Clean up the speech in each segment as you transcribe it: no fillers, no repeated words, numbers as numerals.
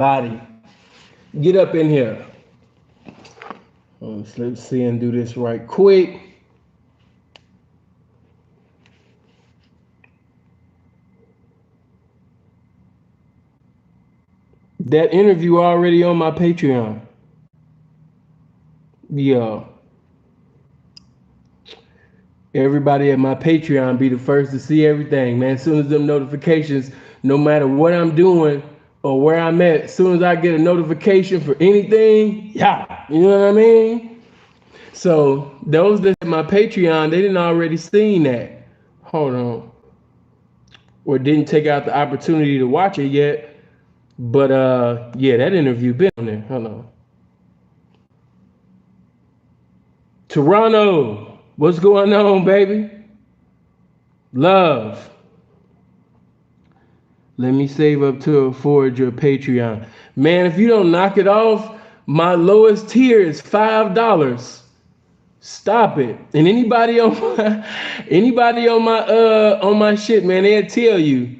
Body, get up in here. Let's see and do this right quick. That interview already on my Patreon. Yeah. Everybody at my Patreon be the first to see everything, man. As soon as them notifications, no matter what I'm doing or where I'm at, as soon as I get a notification for anything, yeah, you know what I mean? So those that my Patreon, they didn't already seen that. Hold on. Or didn't take out the opportunity to watch it yet. But yeah, that interview been on there. Hold on. Toronto, what's going on, baby? Love. Let me save up to afford your Patreon. Man, if you don't knock it off, my lowest tier is $5. Stop it. And anybody on my shit, man, they'll tell you.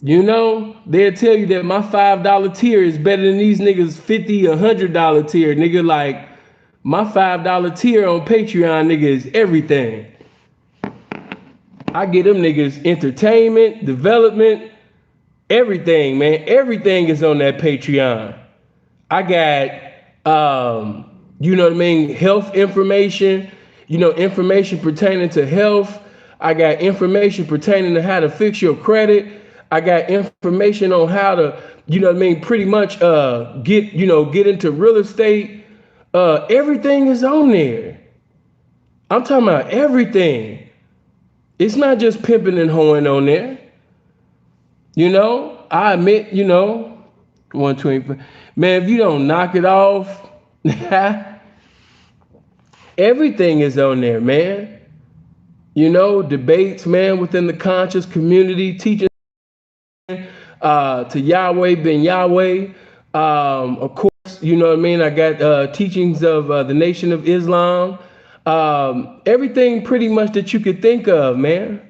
They'll tell you that my $5 tier is better than these niggas $50, $100 tier. Nigga, like my $5 tier on Patreon, nigga, is everything. I get them niggas entertainment, development, everything, man. Everything is on that Patreon. I got, you know what I mean, health information, information pertaining to health. I got information pertaining to how to fix your credit. I got information on how to, pretty much get into real estate. Everything is on there. I'm talking about everything. It's not just pimping and hoeing on there. I admit, 125. Man, if you don't knock it off, everything is on there, man. Debates, man, within the conscious community, teaching to Yahweh ben Yahweh. Of course, I got teachings of the Nation of Islam. Everything pretty much that you could think of, man.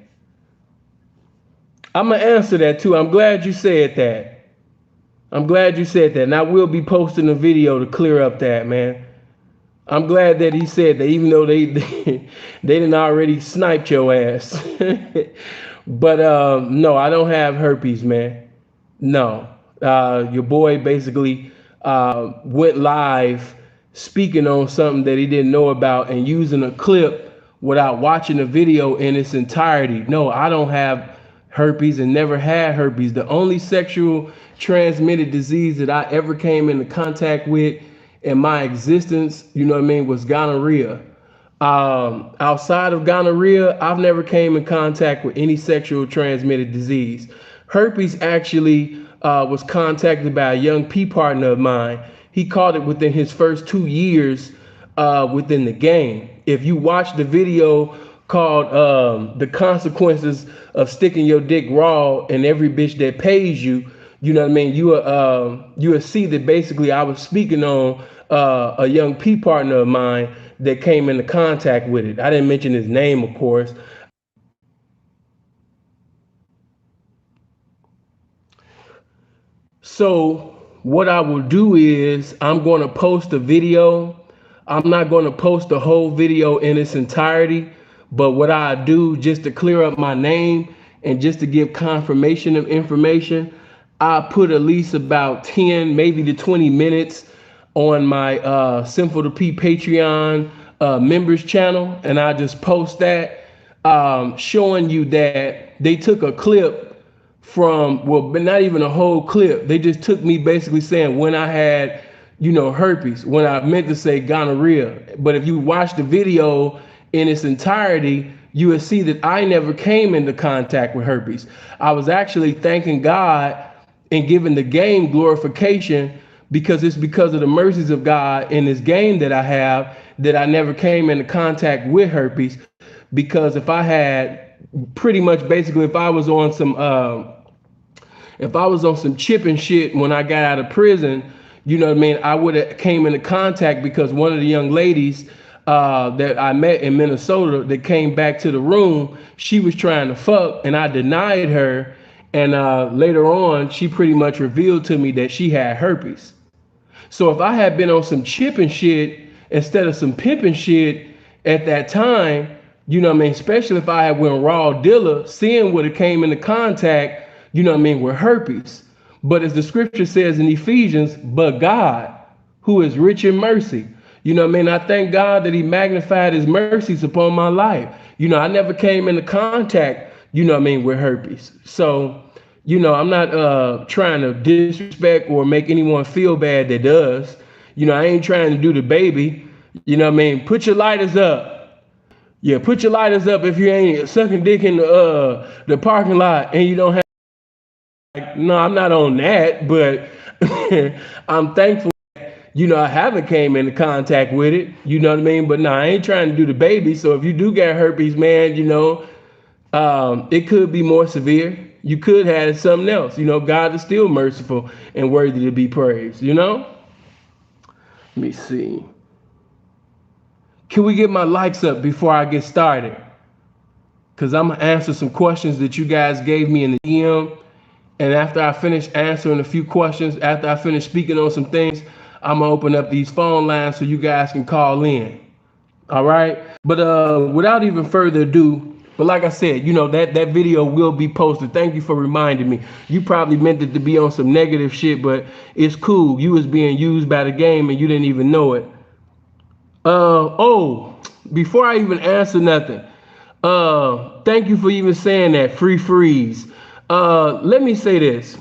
I'm going to answer that too. I'm glad you said that. And I will be posting a video to clear up that, man. I'm glad that he said that, even though they didn't already sniped your ass. But no, I don't have herpes, man. No. Your boy basically went live speaking on something that he didn't know about and using a clip without watching the video in its entirety. No, I don't have herpes and never had herpes. The only sexual transmitted disease that I ever came into contact with in my existence, was gonorrhea. Outside of gonorrhea, I've never came in contact with any sexual transmitted disease. Herpes actually was contacted by a young P partner of mine. He caught it within his first 2 years within the game. If you watch the video called The Consequences of Sticking Your Dick Raw and Every Bitch That Pays You, you will see that basically I was speaking on a young P partner of mine that came into contact with it. I didn't mention his name, of course. So what I will do is I'm going to post a video. I'm not going to post the whole video in its entirety, but what I do just to clear up my name and just to give confirmation of information, I put at least about 10, maybe to 20 minutes on my SinfulTheP Patreon members channel, and I just post that showing you that they took a clip from, well, but not even a whole clip. They just took me basically saying when I had, herpes, when I meant to say gonorrhea. But if you watch the video in its entirety, you will see that I never came into contact with herpes. I was actually thanking God and giving the game glorification because it's because of the mercies of God in this game that I have that I never came into contact with herpes. Because if I had pretty much basically, if I was on some chip and shit when I got out of prison, I would have came into contact because one of the young ladies that I met in Minnesota that came back to the room, she was trying to fuck and I denied her. And later on, she pretty much revealed to me that she had herpes. So if I had been on some chipping shit instead of some pimping shit at that time, you know what I mean? Especially if I had went raw dealer, sin would have came into contact, you know what I mean, with herpes. But as the scripture says in Ephesians, but God, who is rich in mercy. You know what I mean? I thank God that he magnified his mercies upon my life. You know, I never came into contact, you know what I mean, with herpes. So, you know, I'm not trying to disrespect or make anyone feel bad that does. You know, I ain't trying to do the baby. You know what I mean? Put your lighters up. Yeah, put your lighters up if you ain't sucking dick in the parking lot and you don't have, like, no, I'm not on that, but I'm thankful, you know, I haven't came into contact with it, you know what I mean? But no, I ain't trying to do the baby. So if you do get herpes, man, you know, it could be more severe. You could have something else. You know, God is still merciful and worthy to be praised, you know? Let me see. Can we get my likes up before I get started? Because I'm going to answer some questions that you guys gave me in the DM. And after I finish answering a few questions, after I finish speaking on some things, I'm going to open up these phone lines so you guys can call in. All right. But without even further ado, but like I said, you know, that video will be posted. Thank you for reminding me. You probably meant it to be on some negative shit, but it's cool. You was being used by the game and you didn't even know it. Oh, before I even answer nothing, thank you for even saying that. Free freeze. Let me say this.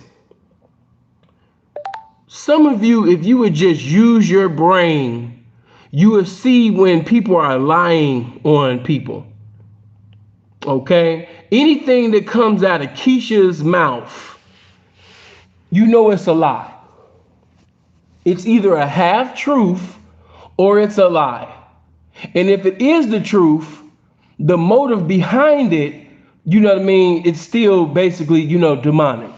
Some of you, if you would just use your brain, you will see when people are lying on people. Okay? Anything that comes out of Keisha's mouth, you know it's a lie. It's either a half truth or it's a lie. And if it is the truth, the motive behind it, you know what I mean? It's still basically, you know, demonic.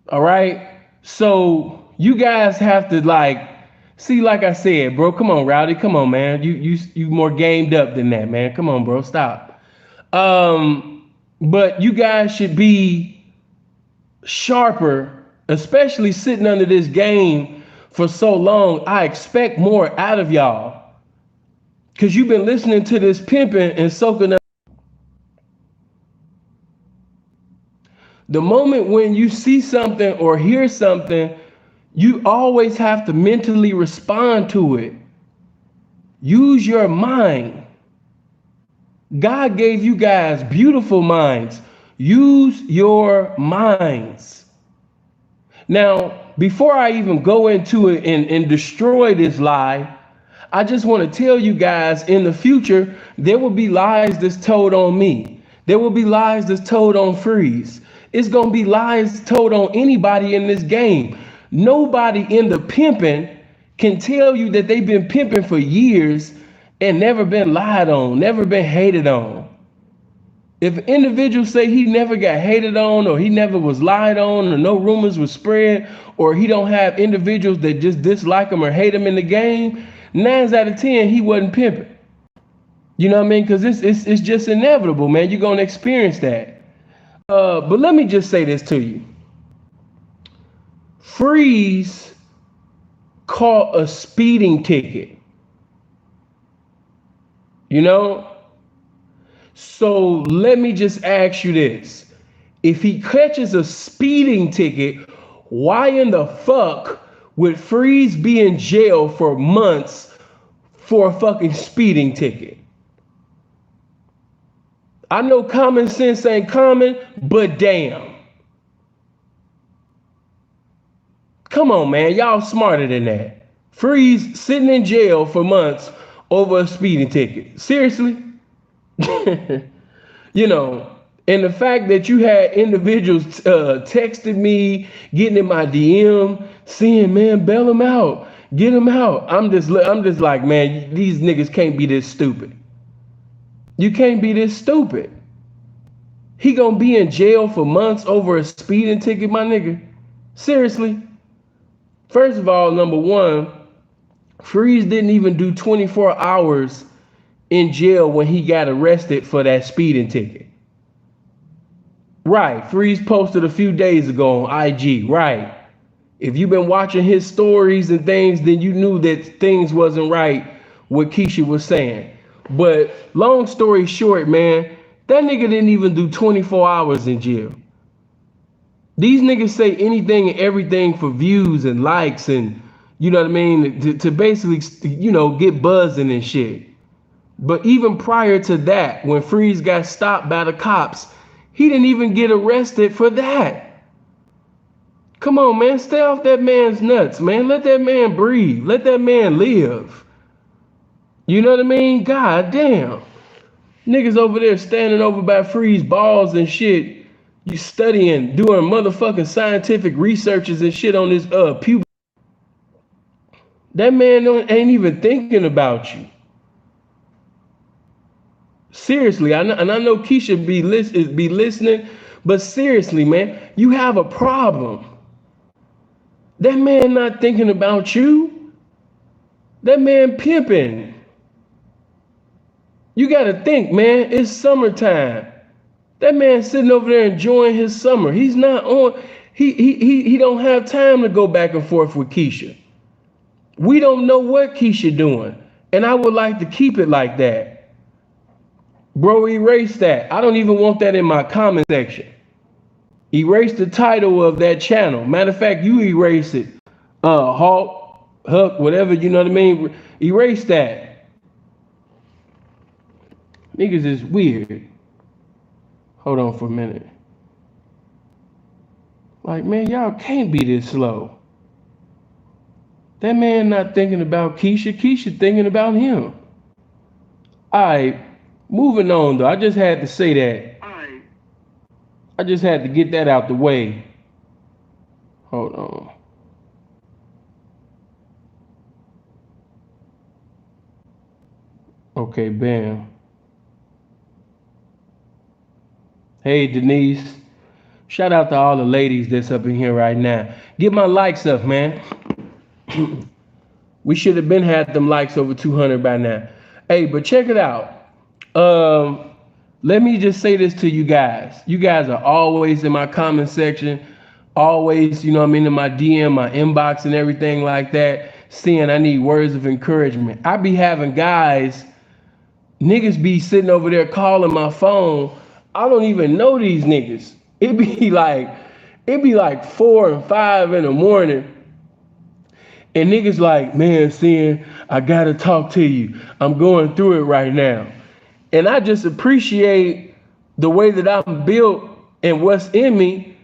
All right? So you guys have to, like, see, like I said, bro, come on, Rowdy, come on, man. You more gamed up than that, man. Come on, bro, stop. But you guys should be sharper, especially sitting under this game for so long. I expect more out of y'all because you've been listening to this pimping and soaking up. The moment when you see something or hear something, you always have to mentally respond to it. Use your mind. God gave you guys beautiful minds. Use your minds. Now, before I even go into it and destroy this lie, I just want to tell you guys, in the future, there will be lies that's told on me. There will be lies that's told on Freeze. It's going to be lies told on anybody in this game. Nobody in the pimping can tell you that they've been pimping for years and never been lied on, never been hated on. If individuals say he never got hated on, or he never was lied on, or no rumors were spread, or he don't have individuals that just dislike him or hate him in the game, 9 out of 10, he wasn't pimping. You know what I mean? Because it's just inevitable, man. You're going to experience that. But let me just say this to you. Freeze caught a speeding ticket. You know? So let me just ask you this. If he catches a speeding ticket, why in the fuck would Freeze be in jail for months for a fucking speeding ticket? I know common sense ain't common, but damn. Come on, man. Y'all smarter than that. Freeze sitting in jail for months over a speeding ticket. Seriously? You know, and the fact that you had individuals texting me, getting in my DM, saying, man, bail him out, get him out. I'm just like, man, these niggas can't be this stupid. You can't be this stupid. He gonna be in jail for months over a speeding ticket, my nigga. Seriously? First of all, number one, Freeze didn't even do 24 hours in jail when he got arrested for that speeding ticket. Right. Freeze posted a few days ago on IG. Right. If you've been watching his stories and things, then you knew that things wasn't right what Keisha was saying. But long story short, man, that nigga didn't even do 24 hours in jail. These niggas say anything and everything for views and likes and, you know what I mean, to basically, you know, get buzzing and shit. But even prior to that, when Freeze got stopped by the cops, he didn't even get arrested for that. Come on, man, stay off that man's nuts, man. Let that man breathe. Let that man live. You know what I mean? God damn. Niggas over there standing over by Freeze balls and shit. You studying, doing motherfucking scientific researches and shit on this puberty. That man ain't even thinking about you. Seriously, I know Keisha be listening, but seriously, man, you have a problem. That man not thinking about you. That man pimping. You gotta think, man, it's summertime. That man sitting over there enjoying his summer. He's not on, he don't have time to go back and forth with Keisha. We don't know what Keisha doing. And I would like to keep it like that. Bro, erase that. I don't even want that in my comment section. Erase the title of that channel. Matter of fact, you erase it. Huck, whatever, you know what I mean? Erase that. Niggas is weird. Hold on for a minute. Like, man, y'all can't be this slow. That man not thinking about Keisha. Keisha thinking about him. All right, moving on, though. I just had to say that. I just had to get that out the way. Hold on. Okay, bam. Hey, Denise. Shout out to all the ladies that's up in here right now. Get my likes up, man. We should have been had them likes over 200 by now. Hey, but check it out. Let me just say this to you guys. You guys are always in my comment section, always, you know what I mean, in my DM, my inbox and everything like that, saying I need words of encouragement. I be having guys, niggas be sitting over there calling my phone. I don't even know these niggas. It be like 4 and 5 in the morning. And niggas like, man, Sin, I gotta talk to you. I'm going through it right now. And I just appreciate the way that I'm built and what's in me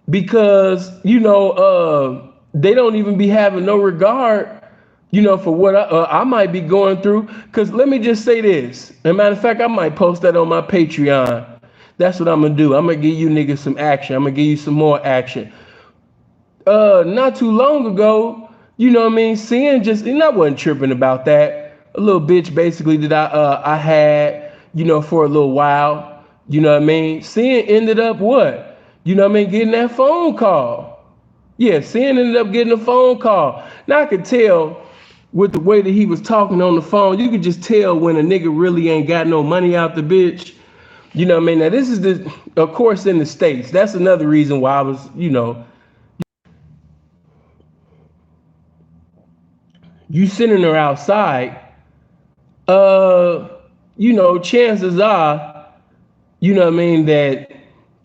because, you know, they don't even be having no regard, you know, for what I might be going through. Because let me just say this. As a matter of fact, I might post that on my Patreon. That's what I'm going to do. I'm going to give you niggas some action. I'm going to give you some more action. Not too long ago, you know what I mean, Sin just, and I wasn't tripping about that. A little bitch basically that I had, you know, for a little while, you know what I mean? Sin ended up what? You know what I mean? Getting that phone call. Yeah, Sin ended up getting a phone call. Now I could tell with the way that he was talking on the phone, you could just tell when a nigga really ain't got no money out the bitch. You know what I mean? Now this is of course, in the States. That's another reason why I was, you know, you sending her outside, you know, chances are, you know what I mean, that,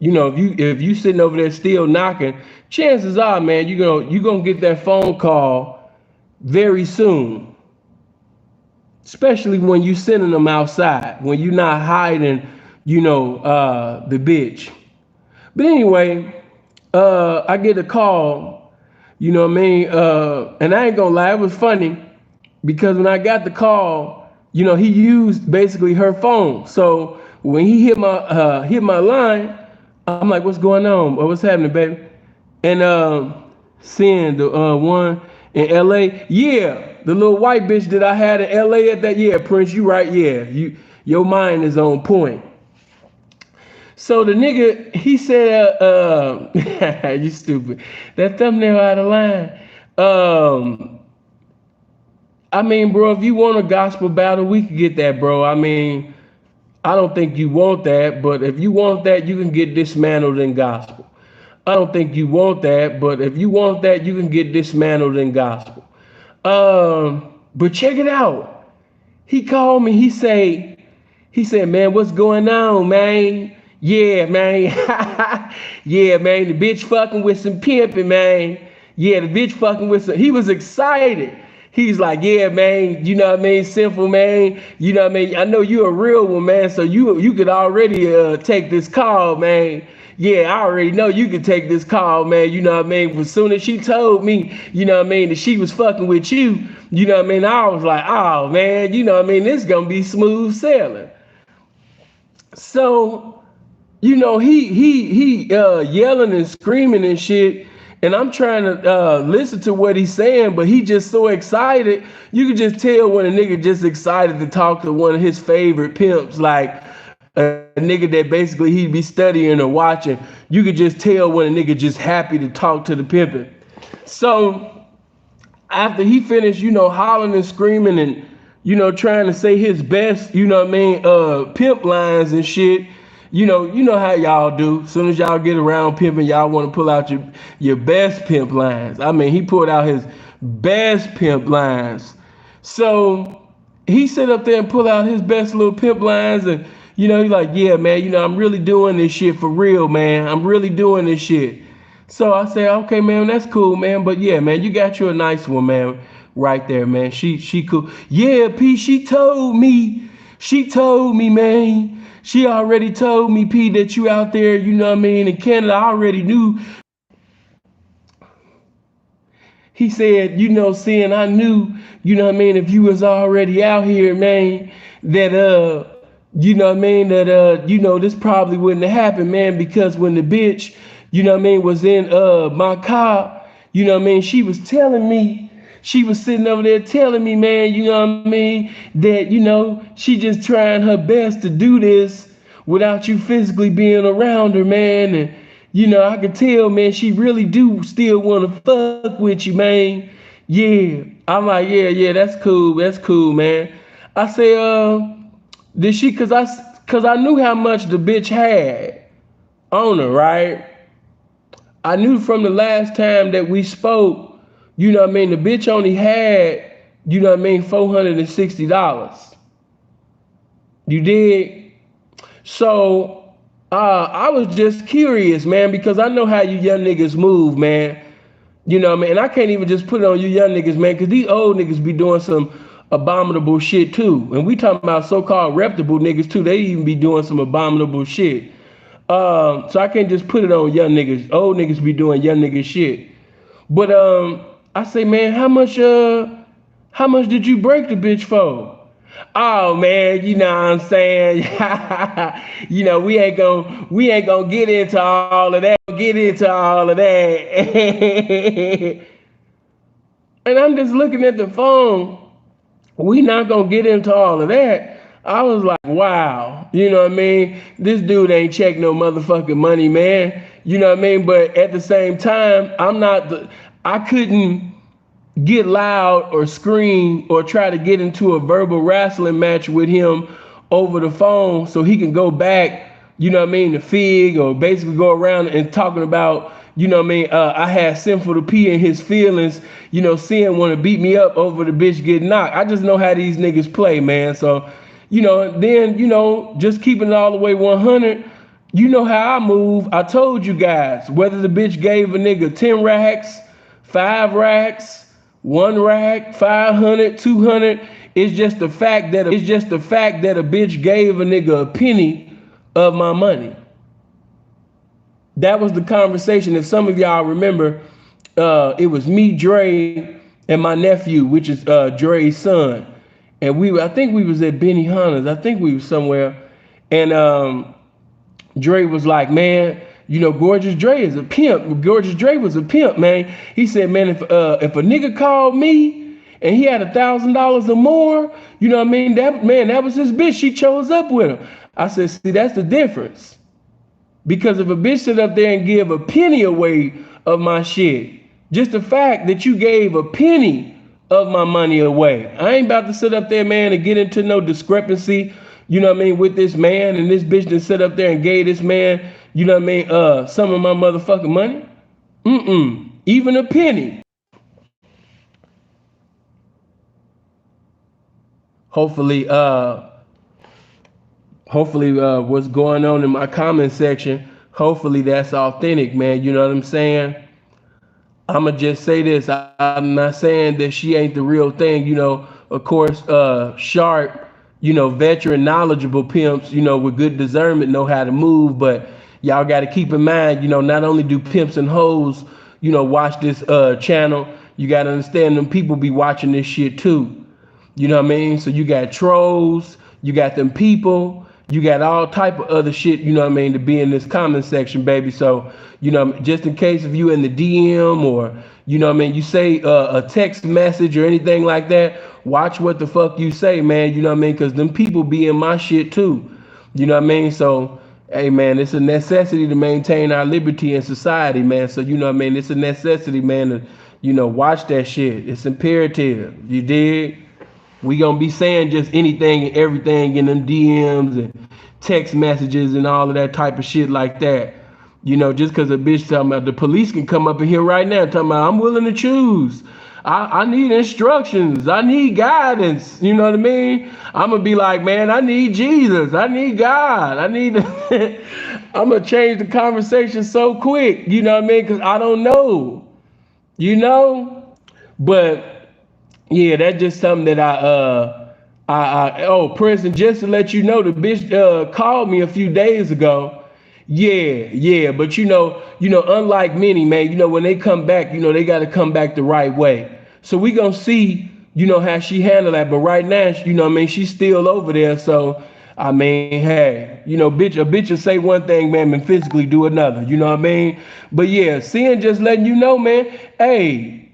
you know, if you sitting over there still knocking, chances are, man, you're gonna get that phone call very soon. Especially when you sending them outside, when you're not hiding, you know, the bitch. But anyway, I get a call, you know what I mean? And I ain't gonna lie, it was funny because when I got the call, you know, he used basically her phone. So when he hit my line, I'm like, what's going on? What's happening, baby? And seeing the one in LA, yeah, the little white bitch that I had in LA at that, yeah, Prince, you right, yeah, your mind is on point. So the nigga, he said, you stupid. That thumbnail out of line. I mean, bro, if you want a gospel battle, we could get that, bro. I mean, I don't think you want that, but if you want that, you can get dismantled in gospel. I don't think you want that, but if you want that, you can get dismantled in gospel. But check it out. He called me. He said, man, what's going on, man? Yeah, man. Yeah, man. The bitch fucking with some pimping, man. Yeah, the bitch fucking with some. He was excited. He's like, yeah, man. You know what I mean? Sinful, man. You know what I mean? I know you a real one, man. So you could already take this call, man. Yeah, I already know you could take this call, man. You know what I mean? As soon as she told me, you know what I mean, that she was fucking with you, you know what I mean? I was like, oh, man, you know what I mean? This is going to be smooth sailing. So, you know, he yelling and screaming and shit, and I'm trying to listen to what he's saying, but he just so excited. You can just tell when a nigga just excited to talk to one of his favorite pimps, like a nigga that basically he'd be studying or watching. You could just tell when a nigga just happy to talk to the pimpin'. So after he finished, you know, hollering and screaming and, you know, trying to say his best, you know what I mean, pimp lines and shit. You know how y'all do. As soon as y'all get around pimping, y'all want to pull out your best pimp lines. I mean, he pulled out his best pimp lines. So he sit up there and pull out his best little pimp lines, and you know, he's like, yeah, man, you know, I'm really doing this shit for real, man. I'm really doing this shit. So I say, okay, man, that's cool, man. But yeah, man, you got you a nice one, man, right there, man. She cool. Yeah, P, she told me, man. She already told me, P, that you out there, you know what I mean, in Canada. I already knew. He said, you know, seeing I knew, you know what I mean, if you was already out here, man, that you know what I mean, that you know, this probably wouldn't have happened, man, because when the bitch, you know what I mean, was in my car, you know what I mean, she was telling me, she was sitting over there telling me, man, you know what I mean, that, you know, she just trying her best to do this without you physically being around her, man. And you know, I could tell, man, she really do still want to fuck with you, man. Yeah. I'm like, yeah, that's cool, man. I say, did she, cause I knew how much the bitch had on her, right? I knew from the last time that we spoke, you know what I mean, the bitch only had, you know what I mean, $460. You did? So I was just curious, man, because I know how you young niggas move, man. You know what I mean? And I can't even just put it on you young niggas, man, because these old niggas be doing some abominable shit too. And we talking about so-called reputable niggas too. They even be doing some abominable shit. So I can't just put it on young niggas. Old niggas be doing young nigga shit. But I say, man, how much did you break the bitch for? Oh man, you know what I'm saying? You know, we ain't gonna get into all of that. And I'm just looking at the phone. We not gonna get into all of that. I was like, wow, you know what I mean? This dude ain't check no motherfucking money, man. You know what I mean? But at the same time, I couldn't get loud or scream or try to get into a verbal wrestling match with him over the phone so he can go back, you know what I mean, to Fig, or basically go around and talking about, you know what I mean, I had SinfulTheP in his feelings, you know, seeing want to beat me up over the bitch getting knocked. I just know how these niggas play, man. So, you know, then, you know, just keeping it all the way 100, you know how I move. I told you guys, whether the bitch gave a nigga 10 racks, 5 racks, 1 rack, 500, 200. It's just the fact that a bitch gave a nigga a penny of my money. That was the conversation. If some of y'all remember, it was me, Dre, and my nephew, which is Dre's son. And I think we was at Benny Hunter's. I think we was somewhere. And Dre was like, man, you know, Gorgeous Dre is a pimp. Gorgeous Dre was a pimp, man. He said, man, if a nigga called me and he had $1,000 or more, you know what I mean? That was his bitch. She chose up with him. I said, see, that's the difference. Because if a bitch sit up there and give a penny away of my shit, just the fact that you gave a penny of my money away, I ain't about to sit up there, man, and get into no discrepancy. you know what I mean, with this man, and this bitch that sit up there and gave this man, you know what I mean, some of my motherfucking money? Even a penny. Hopefully, what's going on in my comment section, hopefully that's authentic, man. You know what I'm saying? I'ma just say this. I'm not saying that she ain't the real thing. You know, of course, sharp, you know, veteran, knowledgeable pimps, you know, with good discernment know how to move. But y'all got to keep in mind, you know, not only do pimps and hoes, you know, watch this channel, you got to understand them people be watching this shit too. You know what I mean? So you got trolls, you got them people, you got all type of other shit, you know what I mean, to be in this comment section, baby. So, you know, just in case if you in the DM or, you know what I mean, you say a text message or anything like that, watch what the fuck you say, man. You know what I mean? Because them people be in my shit too. You know what I mean? So, hey, man, it's a necessity to maintain our liberty in society, man. So, you know what I mean? It's a necessity, man, to, you know, watch that shit. It's imperative. You dig? We gonna be saying just anything and everything in them DMs and text messages and all of that type of shit like that. You know, just because a bitch talking about the police can come up in here right now talking about I'm willing to choose. I need instructions. I need guidance. You know what I mean? I'm gonna be like, man, I need Jesus. I need God. I need. I'm gonna change the conversation so quick. You know what I mean? Because I don't know. You know, but yeah, that's just something that oh, Princeton, just to let you know, the bitch called me a few days ago. Yeah, but unlike many, man, you know, when they come back, you know, they got to come back the right way. So we gonna see, you know, how she handle that. But right now, you know what I mean, she's still over there. So I mean, hey, you know, a bitch will say one thing, man, and physically do another. You know what I mean? But yeah, seeing just letting you know, man, hey,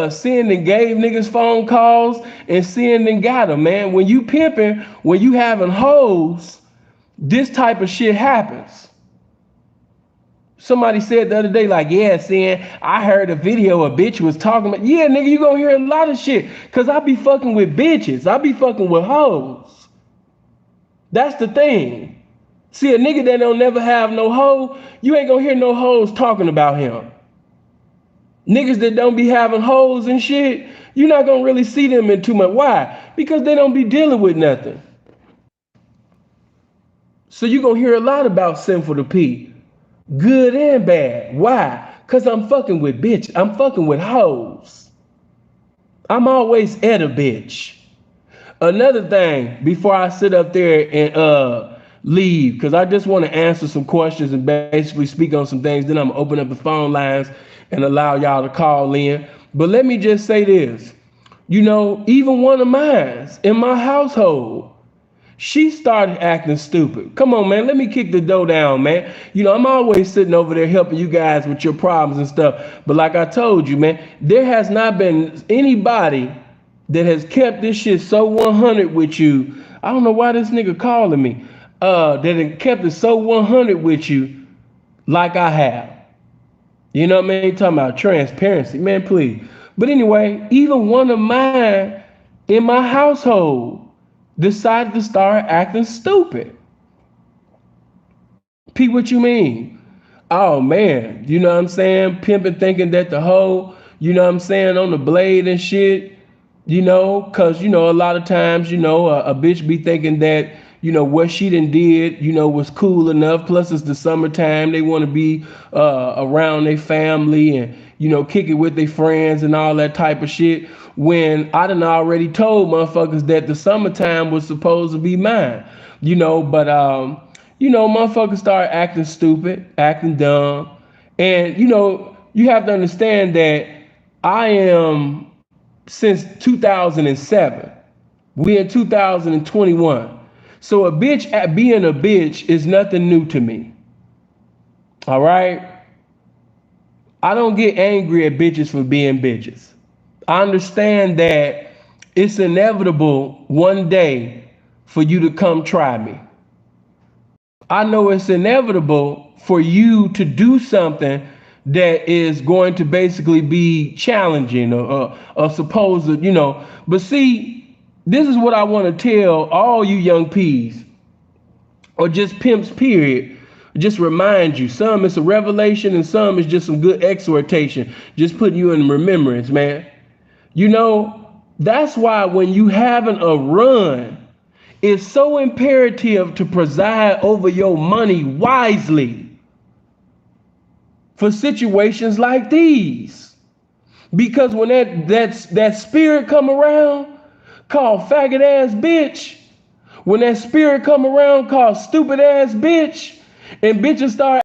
seeing and gave niggas phone calls and seeing and got them, man. When you pimping, when you having hoes, this type of shit happens. Somebody said the other day, like, yeah, seeing, I heard a video a bitch was talking about. Yeah, nigga, you gonna hear a lot of shit. Cause I be fucking with bitches. I be fucking with hoes. That's the thing. See, a nigga that don't never have no hoe, you ain't gonna hear no hoes talking about him. Niggas that don't be having hoes and shit, you're not gonna really see them in too much. Why? Because they don't be dealing with nothing. So you're gonna hear a lot about Sinful the P. Good and bad. Why? Because I'm fucking with bitch. I'm fucking with hoes. I'm always at a bitch. Another thing, before I sit up there and leave, because I just want to answer some questions and basically speak on some things, then I'm gonna open up the phone lines and allow y'all to call in. But let me just say this. You know, even one of mine in my household, she started acting stupid. Come on, man. Let me kick the door down, man. You know, I'm always sitting over there helping you guys with your problems and stuff. But like I told you, man, there has not been anybody that has kept this shit so 100 with you. I don't know why this nigga calling me. That have kept it so 100 with you like I have. You know what I mean? Talking about transparency, man, please. But anyway, even one of mine in my household decided to start acting stupid. P, what you mean? Oh man, you know what I'm saying? Pimping, thinking that the hoe, you know what I'm saying, on the blade and shit. You know, cause you know, a lot of times, you know, a bitch be thinking that, you know, what she done did, you know, was cool enough. Plus it's the summertime. They want to be around their family and, you know, kick it with their friends and all that type of shit. When I done already told motherfuckers that the summertime was supposed to be mine. You know, but you know, motherfuckers start acting stupid, acting dumb. And, you know, you have to understand that I am since 2007. We in 2021. So a bitch at being a bitch is nothing new to me. All right? I don't get angry at bitches for being bitches. I understand that it's inevitable one day for you to come try me. I know it's inevitable for you to do something that is going to basically be challenging or supposed to, you know. But see, this is what I want to tell all you young P's. or just pimps, period. Just remind you. Some it's a revelation and some is just some good exhortation. Just putting you in remembrance, man. You know, that's why when you having a run, it's so imperative to preside over your money wisely for situations like these. Because when that spirit come around called faggot ass bitch, when that spirit come around called stupid ass bitch, and bitches start,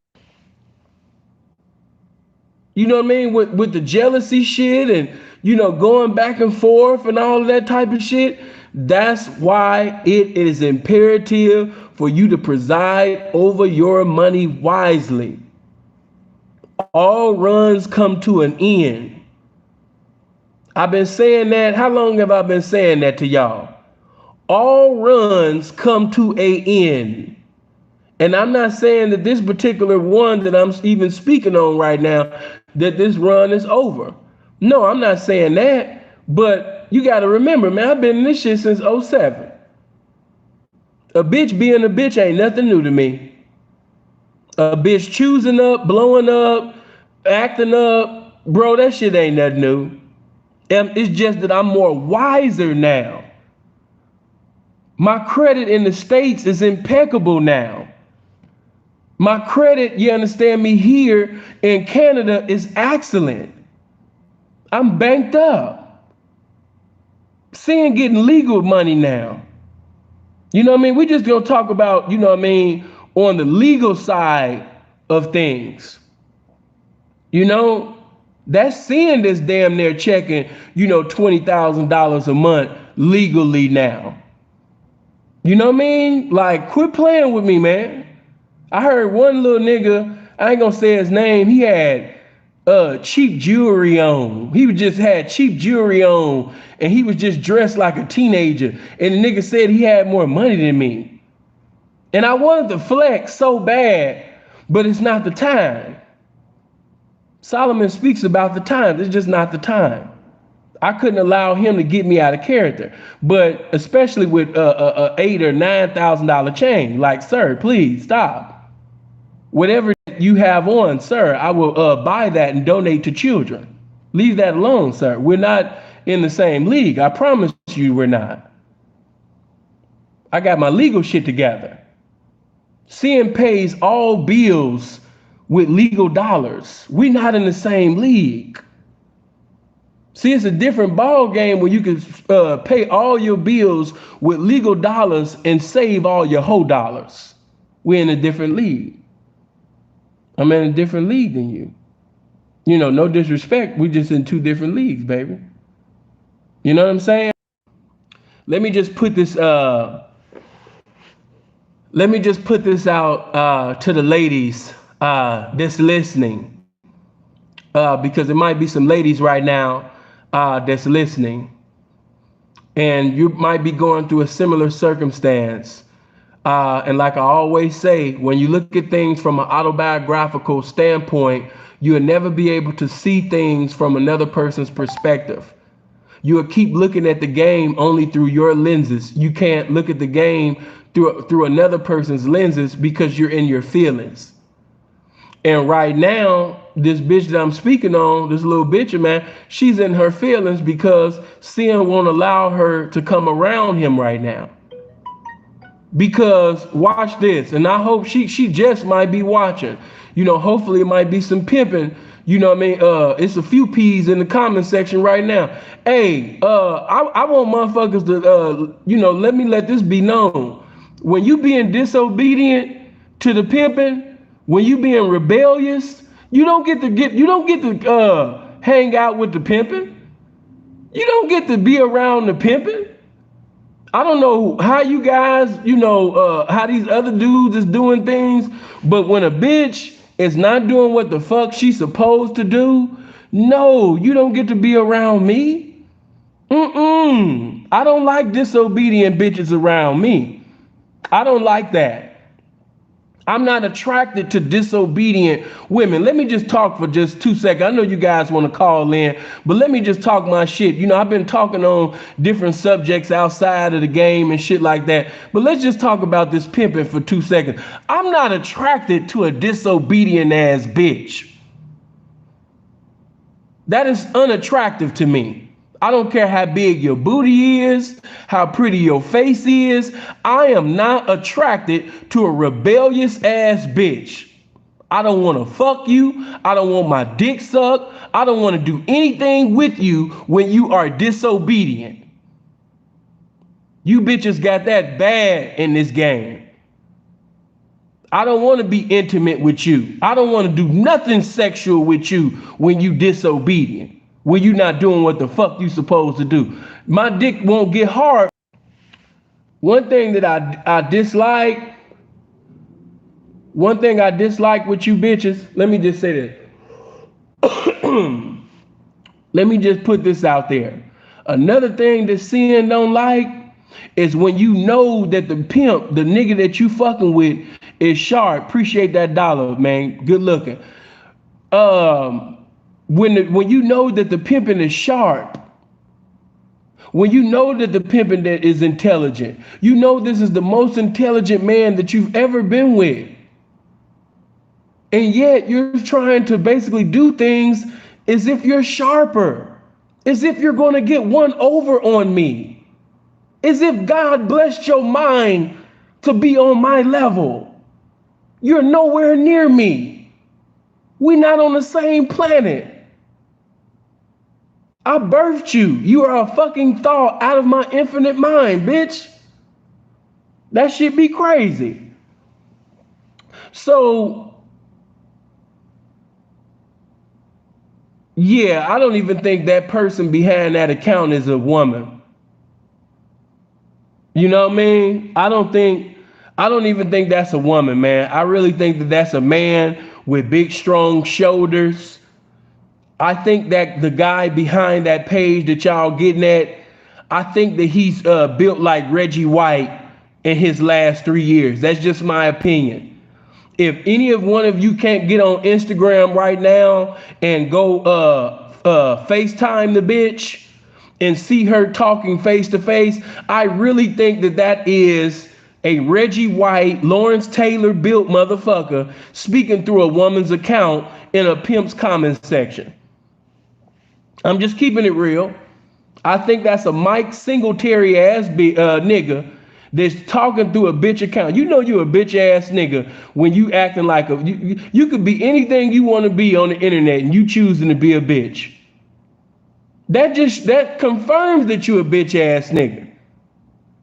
you know what I mean, with the jealousy shit and, you know, going back and forth and all of that type of shit, that's why it is imperative for you to preside over your money wisely. All runs come to an end. I've been saying that. How long have I been saying that to y'all? All runs come to an end. And I'm not saying that this particular one that I'm even speaking on right now, that this run is over. No, I'm not saying that. But you got to remember, man, I've been in this shit since '07. A bitch being a bitch ain't nothing new to me. A bitch choosing up, blowing up, acting up, bro, that shit ain't nothing new. And it's just that I'm more wiser now. My credit in the States is impeccable now. My credit, you understand me, here in Canada is excellent. I'm banked up. Seeing getting legal money now. You know what I mean? We just gonna talk about, you know what I mean, on the legal side of things. You know, that's seeing this damn near checking, you know, $20,000 a month legally now. You know what I mean? Like, quit playing with me, man. I heard one little nigga, I ain't gonna say his name, he had cheap jewelry on. He just had cheap jewelry on and he was just dressed like a teenager. And the nigga said he had more money than me. And I wanted to flex so bad, but it's not the time. Solomon speaks about the time. It's just not the time. I couldn't allow him to get me out of character, but especially with a $8,000 or $9,000 chain. Like, sir, please stop. Whatever you have on, sir, I will buy that and donate to children. Leave that alone, sir. We're not in the same league. I promise you, we're not. I got my legal shit together. CN pays all bills with legal dollars. We're not in the same league. See, it's a different ball game when you can pay all your bills with legal dollars and save all your whole dollars. We're in a different league. I'm in a different league than you. You know, no disrespect. We're just in two different leagues, baby. You know what I'm saying? Let me just put this out to the ladies that's listening. Because there might be some ladies right now that's listening, and you might be going through a similar circumstance. And like I always say, when you look at things from an autobiographical standpoint, you'll never be able to see things from another person's perspective. You'll keep looking at the game only through your lenses. You can't look at the game through another person's lenses because you're in your feelings. And right now, this bitch that I'm speaking on, this little bitch, man, she's in her feelings because sin won't allow her to come around him right now. Because watch this, and I hope she just might be watching. You know, hopefully it might be some pimping. You know what I mean? It's a few P's in the comment section right now. Hey, I want motherfuckers to, you know, let this be known. When you being disobedient to the pimping, when you being rebellious, you don't get to hang out with the pimping. You don't get to be around the pimping. I don't know how you guys, you know, how these other dudes is doing things, but when a bitch is not doing what the fuck she's supposed to do, no, you don't get to be around me. I don't like disobedient bitches around me. I don't like that. I'm not attracted to disobedient women. Let me just talk for just 2 seconds. I know you guys want to call in, but let me just talk my shit. You know, I've been talking on different subjects outside of the game and shit like that. But let's just talk about this pimping for 2 seconds. I'm not attracted to a disobedient ass bitch. That is unattractive to me. I don't care how big your booty is, how pretty your face is. I am not attracted to a rebellious ass bitch. I don't want to fuck you. I don't want my dick sucked. I don't want to do anything with you when you are disobedient. You bitches got that bad in this game. I don't want to be intimate with you. I don't want to do nothing sexual with you when you disobedient. When you not doing what the fuck you supposed to do. My dick won't get hard. One thing that I dislike with you bitches, let me just say this. Let me just put this out there. Another thing that sin don't like is when you know that the pimp, the nigga that you fucking with is sharp. Appreciate that dollar, man. Good looking. When you know that the pimping is sharp, when you know that the pimping that is intelligent, you know this is the most intelligent man that you've ever been with. And yet you're trying to basically do things as if you're sharper, as if you're going to get one over on me, as if God blessed your mind to be on my level. You're nowhere near me. We're not on the same planet. I birthed you. You are a fucking thought out of my infinite mind, bitch. That shit be crazy. So, yeah, I don't even think that person behind that account is a woman. You know what I mean? I don't even think that's a woman, man. I really think that that's a man with big, strong shoulders. I think that the guy behind that page that y'all getting at, I think that he's built like Reggie White in his last 3 years. That's just my opinion. If any of one of you can't get on Instagram right now and go FaceTime the bitch and see her talking face to face, I really think that that is a Reggie White, Lawrence Taylor built motherfucker speaking through a woman's account in a pimp's comment section. I'm just keeping it real. I think that's a Mike Singletary ass nigga that's talking through a bitch account. You know you a bitch ass nigga when you acting like you could be anything you want to be on the internet and you choosing to be a bitch. That confirms that you a bitch ass nigga.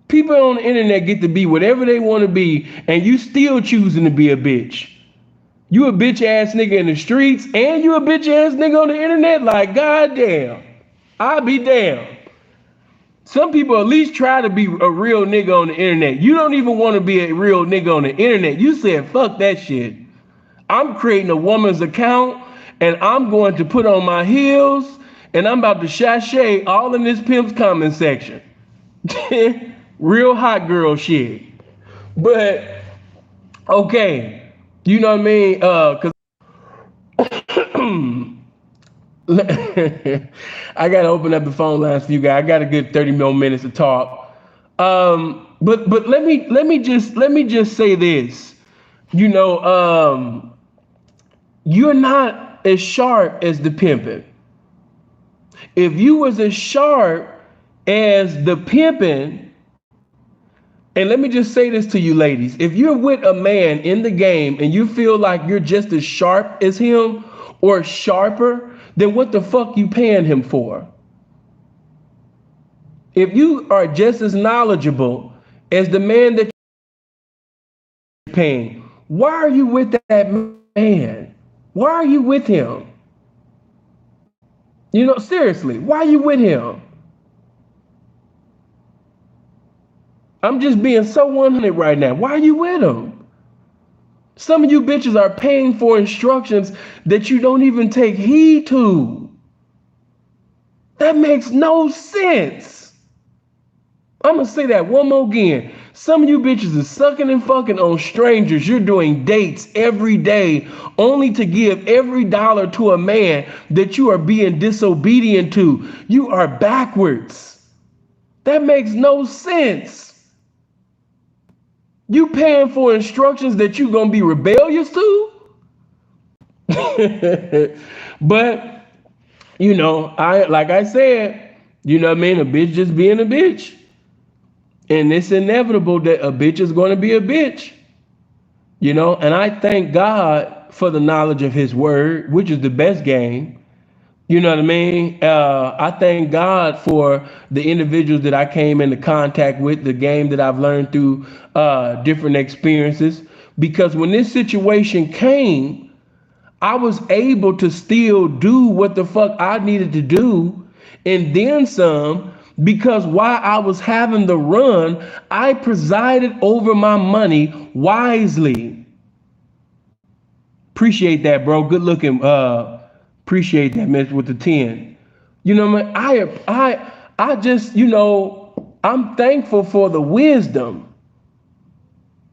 People on the internet get to be whatever they want to be and you still choosing to be a bitch. You a bitch ass nigga in the streets and you a bitch ass nigga on the internet? Like, goddamn, I'll be damned. Some people at least try to be a real nigga on the internet. You don't even want to be a real nigga on the internet. You said, fuck that shit. I'm creating a woman's account and I'm going to put on my heels and I'm about to sashay all in this pimp's comment section. Real hot girl shit. But, okay. You know what I mean? Cause I gotta open up the phone lines for you guys. I got a good 30 more minutes to talk. But let me just say this. You know, you're not as sharp as the pimpin'. If you was as sharp as the pimpin', and let me just say this to you ladies, if you're with a man in the game and you feel like you're just as sharp as him or sharper, then what the fuck you paying him for? If you are just as knowledgeable as the man that you're paying, why are you with that man? Why are you with him? You know, seriously, why are you with him? I'm just being so 100 right now. Why are you with him? Some of you bitches are paying for instructions that you don't even take heed to. That makes no sense. I'm gonna say that one more again. Some of you bitches are sucking and fucking on strangers. You're doing dates every day only to give every dollar to a man that you are being disobedient to. You are backwards. That makes no sense. You paying for instructions that you gonna be rebellious to? But like I said, you know what I mean? A bitch just being a bitch. And it's inevitable that a bitch is going to be a bitch. And I thank God for the knowledge of his word, which is the best game. You know what I mean? I thank God for the individuals that I came into contact with, the game that I've learned through different experiences. Because when this situation came, I was able to still do what the fuck I needed to do and then some, because while I was having the run, I presided over my money wisely. Appreciate that, bro. Good looking. Appreciate that, man, with the 10. You know what I mean? I just, I'm thankful for the wisdom.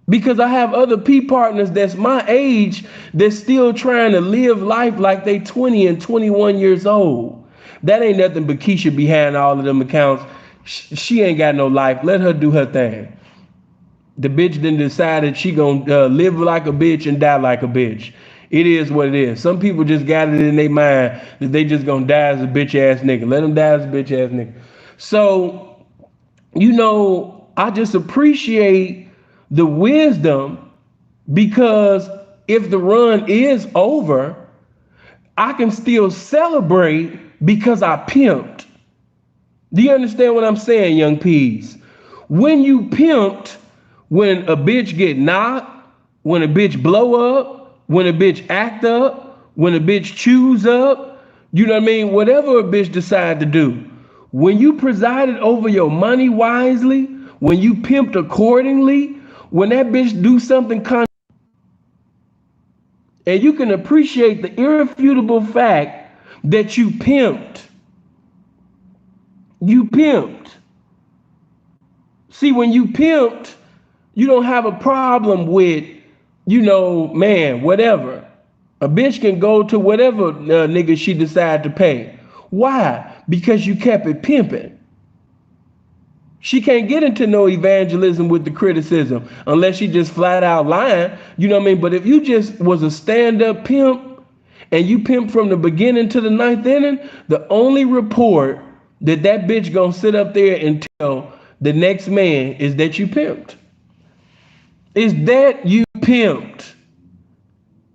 Because I have other partners that's my age that's still trying to live life like they 20 and 21 years old. That ain't nothing but Keisha behind all of them accounts. She ain't got no life. Let her do her thing. The bitch then decided she gonna live like a bitch and die like a bitch. It is what it is. Some people just got it in their mind that they just gonna die as a bitch ass nigga. Let them die as a bitch ass nigga. So, I just appreciate the wisdom, because if the run is over, I can still celebrate because I pimped. Do you understand what I'm saying, young peas? When you pimped, when a bitch get knocked, when a bitch blow up, when a bitch act up, when a bitch choose up, you know what I mean? Whatever a bitch decide to do, when you presided over your money wisely, when you pimped accordingly, when that bitch do something and you can appreciate the irrefutable fact that you pimped. You pimped. See, when you pimped, you don't have a problem with, whatever. A bitch can go to whatever nigga she decide to pay. Why? Because you kept it pimping. She can't get into no evangelism with the criticism unless she just flat out lying. You know what I mean? But if you just was a stand-up pimp and you pimp from the beginning to the ninth inning, the only report that bitch gonna sit up there and tell the next man is that you pimped. Is that you pimped.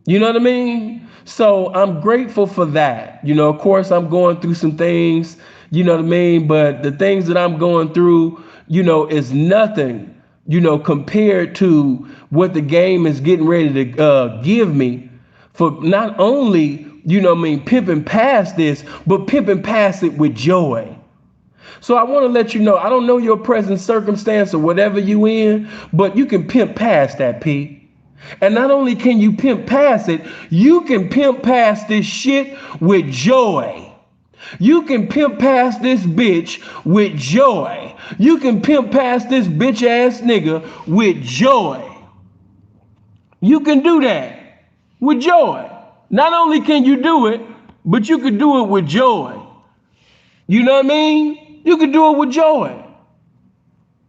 You know what I mean? So I'm grateful for that. Of course, I'm going through some things, you know what I mean? But the things that I'm going through, is nothing, compared to what the game is getting ready to give me for not only, pimping past this, but pimping past it with joy. So I want to let you know, I don't know your present circumstance or whatever you in, but you can pimp past that, P. And not only can you pimp past it, you can pimp past this shit with joy. You can pimp past this bitch with joy. You can pimp past this bitch ass nigga with joy. You can do that with joy. Not only can you do it, but you can do it with joy. You know what I mean? You can do it with joy.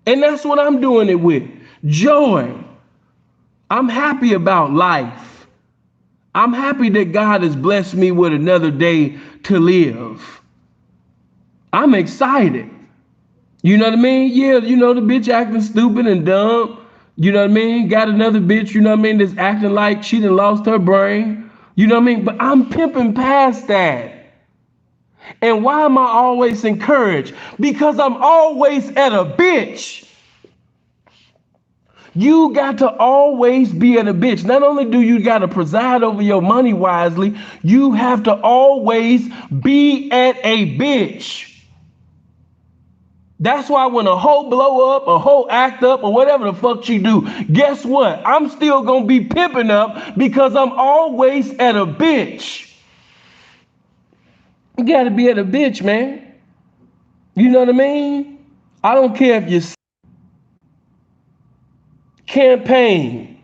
And that's what I'm doing it with. Joy. I'm happy about life. I'm happy that God has blessed me with another day to live. I'm excited. You know what I mean? Yeah, the bitch acting stupid and dumb. You know what I mean? Got another bitch, you know what I mean, that's acting like she done lost her brain. You know what I mean? But I'm pimping past that. And why am I always encouraged? Because I'm always at a bitch. You got to always be at a bitch. Not only do you got to preside over your money wisely, you have to always be at a bitch. That's why when a hoe blow up, a hoe act up, or whatever the fuck she do, guess what? I'm still gonna be pimping up because I'm always at a bitch. You gotta be at a bitch, man. You know what I mean? I don't care if you're campaign.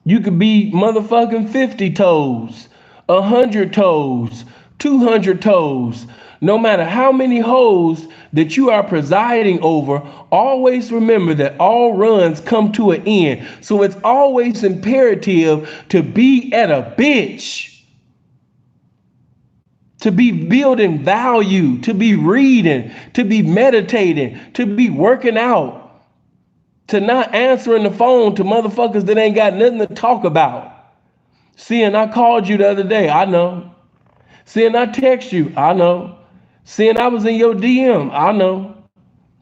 You could be motherfucking 50 toes, 100 toes, 200 toes. No matter how many hoes that you are presiding over, always remember that all runs come to an end. So it's always imperative to be at a bitch, to be building value, to be reading, to be meditating, to be working out, to not answering the phone to motherfuckers that ain't got nothing to talk about. Seeing I called you the other day, I know. Seeing I text you, I know. Seeing I was in your DM, I know.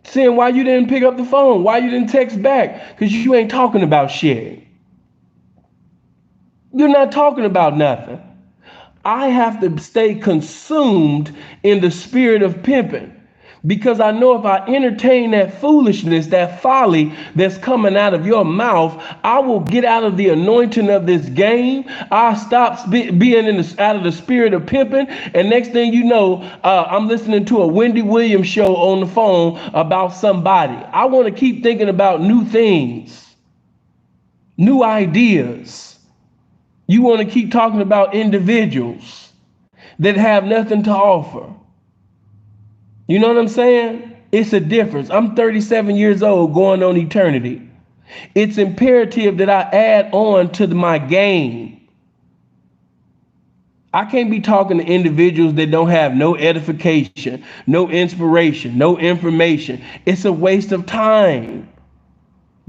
Seeing why you didn't pick up the phone, why you didn't text back, because you ain't talking about shit. You're not talking about nothing. I have to stay consumed in the spirit of pimping, because I know if I entertain that foolishness, that folly that's coming out of your mouth, I will get out of the anointing of this game. I'll stop being out of the spirit of pimping. And next thing you know, I'm listening to a Wendy Williams show on the phone about somebody. I want to keep thinking about new things, new ideas. You want to keep talking about individuals that have nothing to offer. You know what I'm saying? It's a difference. I'm 37 years old going on eternity. It's imperative that I add on to my game. I can't be talking to individuals that don't have no edification, no inspiration, no information. It's a waste of time.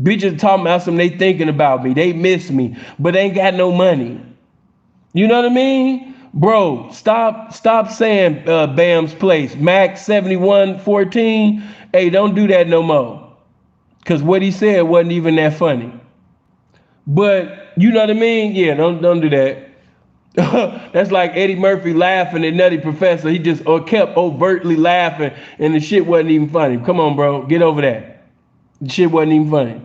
Bitches talking about something, they thinking about me, they miss me, but they ain't got no money. You know what I mean? Bro, stop saying Bam's place, Mac 7114. Hey, don't do that no more. Cause what he said wasn't even that funny. But you know what I mean? Yeah, don't do that. That's like Eddie Murphy laughing at Nutty Professor. He just kept overtly laughing and the shit wasn't even funny. Come on, bro, get over that. The shit wasn't even funny.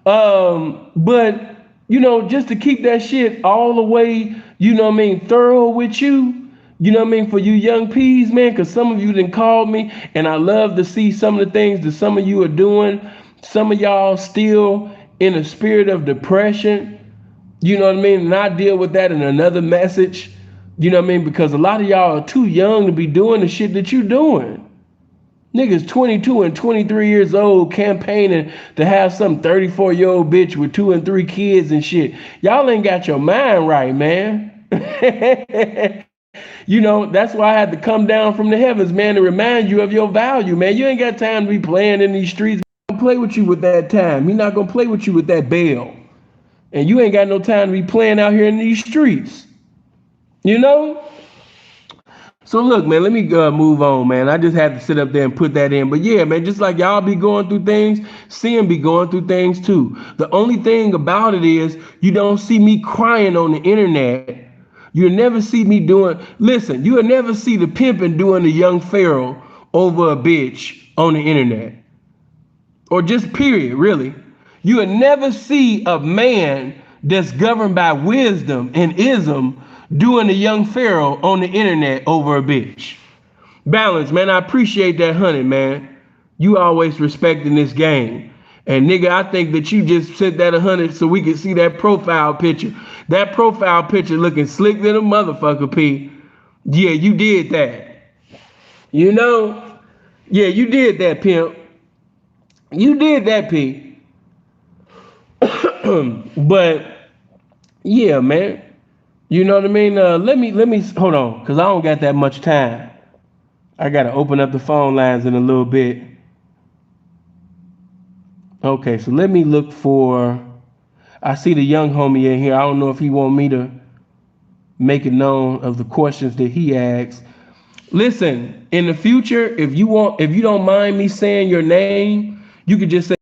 But you know, just to keep that shit all the way, you know what I mean, thorough with you, you know what I mean, for you young peas, man, because some of you done called me, and I love to see some of the things that some of you are doing. Some of y'all still in a spirit of depression, you know what I mean, and I deal with that in another message, you know what I mean, because a lot of y'all are too young to be doing the shit that you doing. Niggas 22 and 23 years old campaigning to have some 34-year-old bitch with 2 and 3 kids and shit. Y'all ain't got your mind right, man. You know, that's why I had to come down from the heavens, man, to remind you of your value, man. You ain't got time to be playing in these streets. He's not gonna play with you with that time. He's not gonna play with you with that bail. And you ain't got no time to be playing out here in these streets. You know? So look, man, let me move on, man. I just had to sit up there and put that in. But yeah, man, just like y'all be going through things, Sin be going through things too. The only thing about it is you don't see me crying on the internet. You'll never see me listen, you'll never see the pimping doing the young pharaoh over a bitch on the internet. Or just period, really. You'll never see a man that's governed by wisdom and ism doing the young pharaoh on the internet over a bitch. Balance, man, I appreciate that 100, man. You always respecting this game. And nigga, I think that you just sent that 100 so we can see that profile picture. That profile picture looking slick than a motherfucker, P. Yeah, you did that. You know? Yeah, you did that, pimp. You did that, P. But yeah, man. You know what I mean? Let me hold on, because I don't got that much time. I gotta open up the phone lines in a little bit. Okay, so let me look for. I see the young homie in here. I don't know if he want me to make it known of the questions that he asks. Listen, in the future, if you don't mind me saying your name, you could just say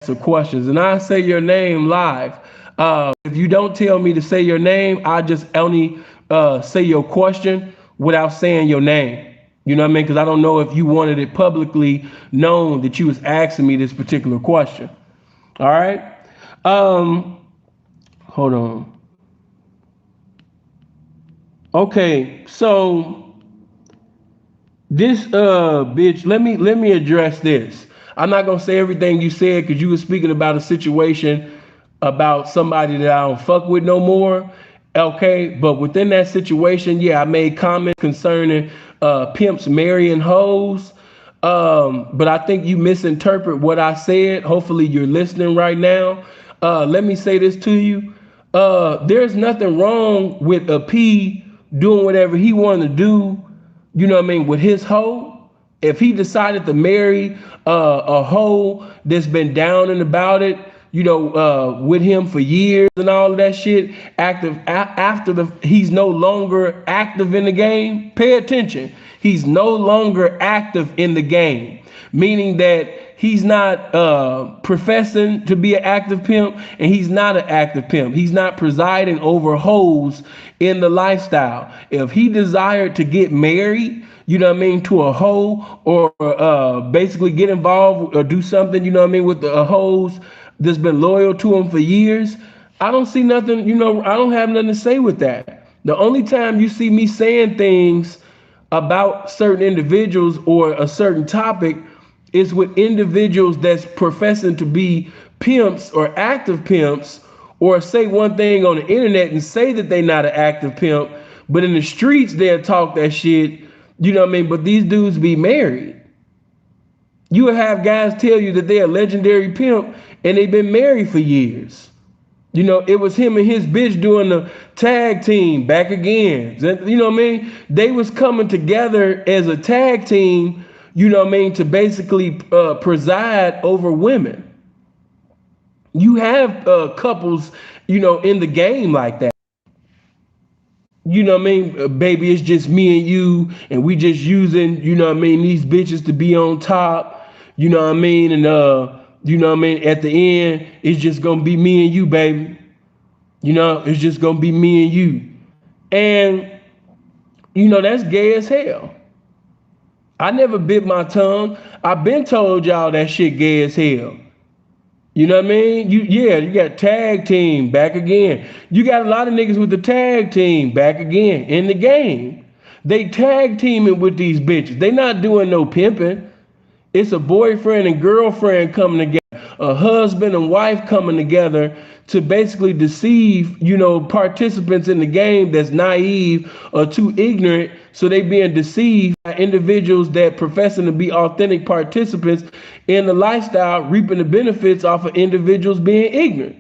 some questions, and I say your name live. If you don't tell me to say your name, I just only say your question without saying your name. You know what I mean? Because I don't know if you wanted it publicly known that you was asking me this particular question. All right. Hold on. Okay, so this bitch, let me address this. I'm not gonna say everything you said because you were speaking about a situation about somebody that I don't fuck with no more. Okay, but within that situation, yeah, I made comments concerning pimps marrying hoes. But I think you misinterpret what I said. Hopefully you're listening right now. Let me say this to you. There's nothing wrong with a P doing whatever he wanted to do, you know what I mean, with his hoe. If he decided to marry a hoe that's been down and about it, you know, with him for years and all of that shit, after he's no longer active in the game. Pay attention. He's no longer active in the game, meaning that he's not professing to be an active pimp, and he's not an active pimp. He's not presiding over hoes in the lifestyle. If he desired to get married, you know what I mean, to a hoe, or basically get involved or do something, you know what I mean, with the hoes that's been loyal to him for years, I don't see nothing, you know, I don't have nothing to say with that. The only time you see me saying things about certain individuals or a certain topic is with individuals that's professing to be pimps or active pimps, or say one thing on the internet and say that they're not an active pimp, but in the streets they'll talk that shit, you know what I mean? But these dudes be married. You will have guys tell you that they're a legendary pimp and they've been married for years. You know, it was him and his bitch doing the tag team back again. You know what I mean? They was coming together as a tag team, you know what I mean, to basically preside over women. You have couples, you know, in the game like that. You know what I mean? Baby, it's just me and you, and we just using, you know what I mean, these bitches to be on top, you know what I mean? And, you know what I mean? At the end, it's just going to be me and you, baby. You know, it's just going to be me and you. And, you know, that's gay as hell. I never bit my tongue. I've been told y'all that shit gay as hell. You know what I mean? You got tag team back again. You got a lot of niggas with the tag team back again in the game. They tag teaming with these bitches. They not doing no pimping. It's a boyfriend and girlfriend coming together, a husband and wife coming together to basically deceive, you know, participants in the game that's naive or too ignorant. So they being deceived by individuals that professing to be authentic participants in the lifestyle, reaping the benefits off of individuals being ignorant.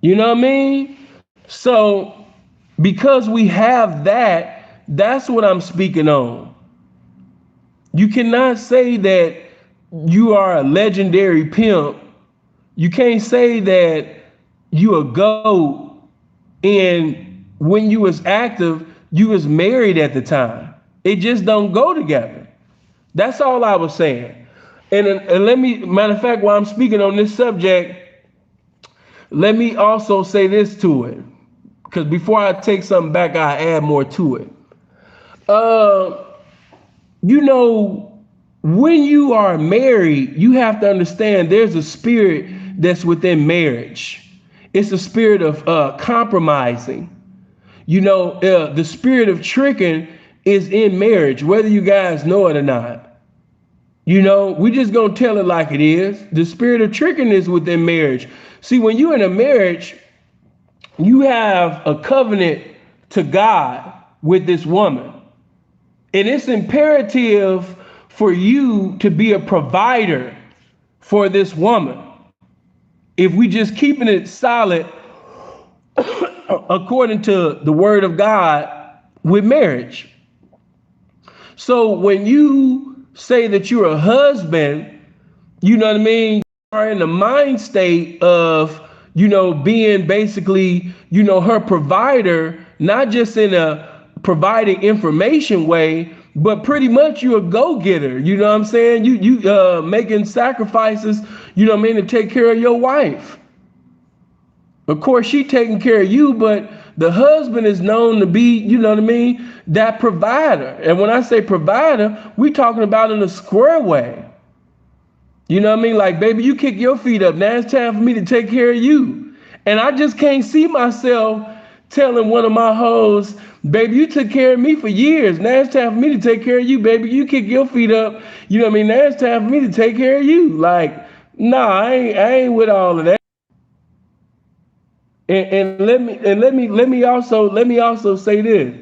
You know what I mean? So because we have that, that's what I'm speaking on. You cannot say that you are a legendary pimp. You can't say that you a GOAT and when you was active, you was married at the time. It just don't go together. That's all I was saying. And let me, matter of fact, while I'm speaking on this subject, let me also say this to it. Because before I take something back, I add more to it. You know, when you are married, you have to understand there's a spirit that's within marriage. It's a spirit of compromising. You know, the spirit of tricking is in marriage, whether you guys know it or not. You know, we just gonna tell it like it is. The spirit of tricking is within marriage. See, when you're in a marriage, you have a covenant to God with this woman. And it's imperative for you to be a provider for this woman. If we just keeping it solid according to the word of God with marriage. So when you say that you're a husband, you know what I mean, you are in the mind state of, you know, being basically, you know, her provider, not just in a providing information way, but pretty much you're a go-getter. You know what I'm saying? You making sacrifices, you know what I mean, to take care of your wife. Of course, she taking care of you, but the husband is known to be, you know what I mean, that provider. And when I say provider, we talking about in a square way. You know what I mean? Like, baby, you kick your feet up. Now it's time for me to take care of you. And I just can't see myself telling one of my hoes, baby, you took care of me for years. Now it's time for me to take care of you, baby. You kick your feet up. You know what I mean? Now it's time for me to take care of you. Like, nah, I ain't with all of that. And let me also say this.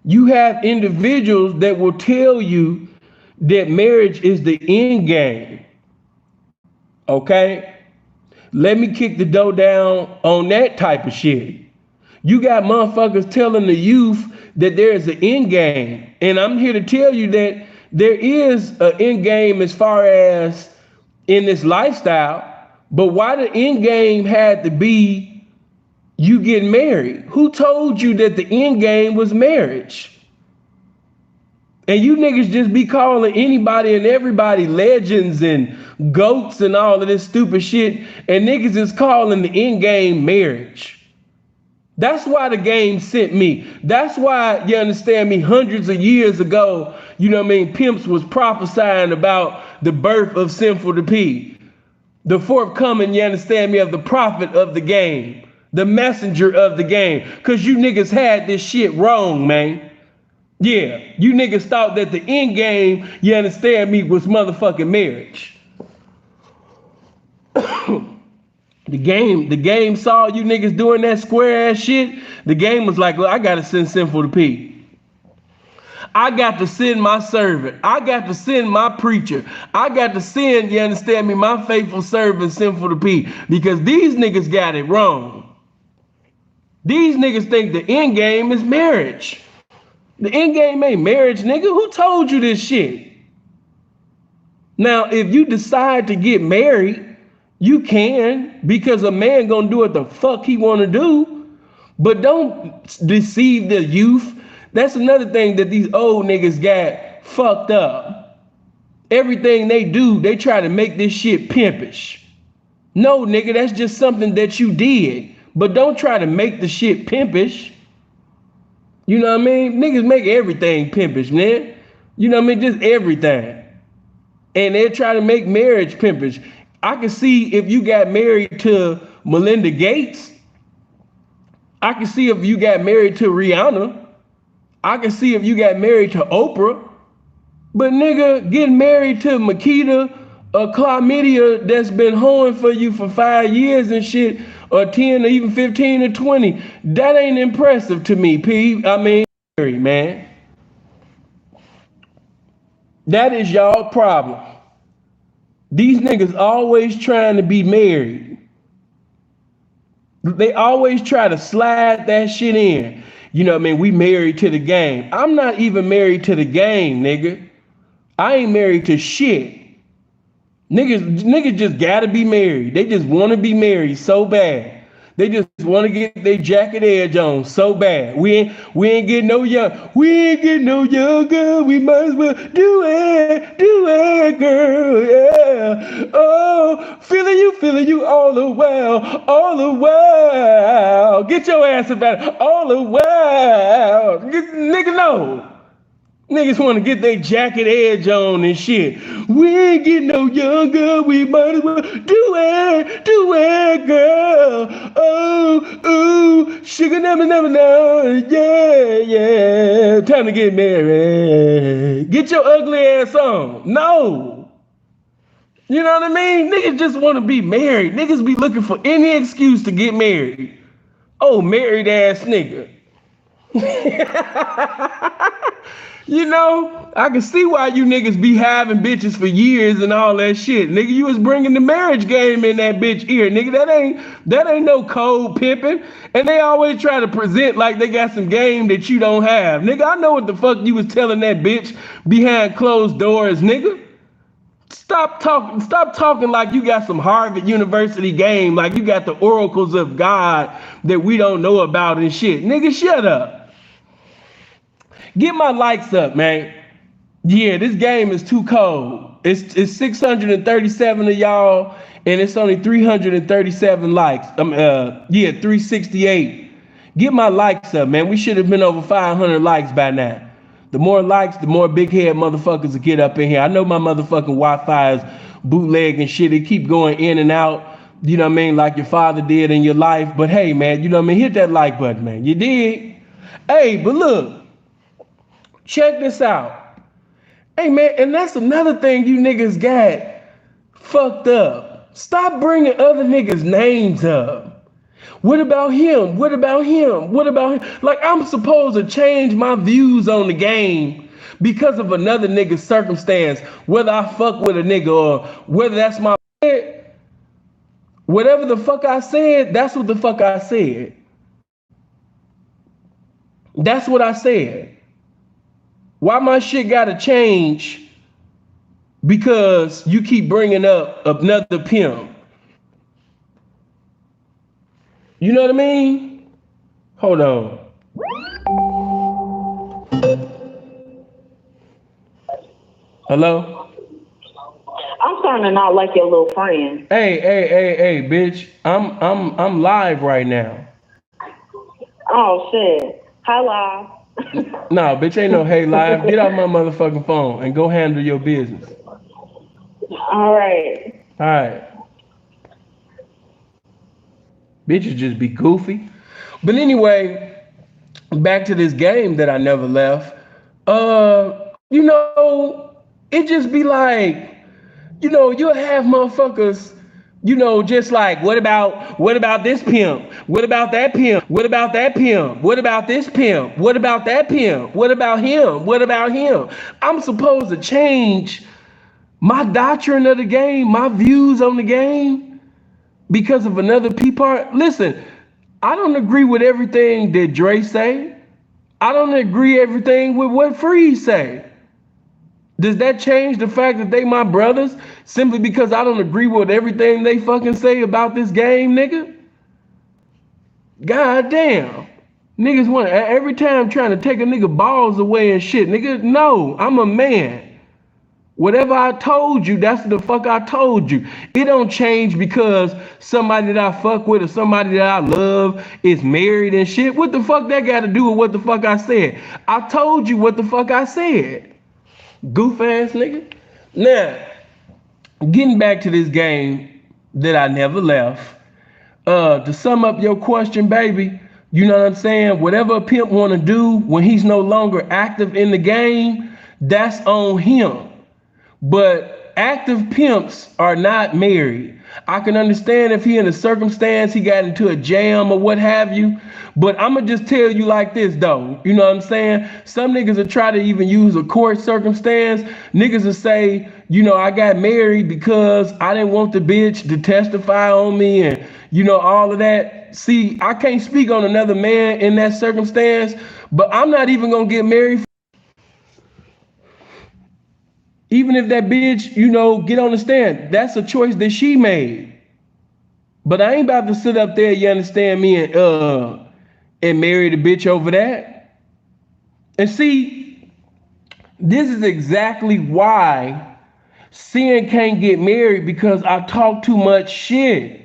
You have individuals that will tell you that marriage is the end game. Okay? Let me kick the dough down on that type of shit. You got motherfuckers telling the youth that there is an end game. And I'm here to tell you that there is an end game as far as in this lifestyle. But why the end game had to be you getting married? Who told you that the end game was marriage? And you niggas just be calling anybody and everybody legends and goats and all of this stupid shit. And niggas is calling the end game marriage. That's why the game sent me. That's why, you understand me, hundreds of years ago, you know what I mean, pimps was prophesying about the birth of SinfulTheP. The forthcoming, you understand me, of the prophet of the game. The messenger of the game. Because you niggas had this shit wrong, man. Yeah, you niggas thought that the end game, you understand me, was motherfucking marriage. The game saw you niggas doing that square ass shit. The game was like, look, I gotta send SinfulTheP. I got to send my servant. I got to send my preacher. I got to send, you understand me, my faithful servant SinfulTheP, because these niggas got it wrong. These niggas think the end game is marriage. The end game ain't marriage, nigga. Who told you this shit? Now, if you decide to get married, you can, because a man gonna do what the fuck he wanna do. But don't deceive the youth. That's another thing that these old niggas got fucked up. Everything they do, they try to make this shit pimpish. No, nigga, that's just something that you did. But don't try to make the shit pimpish. You know what I mean? Niggas make everything pimpish, man. You know what I mean? Just everything. And they try to make marriage pimpish. I can see if you got married to Melinda Gates. I can see if you got married to Rihanna. I can see if you got married to Oprah. But nigga, getting married to Makita or Chlamydia that's been hoeing for you for 5 years and shit, or 10 or even 15 or 20, that ain't impressive to me, P. I mean, man. That is y'all problem. These niggas always trying to be married. They always try to slide that shit in. You know what I mean? We married to the game. I'm not even married to the game, nigga. I ain't married to shit. Niggas just gotta be married. They just want to be married so bad. They just want to get their jacket edge on so bad. We ain't getting no young. We ain't getting no younger. We might as well do it, girl. Yeah. Oh, feeling you all the while. Get your ass about it all the while. Nigga, no. Niggas want to get their jacket edge on and shit. We ain't getting no younger. We might as well do it, girl. Oh, sugar never, yeah. Time to get married. Get your ugly ass on. No. You know what I mean? Niggas just want to be married. Niggas be looking for any excuse to get married. Oh, married ass nigga. You know, I can see why you niggas be having bitches for years and all that shit. Nigga, you was bringing the marriage game in that bitch ear. Nigga, that ain't no cold pimping. And they always try to present like they got some game that you don't have. Nigga, I know what the fuck you was telling that bitch behind closed doors, nigga. Stop talking like you got some Harvard University game, like you got the oracles of God that we don't know about and shit. Nigga, shut up. Get my likes up, man. Yeah, this game is too cold. It's 637 of y'all, and it's only 337 likes. 368. Get my likes up, man. We should have been over 500 likes by now. The more likes, the more big head motherfuckers will get up in here. I know my motherfucking Wi-Fi is bootleg and shit. It keep going in and out. You know what I mean? Like your father did in your life. But hey, man, you know what I mean? Hit that like button, man. You did. Hey, but look, check this out. Hey, man, and that's another thing you niggas got fucked up. Stop bringing other niggas' names up. What about him? What about him? What about him? Like, I'm supposed to change my views on the game because of another nigga's circumstance, whether I fuck with a nigga or whether that's my whatever the fuck I said, that's what the fuck I said. That's what I said. Why my shit gotta change because you keep bringing up another pimp? You know what I mean? Hold on. Hello? I'm starting to not like your little friend. Hey, bitch. I'm live right now. Oh shit. Hi, live. No, bitch, ain't no hey live. Get off my motherfucking phone and go handle your business. All right. All right. Bitches just be goofy. But anyway, back to this game that I never left. You know, it just be like, you know, you'll have motherfuckers, you know, just like, what about this pimp? What about that pimp? What about that pimp? What about this pimp? What about that pimp? What about him? What about him? I'm supposed to change my doctrine of the game, my views on the game because of another part. Listen, I don't agree with everything that Dre say. I don't agree everything with what Freeze say. Does that change the fact that they my brothers simply because I don't agree with everything they fucking say about this game, nigga? God damn. Niggas want every time trying to take a nigga balls away and shit. Nigga, no, I'm a man. Whatever I told you, that's the fuck I told you. It don't change because somebody that I fuck with or somebody that I love is married and shit. What the fuck that got to do with what the fuck I said? I told you what the fuck I said. Goof ass nigga. Now, getting back to this game that I never left. To sum up your question, baby, you know what I'm saying? Whatever a pimp want to do when he's no longer active in the game, that's on him. But active pimps are not married. I can understand if he in a circumstance, he got into a jam or what have you. But I'm going to just tell you like this, though. You know what I'm saying? Some niggas will try to even use a court circumstance. Niggas will say, you know, I got married because I didn't want the bitch to testify on me and, you know, all of that. See, I can't speak on another man in that circumstance, but I'm not even going to get married. Even if that bitch, you know, get on the stand, that's a choice that she made. But I ain't about to sit up there, you understand me, and marry the bitch over that. And see, this is exactly why Sin can't get married, because I talk too much shit.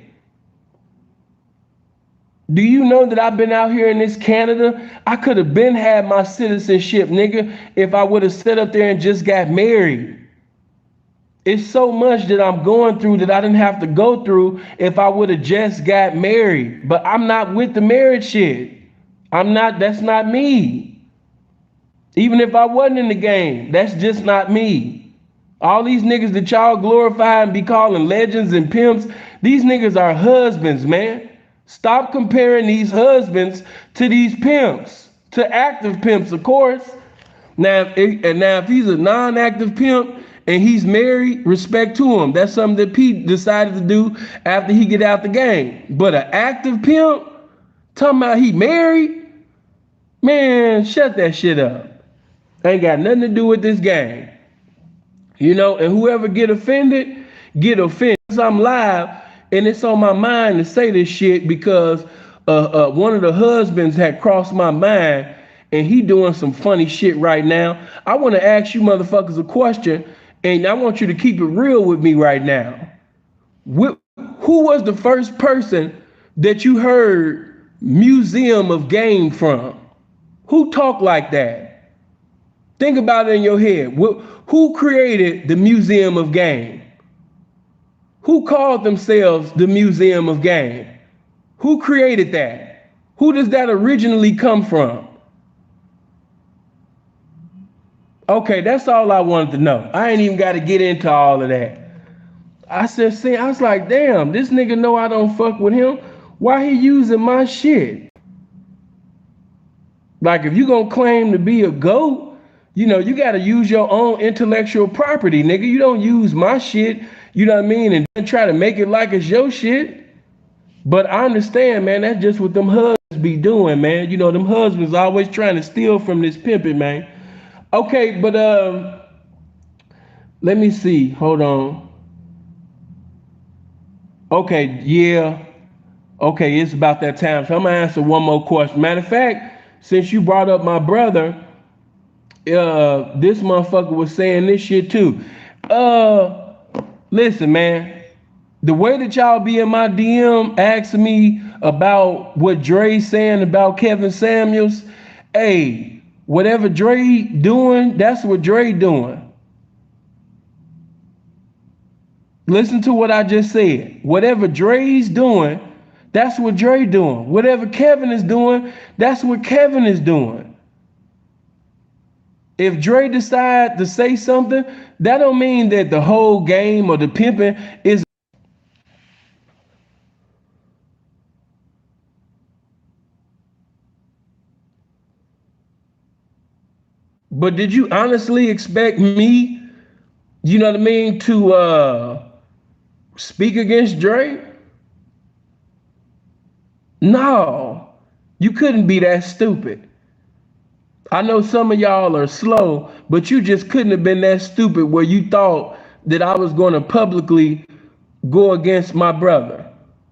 Do you know that I've been out here in this Canada? I could have been had my citizenship, nigga, if I would have sat up there and just got married. It's so much that I'm going through that I didn't have to go through if I would have just got married. But I'm not with the marriage shit. That's not me. Even if I wasn't in the game, that's just not me. All these niggas that y'all glorify and be calling legends and pimps, these niggas are husbands, man. Stop comparing these husbands to these pimps, to active pimps, of course. Now, if he's a non-active pimp and he's married, respect to him. That's something that Pete decided to do after he get out the game. But an active pimp, talking about he married, man, shut that shit up. Ain't got nothing to do with this game. You know, and whoever get offended, get offended. I'm live, and it's on my mind to say this shit because one of the husbands had crossed my mind, and he doing some funny shit right now. I want to ask you motherfuckers a question, and I want you to keep it real with me right now. Who was the first person that you heard Museum of Game from? Who talked like that? Think about it in your head. Who created the Museum of Game? Who called themselves the Museum of Game? Who created that? Who does that originally come from? Okay, that's all I wanted to know. I ain't even got to get into all of that. I was like, damn, this nigga know I don't fuck with him. Why he using my shit? Like, if you gonna claim to be a GOAT, you know, you gotta use your own intellectual property, nigga. You don't use my shit, you know what I mean, and then try to make it like it's your shit. But I understand, man, that's just what them husbands be doing, man. You know, them husbands always trying to steal from this pimping, man. Okay, but let me see. Hold on. Okay, yeah. Okay, it's about that time. So I'm gonna answer one more question. Matter of fact, since you brought up my brother, this motherfucker was saying this shit too. Listen, man. The way that y'all be in my DM asking me about what Dre's saying about Kevin Samuels, hey, whatever Dre doing, that's what Dre doing. Listen to what I just said. Whatever Dre's doing, that's what Dre doing. Whatever Kevin is doing, that's what Kevin is doing. If Dre decide to say something, that don't mean that the whole game or the pimping is. But did you honestly expect me, you know what I mean, to speak against Dre? No, you couldn't be that stupid. I know some of y'all are slow, but you just couldn't have been that stupid where you thought that I was going to publicly go against my brother,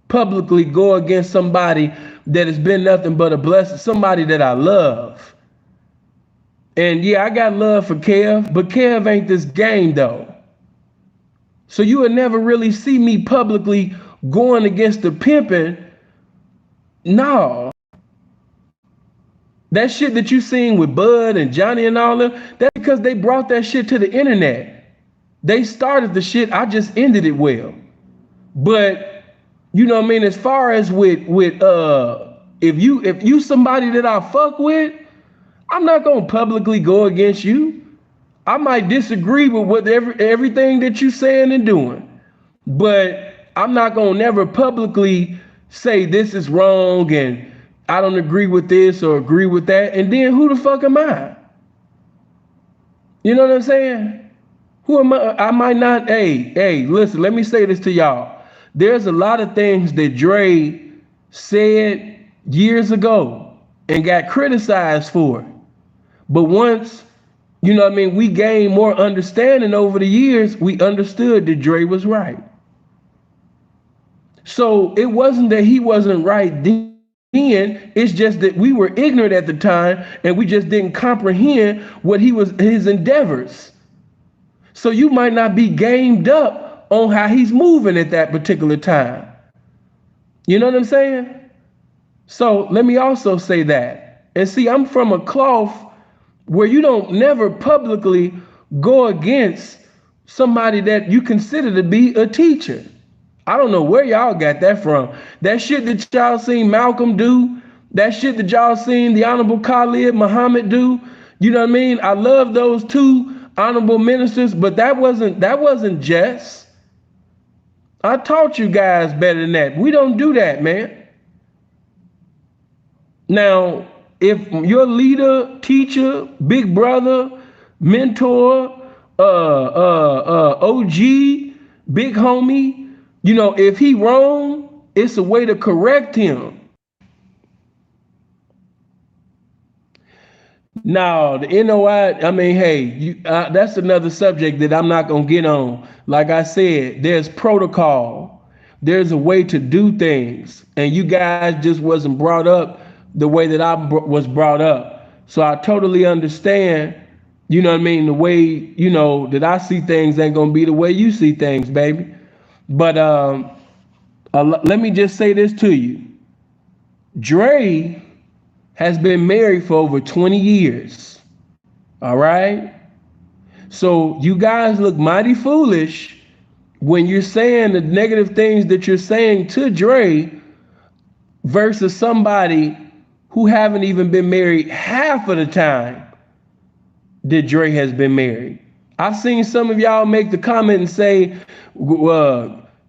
publicly go against somebody that has been nothing but a blessing, somebody that I love. And yeah, I got love for Kev, but Kev ain't this game though. So you would never really see me publicly going against the pimping. No. That shit that you seen with Bud and Johnny and all them, that's because they brought that shit to the internet. They started the shit, I just ended it well. But you know what I mean, as far as with if you somebody that I fuck with, I'm not gonna publicly go against you. I might disagree with what everything that you saying and doing, but I'm not gonna never publicly say this is wrong and I don't agree with this or agree with that. And then who the fuck am I? You know what I'm saying? Who am I? I might not. Hey, listen, let me say this to y'all. There's a lot of things that Dre said years ago and got criticized for. But once, you know what I mean, we gained more understanding over the years, we understood that Dre was right. So it wasn't that he wasn't right then. It's just that we were ignorant at the time and we just didn't comprehend what his endeavors. So you might not be gamed up on how he's moving at that particular time. You know what I'm saying? So let me also say that. And see, I'm from a cloth where you don't never publicly go against somebody that you consider to be a teacher. I don't know where y'all got that from. That shit that y'all seen Malcolm do, that shit that y'all seen the Honorable Khalid Muhammad do, you know what I mean? I love those two honorable ministers, but that wasn't just. I taught you guys better than that. We don't do that, man. Now, if your leader, teacher, big brother, mentor, OG, big homie, you know, if he wrong, it's a way to correct him. Now, the NOI, I mean, hey, that's another subject that I'm not going to get on. Like I said, there's protocol. There's a way to do things. And you guys just wasn't brought up the way that I was brought up. So I totally understand, you know what I mean, the way, you know, that I see things ain't going to be the way you see things, baby. But let me just say this to you. Dre has been married for over 20 years. All right? So you guys look mighty foolish when you're saying the negative things that you're saying to Dre versus somebody who haven't even been married half of the time that Dre has been married. I've seen some of y'all make the comment and say,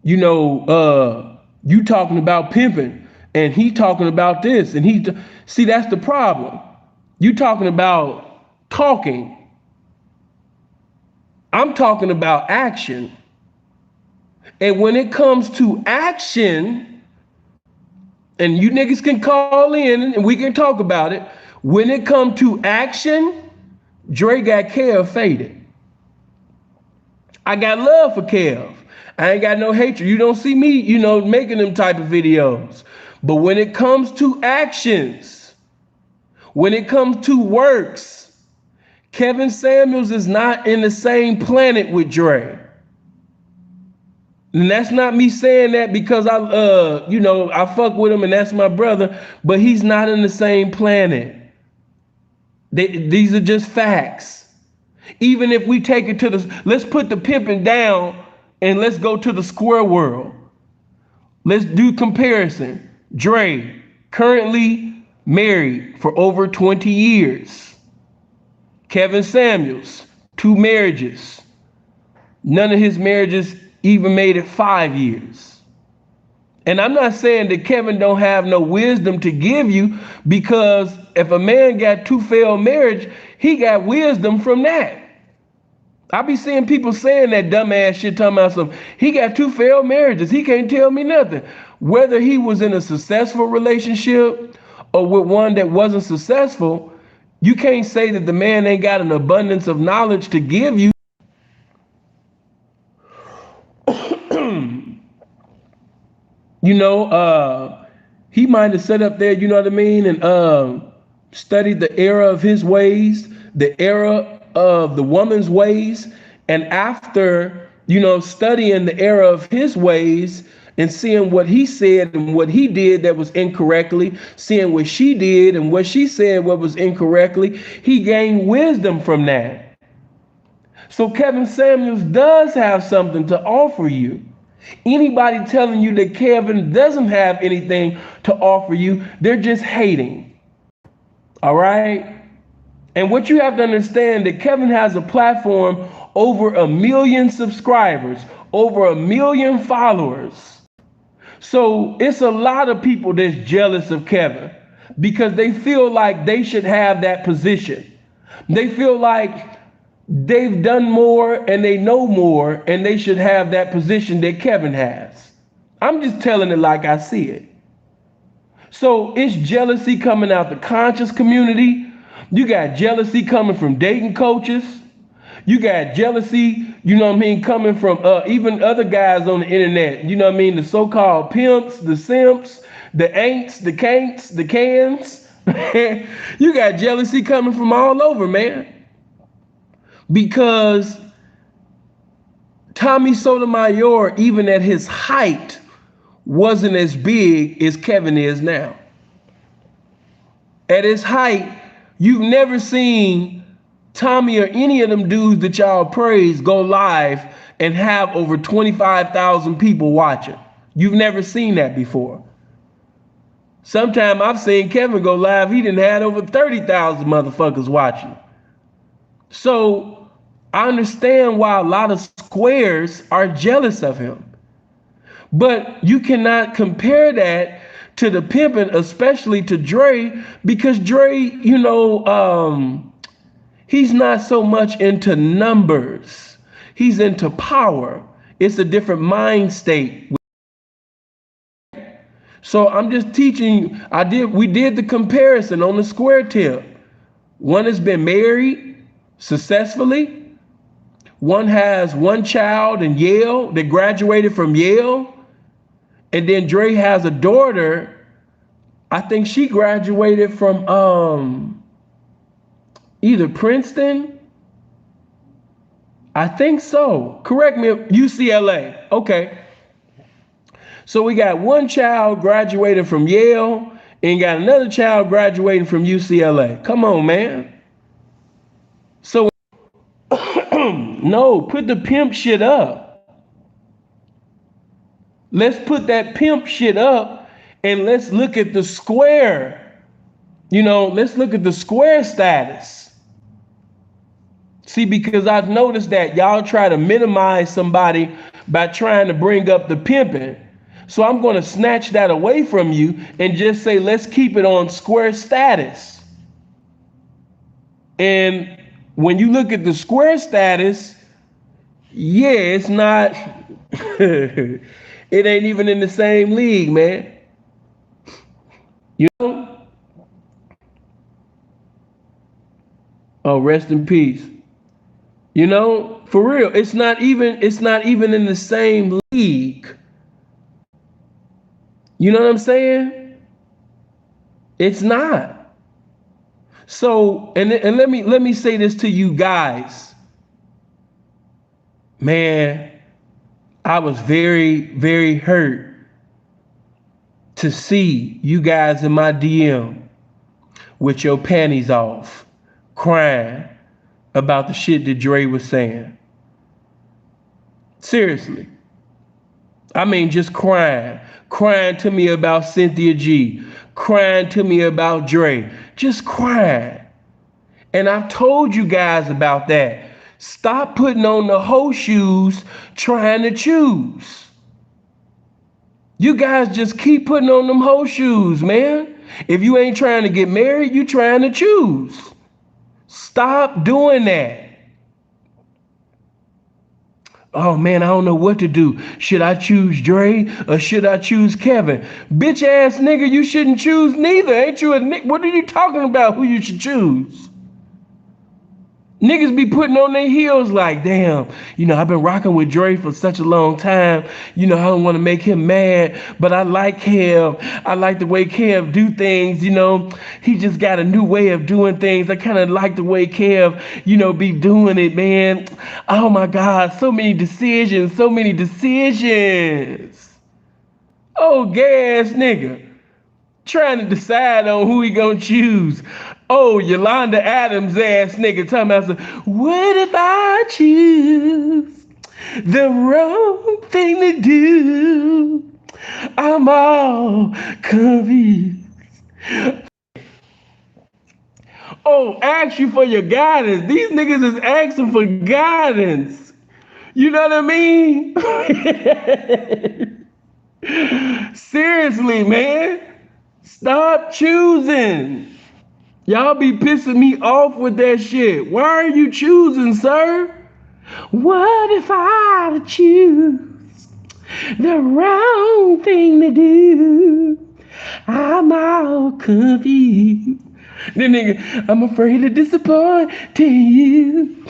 you talking about pimping and he talking about this and see, that's the problem. You talking about talking. I'm talking about action. And when it comes to action, and you niggas can call in and we can talk about it. When it comes to action, Dre got Kev faded. I got love for Kev. I ain't got no hatred. You don't see me, making them type of videos. But when it comes to actions, when it comes to works, Kevin Samuels is not in the same planet with Dre. And that's not me saying that because I fuck with him and that's my brother, but he's not in the same planet. These are just facts. Even if we take it let's put the pimping down and let's go to the square world. Let's do comparison. Dre, currently married for over 20 years. Kevin Samuels, 2 marriages. None of his marriages even made it 5 years. And I'm not saying that Kevin don't have no wisdom to give you, because if a man got 2 failed marriage, he got wisdom from that. I be seeing people saying that dumbass shit, talking about some, he got 2 failed marriages. He can't tell me nothing. Whether he was in a successful relationship or with one that wasn't successful, you can't say that the man ain't got an abundance of knowledge to give you. He might have sat up there, you know what I mean, and studied the era of his ways, the era of the woman's ways. And after, studying the era of his ways and seeing what he said and what he did that was incorrectly, seeing what she did and what she said what was incorrectly, he gained wisdom from that. So Kevin Samuels does have something to offer you. Anybody telling you that Kevin doesn't have anything to offer you, they're just hating. All right? And what you have to understand, that Kevin has a platform, over 1 million subscribers, over 1 million followers. So it's a lot of people that's jealous of Kevin because they feel like they should have that position. They feel like they've done more and they know more and they should have that position that Kevin has. I'm just telling it like I see it. So it's jealousy coming out the conscious community. You got jealousy coming from dating coaches. You got jealousy, coming from even other guys on the internet. The so-called pimps, the simps, the ain'ts, the can'ts, the cans. You got jealousy coming from all over, man. Because Tommy Sotomayor, even at his height, wasn't as big as Kevin is now. At his height, you've never seen Tommy or any of them dudes that y'all praise go live and have over 25,000 people watching. You've never seen that before. Sometime I've seen Kevin go live, he done had over 30,000 motherfuckers watching. So I understand why a lot of squares are jealous of him. But you cannot compare that to the pimping, especially to Dre, because Dre, he's not so much into numbers. He's into power. It's a different mind state. So I'm just teaching, we did the comparison on the square tip. One has been married successfully. One has 1 child in Yale that graduated from Yale. And then Dre has a daughter. I think she graduated from either Princeton. I think so. Correct me, UCLA. Okay. So we got 1 child graduated from Yale and got another child graduating from UCLA. Come on, man. So no, put the pimp shit up. Let's put that pimp shit up and let's look at the square. Let's look at the square status. See, because I've noticed that y'all try to minimize somebody by trying to bring up the pimping. So I'm going to snatch that away from you and just say, let's keep it on square status. And when you look at the square status, yeah, it's not, it ain't even in the same league, man. You know? Oh, rest in peace. For real, it's not even in the same league. You know what I'm saying? It's not. So, and let me say this to you guys. Man, I was very, very hurt to see you guys in my DM with your panties off, crying about the shit that Dre was saying. Seriously. I mean, just crying to me about Cynthia G, crying to me about Dre, just crying. And I've told you guys about that. Stop putting on the hoe shoes trying to choose. You guys just keep putting on them hoe shoes, man. If you ain't trying to get married, you trying to choose. Stop doing that. Oh man, I don't know what to do. Should I choose Dre or should I choose Kevin? Bitch ass nigga, you shouldn't choose neither. Ain't you a nigga? What are you talking about who you should choose? Niggas be putting on their heels like, damn, I've been rocking with Dre for such a long time. I don't want to make him mad, but I like Kev. I like the way Kev do things, He just got a new way of doing things. I kind of like the way Kev, be doing it, man. Oh my God, so many decisions. Oh, gas nigga. Trying to decide on who he gonna choose. Oh, Yolanda Adams ass nigga talking about what if I choose the wrong thing to do? I'm all confused. Oh, ask you for your guidance. These niggas is asking for guidance. You know what I mean? Seriously, man. Stop choosing. Y'all be pissing me off with that shit. Why are you choosing, sir? What if I choose the wrong thing to do? I'm all confused. Then nigga, I'm afraid of disappointing you.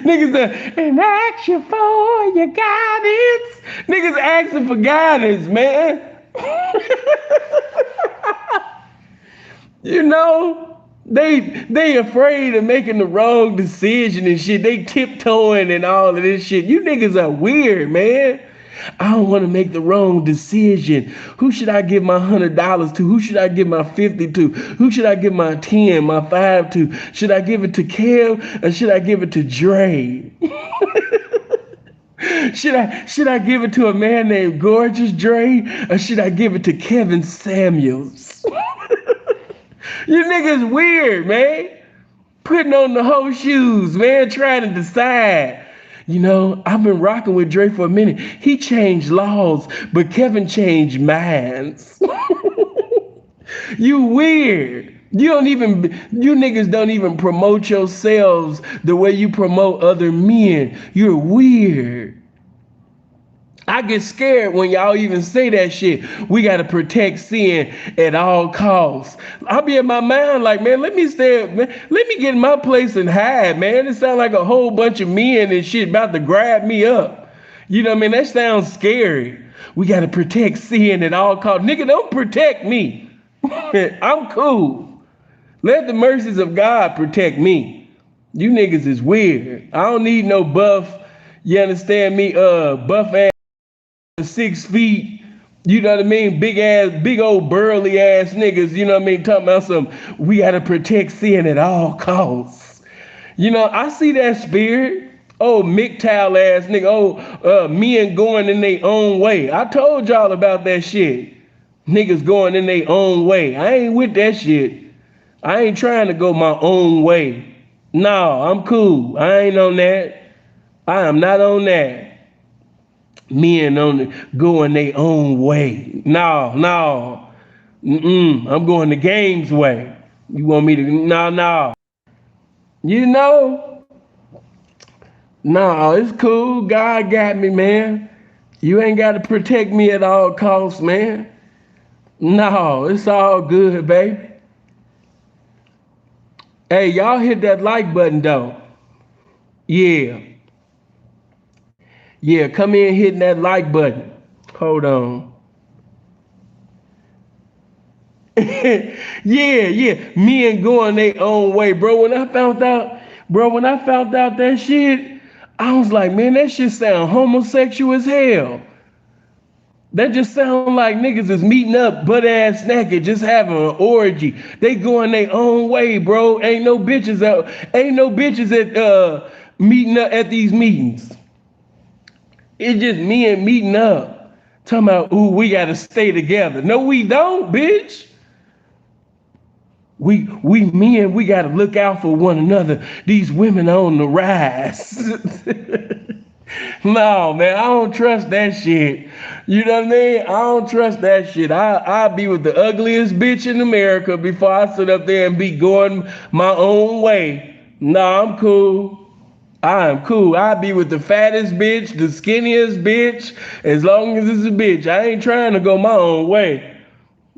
Niggas and ask you for your guidance. Niggas asking for guidance, man. They afraid of making the wrong decision and shit. They tiptoeing and all of this shit. You niggas are weird, man. I don't want to make the wrong decision. Who should I give my $100 to? Who should I give my 50 to? Who should I give my 10, my 5 to? Should I give it to Kev or should I give it to Dre? Should I give it to a man named Gorgeous Dre or should I give it to Kevin Samuels? You niggas weird, man. Putting on the whole shoes, man, trying to decide. I've been rocking with Dre for a minute. He changed laws, but Kevin changed minds. You weird. You niggas don't even promote yourselves the way you promote other men. You're weird. I get scared when y'all even say that shit. We gotta protect sin at all costs. I'll be in my mind like, man, let me get in my place and hide, man. It sounds like a whole bunch of men and shit about to grab me up. You know what I mean? That sounds scary. We gotta protect sin at all costs. Nigga, don't protect me. I'm cool. Let the mercies of God protect me. You niggas is weird. I don't need no buff. You understand me? Buff ass. 6 feet, you know what I mean? Big old burly ass niggas, you know what I mean? Talking about we gotta protect sin at all costs. I see that spirit. Oh, MGTOW ass nigga. Oh, men going in their own way. I told y'all about that shit. Niggas going in their own way. I ain't with that shit. I ain't trying to go my own way. No, I'm cool. I ain't on that. I am not on that. Men going their own way. No, no. I'm going the game's way. You want me to? No, no. You know? No, it's cool. God got me, man. You ain't got to protect me at all costs, man. No, it's all good, baby. Hey, y'all hit that like button, though. Yeah. Yeah, come in hitting that like button. Hold on. Yeah. Men going their own way, bro. When I found out that shit, I was like, man, that shit sound homosexual as hell. That just sound like niggas is meeting up butt ass naked, just having an orgy. They going their own way, bro. Ain't no bitches at meeting up at these meetings. It's just men meeting up. Talking about, ooh, we gotta stay together. No, we don't, bitch. We men, we gotta look out for one another. These women are on the rise. No, man, I don't trust that shit. You know what I mean? I don't trust that shit. I'll be with the ugliest bitch in America before I sit up there and be going my own way. Nah, I'm cool. I am cool. I'll be with the fattest bitch, the skinniest bitch, as long as it's a bitch. I ain't trying to go my own way.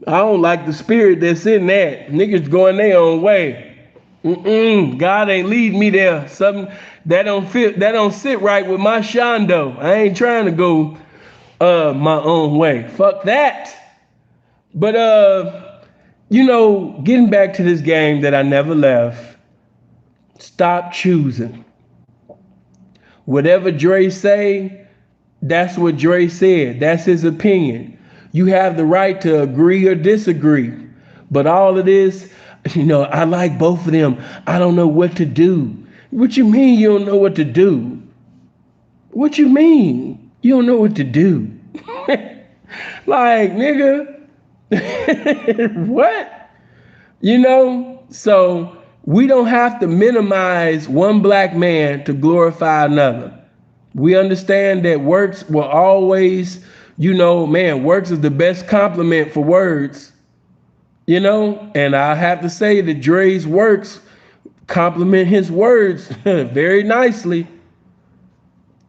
I don't like the spirit that's in that. Niggas going their own way. God ain't lead me there. Something that don't fit, that don't sit right with my shondo. I ain't trying to go my own way. Fuck that. But getting back to this game that I never left. Stop choosing. Whatever Dre say, that's what Dre said. That's his opinion. You have the right to agree or disagree. But all of this, I like both of them. I don't know what to do. What you mean you don't know what to do? What you mean you don't know what to do? Like, nigga, what? So we don't have to minimize one black man to glorify another. We understand that works will always, works is the best compliment for words. And I have to say that Dre's works compliment his words very nicely.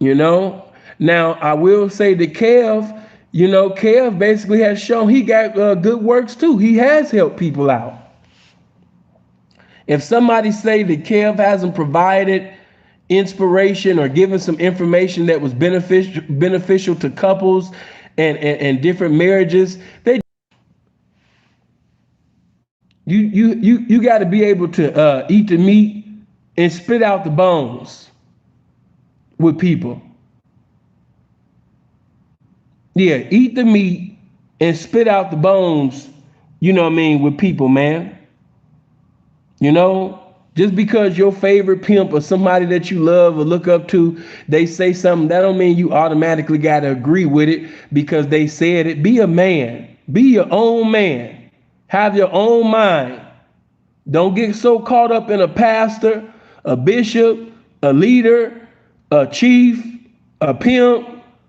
Now I will say that Kev basically has shown he got good works too. He has helped people out. If somebody say that Kev hasn't provided inspiration or given some information that was beneficial to couples and different marriages, you got to be able to eat the meat and spit out the bones with people. Yeah, eat the meat and spit out the bones, with people, man. Just because your favorite pimp or somebody that you love or look up to, they say something, that don't mean you automatically got to agree with it because they said it. Be a man. Be your own man. Have your own mind. Don't get so caught up in a pastor, a bishop, a leader, a chief, a pimp,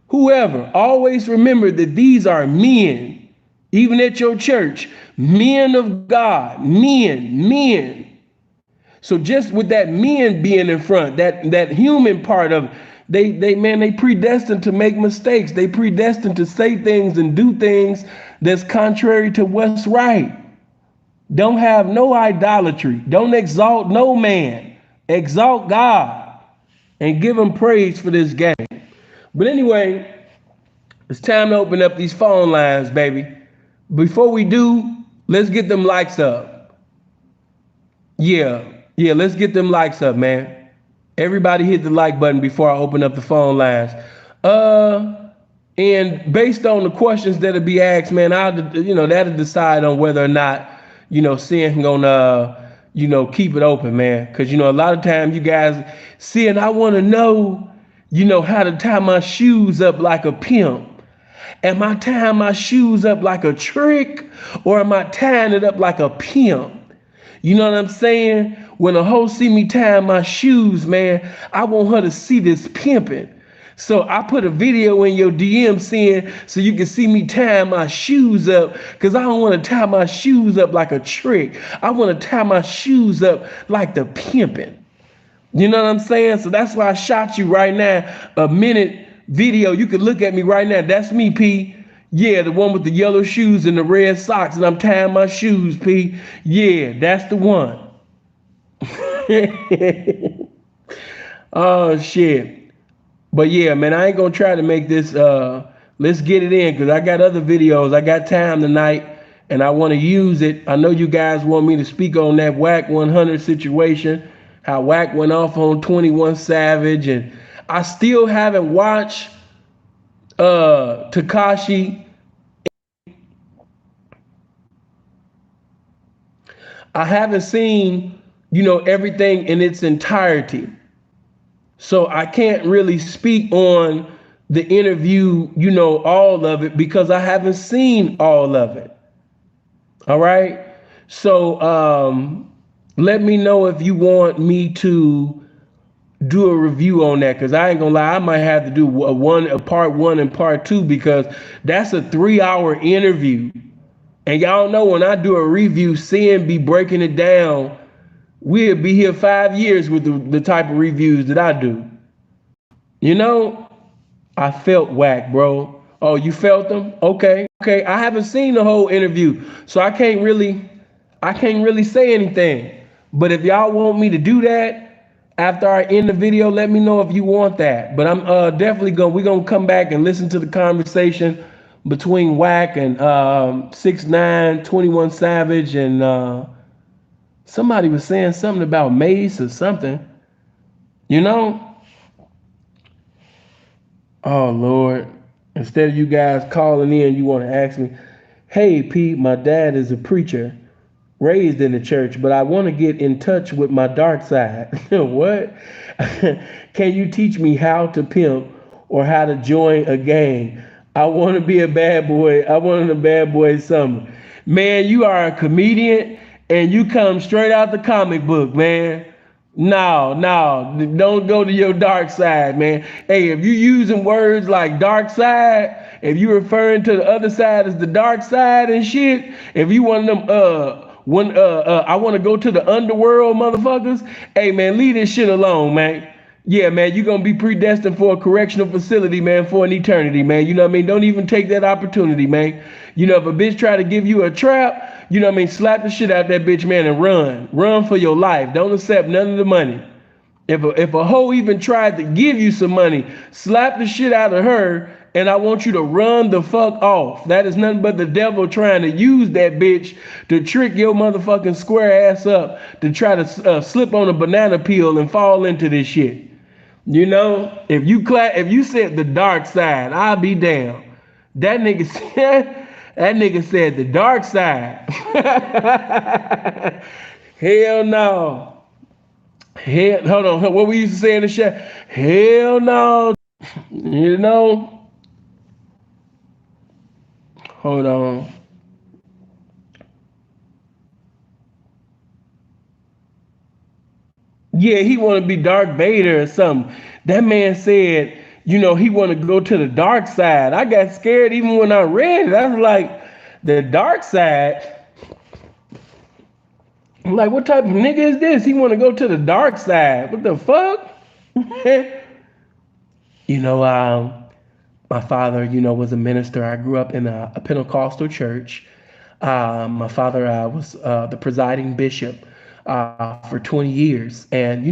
whoever. Always remember that these are men, even at your church, men of God, men. So just with that men being in front, that human part of it, they predestined to make mistakes. They predestined to say things and do things that's contrary to what's right. Don't have no idolatry. Don't exalt no man. Exalt God and give him praise for this game. But anyway, it's time to open up these phone lines, baby. Before we do, let's get them likes up. Yeah, let's get them likes up, man. Everybody hit the like button before I open up the phone lines. And based on the questions that'll be asked, man, that'll decide on whether or not, Sin gonna, keep it open, man. Because, a lot of times you guys see, and I want to know, how to tie my shoes up like a pimp. Am I tying my shoes up like a trick, or am I tying it up like a pimp? You know what I'm saying? When a hoe see me tying my shoes, man, I want her to see this pimping. So I put a video in your DM saying so you can see me tying my shoes up, because I don't want to tie my shoes up like a trick. I want to tie my shoes up like the pimping. You know what I'm saying? So that's why I shot you right now a minute video. You can look at me right now. That's me, P. Yeah, the one with the yellow shoes and the red socks, and I'm tying my shoes, P. Yeah, that's the one. Oh shit. But yeah, man, I ain't gonna try to make this let's get it in, because I got other videos. I got time tonight and I want to use it. I know you guys want me to speak on that Whack 100 situation, how Whack went off on 21 Savage, and I still haven't watched Tekashi. I haven't seen, everything in its entirety. So I can't really speak on the interview, all of it, because I haven't seen all of it. All right. So let me know if you want me to do a review on that, because I ain't gonna lie, I might have to do a part 1 and part 2, because that's a 3-hour interview. And y'all know when I do a review, seeing be breaking it down, we'll be here 5 years with the type of reviews that I do. I felt Whack, bro. Oh, you felt them? Okay. I haven't seen the whole interview, so I can't really say anything. But if y'all want me to do that after I end the video, let me know if you want that. But I'm definitely we're gonna come back and listen to the conversation between Whack and 6ix9ine, 21 Savage, and somebody was saying something about Mace or something. Oh Lord. Instead of you guys calling in, you want to ask me, hey Pete, my dad is a preacher, raised in the church, but I want to get in touch with my dark side. What? Can you teach me how to pimp or how to join a gang? I want to be a bad boy. I want a bad boy summer. Man, you are a comedian and you come straight out the comic book, man. No, don't go to your dark side, man. Hey, if you using words like dark side, if you referring to the other side as the dark side and shit, if you one of them I want to go to the underworld motherfuckers, hey man, leave this shit alone, man. Yeah, man, you're gonna be predestined for a correctional facility, man, for an eternity, man. You know what I mean? Don't even take that opportunity, man. If a bitch try to give you a trap, slap the shit out that bitch, man, and run. Run for your life. Don't accept none of the money. If a hoe even tried to give you some money, slap the shit out of her, and I want you to run the fuck off. That is nothing but the devil trying to use that bitch to trick your motherfucking square ass up to try to slip on a banana peel and fall into this shit. If you said the dark side, I'll be damned. That nigga said the dark side. Hell no. Hold on. What we used to say in the chat? Hell no. Hold on. Yeah, he want to be Darth Vader or something. That man said, he want to go to the dark side. I got scared even when I read it. I was like, the dark side? I'm like, what type of nigga is this? He want to go to the dark side. What the fuck? My father, was a minister. I grew up in a Pentecostal church. My father was the presiding bishop for 20 years. And,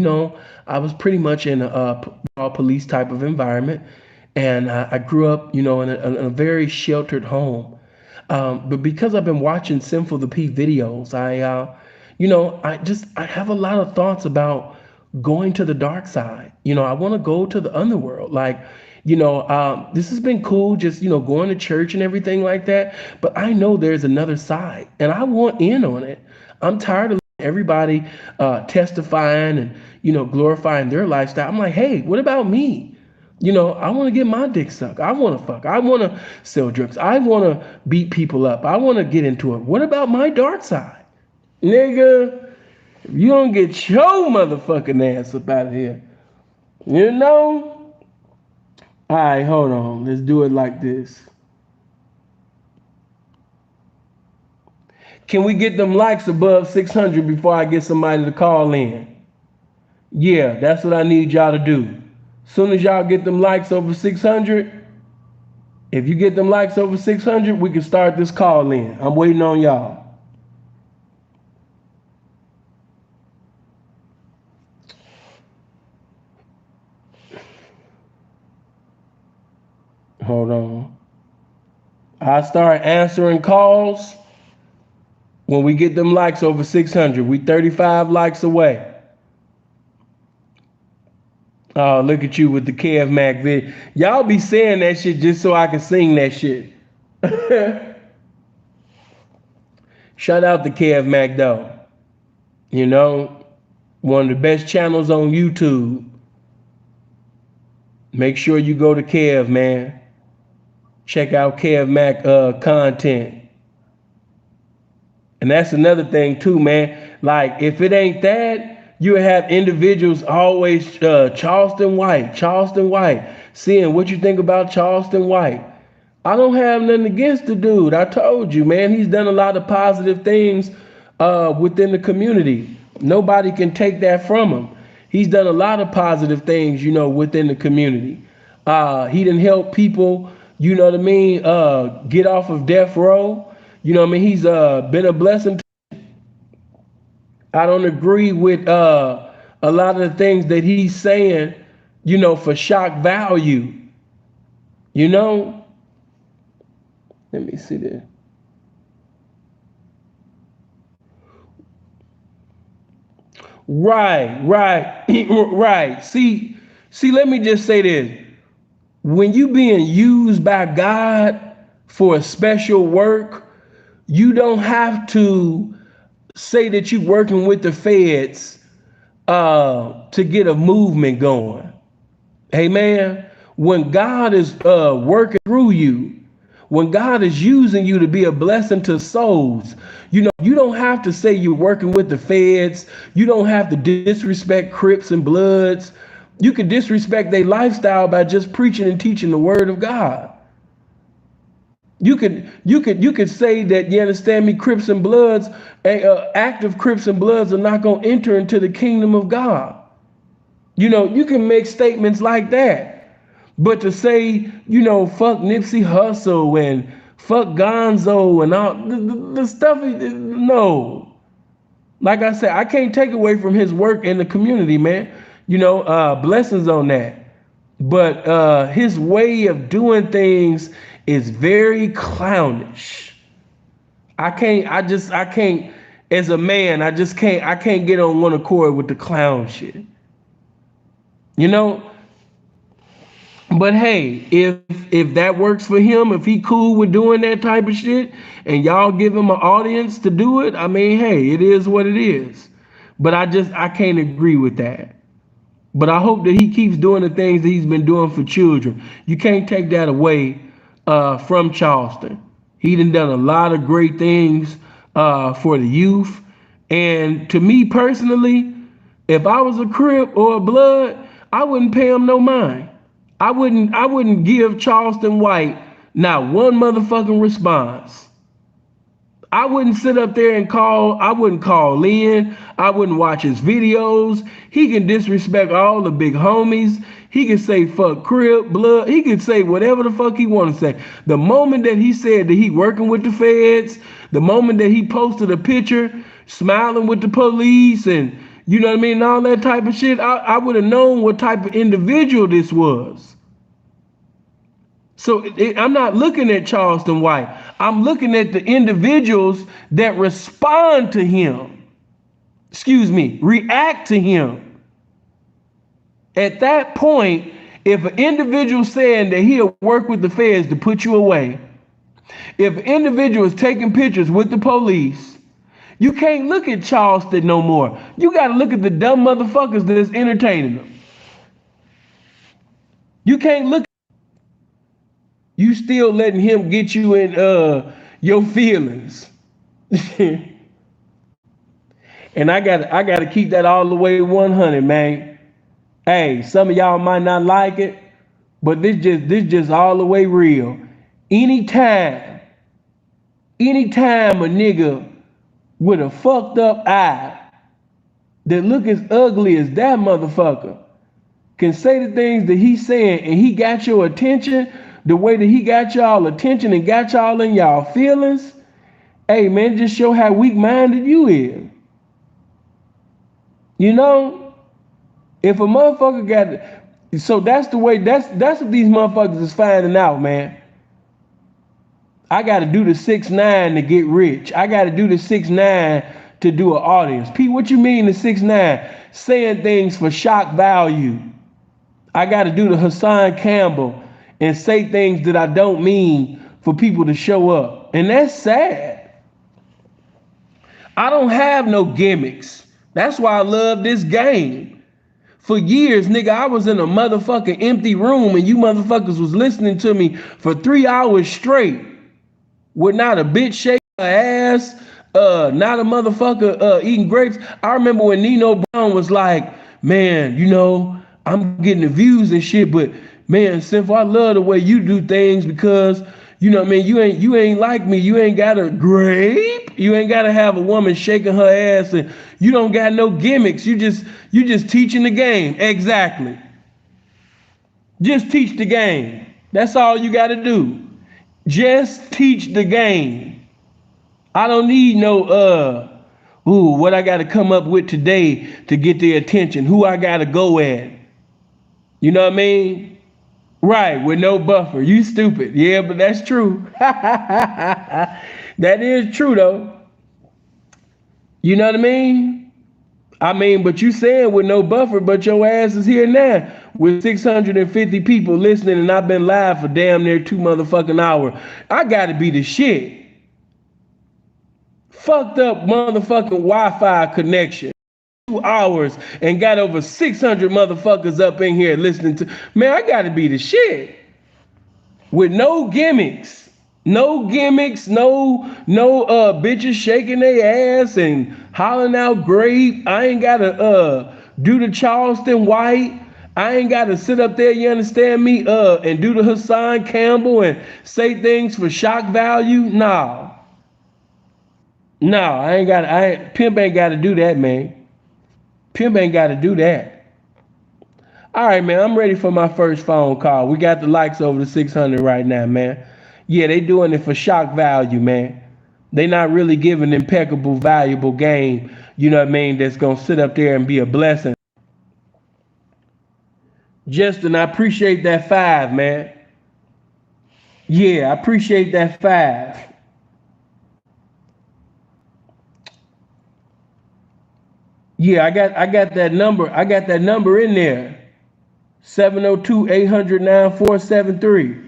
I was pretty much in a police type of environment. And I grew up, in a very sheltered home. But because I've been watching Sinful the P videos, I have a lot of thoughts about going to the dark side. I want to go to the underworld. Like, this has been cool, just, going to church and everything like that. But I know there's another side and I want in on it. I'm tired of everybody testifying and, glorifying their lifestyle. I'm like, hey, what about me? I want to get my dick sucked. I want to fuck. I want to sell drugs. I want to beat people up. I want to get into it. What about my dark side? Nigga, you don't get your motherfucking ass up out of here. All right, hold on. Let's do it like this. Can we get them likes above 600 before I get somebody to call in? Yeah, that's what I need y'all to do. Soon as y'all get them likes over 600, if you get them likes over 600, we can start this call in. I'm waiting on y'all. Hold on. I start answering calls when we get them likes over 600. We 35 likes away. Oh, look at you with the Kev Mac vid. Y'all be saying that shit just so I can sing that shit. Shout out to Kev Mac though. One of the best channels on YouTube. Make sure you go to Kev, man. Check out Kev Mac content. And that's another thing too, man. Like, if it ain't that, you have individuals always Charleston White. Seeing what you think about Charleston White. I don't have nothing against the dude. I told you, man, he's done a lot of positive things within the community. Nobody can take that from him. He's done a lot of positive things, within the community. He didn't help people, get off of death row. He's been a blessing. I don't agree with a lot of the things that he's saying, for shock value. Let me see this. Right. Right. See, let me just say this. When you being used by God for a special work, you don't have to say that you're working with the feds to get a movement going. Amen. When God is working through you, when God is using you to be a blessing to souls, you don't have to say you're working with the feds. You don't have to disrespect Crips and Bloods. You could disrespect their lifestyle by just preaching and teaching the word of God. You could say that, you understand me, Crips and Bloods, active Crips and Bloods are not going to enter into the kingdom of God. You can make statements like that. But to say, fuck Nipsey Hussle and fuck Gonzo and all the stuff, no. Like I said, I can't take away from his work in the community, man. Blessings on that. But his way of doing things is very clownish. I can't, as a man, I can't get on one accord with the clown shit. But hey, if that works for him, if he cool with doing that type of shit, and y'all give him an audience to do it, I mean, hey, it is what it is. But I can't agree with that. But I hope that he keeps doing the things that he's been doing for children. You can't take that away from Charleston. He done a lot of great things for the youth. And to me personally, if I was a Crip or a Blood, I wouldn't pay him no mind. I wouldn't give Charleston White not one motherfucking response. I wouldn't sit up there and I wouldn't call in. I wouldn't watch his videos. He can disrespect all the big homies. He can say fuck Crip, Blood. He can say whatever the fuck he want to say. The moment that he said that he working with the feds, the moment that he posted a picture smiling with the police and you know what I mean, and all that type of shit, I would have known what type of individual this was. So I'm not looking at Charleston White. I'm looking at the individuals that respond to him. React to him. At that point, if an individual saying that he'll work with the feds to put you away, if an individual is taking pictures with the police, You can't look at Charleston no more. You got to look at the dumb motherfuckers that's entertaining them. You can't look. You still letting him get you in your feelings. And I got to keep that all the way 100, man. Hey, some of y'all might not like it, but this just all the way real. Anytime a nigga with a fucked up eye that look as ugly as that motherfucker can say the things that he's saying and he got your attention the way that he got y'all attention and got y'all in y'all feelings, hey man, just show how weak-minded you is. You know, if a motherfucker got, so that's the way, that's what these motherfuckers is finding out, man. I got to do the 6ix9ine to get rich. I got to do the 6ix9ine to do an audience. Pete, what you mean the 6ix9ine? Saying things for shock value. I got to do the Hassan Campbell and say things that I don't mean for people to show up. And that's sad. I don't have no gimmicks. That's why I love this game. For years, nigga, I was in a motherfucking empty room and you motherfuckers was listening to me for 3 hours straight with not a bitch shaking her ass, not a motherfucker eating grapes. I remember when Nino Brown was like, man, you know, I'm getting the views and shit, but man, Sinful, I love the way you do things because, you know what I mean, you ain't like me. You ain't got a grape. You ain't got to have a woman shaking her ass and you don't got no gimmicks. You just teaching the game. Exactly. Just teach the game. That's all you got to do. Just teach the game. I don't need no, what I got to come up with today to get their attention. Who I got to go at. You know what I mean? Right, with no buffer. You stupid. Yeah, but that's true. That is true, though. You know what I mean? But you saying with no buffer, but your ass is here now with 650 people listening, and I've been live for damn near 2 motherfucking hours. I gotta be the shit. Fucked up motherfucking Wi-Fi connection. 2 hours and got over 600 motherfuckers up in here listening to. Man, I gotta be the shit. With no gimmicks. No gimmicks, no bitches shaking their ass and hollering out grape. I ain't gotta do the Charleston White. I ain't gotta sit up there, you understand me, and do the Hassan Campbell and say things for shock value. No, Pimp ain't gotta do that, man. Pimp ain't gotta do that. All right, man, I'm ready for my first phone call. We got the likes over the 600 right now, man. Yeah, they doing it for shock value, man. They not really giving impeccable, valuable game, you know what I mean, that's going to sit up there and be a blessing. Justin, I appreciate that 5, man. Yeah, I appreciate that 5. Yeah, I got that number. I got that number in there. 702-800-9473.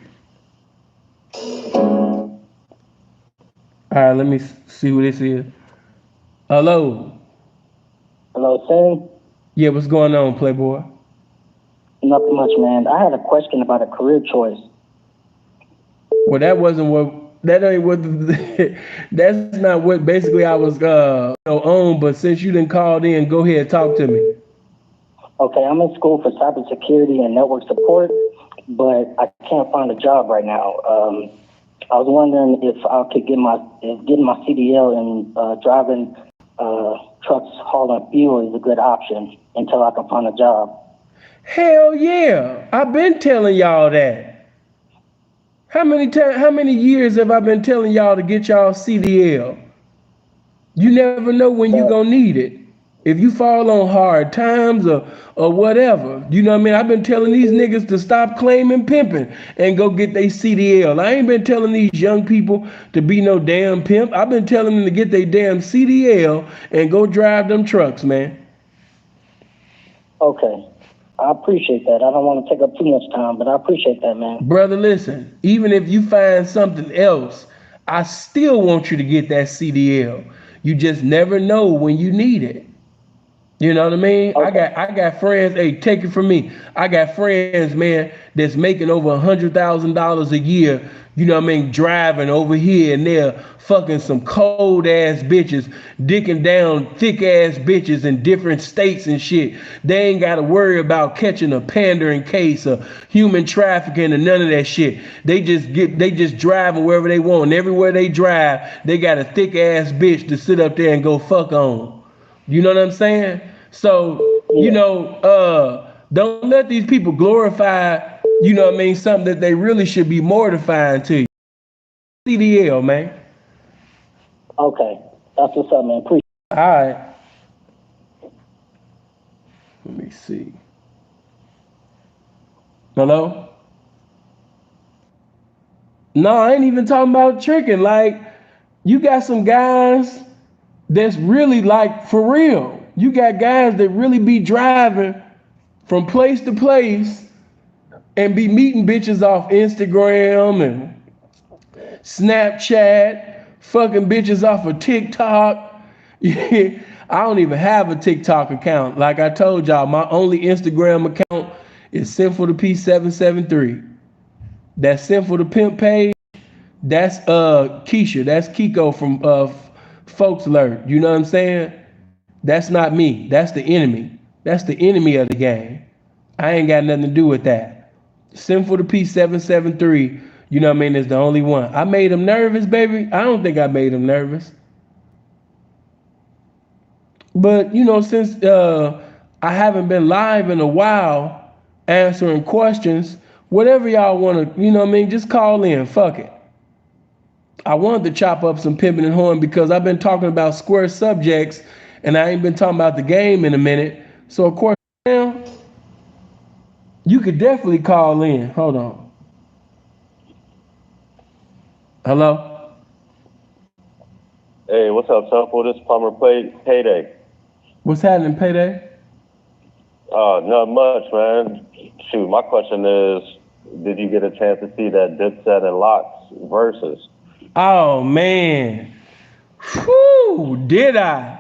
All right, let me see who this is. Hello. Hello, Sam. Yeah, what's going on, Playboy? Nothing much, man. I had a question about a career choice. Well, that wasn't what. That ain't what. That's not what basically I was on. But since you didn't call in, go ahead, talk to me. Okay, I'm in school for cybersecurity and network support, but I can't find a job right now. I was wondering if I could getting my CDL and driving trucks hauling fuel is a good option until I can find a job. Hell yeah! I've been telling y'all that. How many years have I been telling y'all to get y'all CDL? You never know when you're gonna need it. If you fall on hard times or whatever, you know what I mean? I've been telling these niggas to stop claiming pimping and go get their CDL. I ain't been telling these young people to be no damn pimp. I've been telling them to get their damn CDL and go drive them trucks, man. Okay. I appreciate that. I don't want to take up too much time, but I appreciate that, man. Brother, listen, even if you find something else, I still want you to get that CDL. You just never know when you need it. You know what I mean? Okay. I got friends. Hey, take it from me. I got friends, man, that's making over $100,000 a year. You know what I mean? Driving over here and there, fucking some cold ass bitches, dicking down thick ass bitches in different states and shit. They ain't got to worry about catching a pandering case or human trafficking or none of that shit. They just driving wherever they want. And everywhere they drive, they got a thick ass bitch to sit up there and go fuck on. You know what I'm saying? So, you Yeah. know, don't let these people glorify, you know what I mean, something that they really should be mortifying to you. CDL, man. Okay. That's what's up, man. Appreciate All right. Let me see. Hello? No, I ain't even talking about tricking. Like, you got some guys that's really like for real. You got guys that really be driving from place to place and be meeting bitches off Instagram and Snapchat, fucking bitches off of TikTok. I don't even have a TikTok account. Like I told y'all, my only Instagram account is SinfulTheP773. That's Sinful the Pimp page. That's Keisha. That's Kiko from Folks Alert. You know what I'm saying? That's not me. That's the enemy. That's the enemy of the game. I ain't got nothing to do with that. Sinful the P773, you know what I mean, is the only one. I made him nervous, baby. I don't think I made him nervous. But, you know, since I haven't been live in a while answering questions, whatever y'all want to, you know what I mean, just call in. Fuck it. I wanted to chop up some pimping and horn because I've been talking about square subjects and I ain't been talking about the game in a minute. So, of course, now you could definitely call in. Hold on. Hello? Hey, what's up, Simple? This Plumber Payday. What's happening, Payday? Not much, man. Shoot, my question is, did you get a chance to see that Dipset and Locks versus? Oh, man. Whew, did I?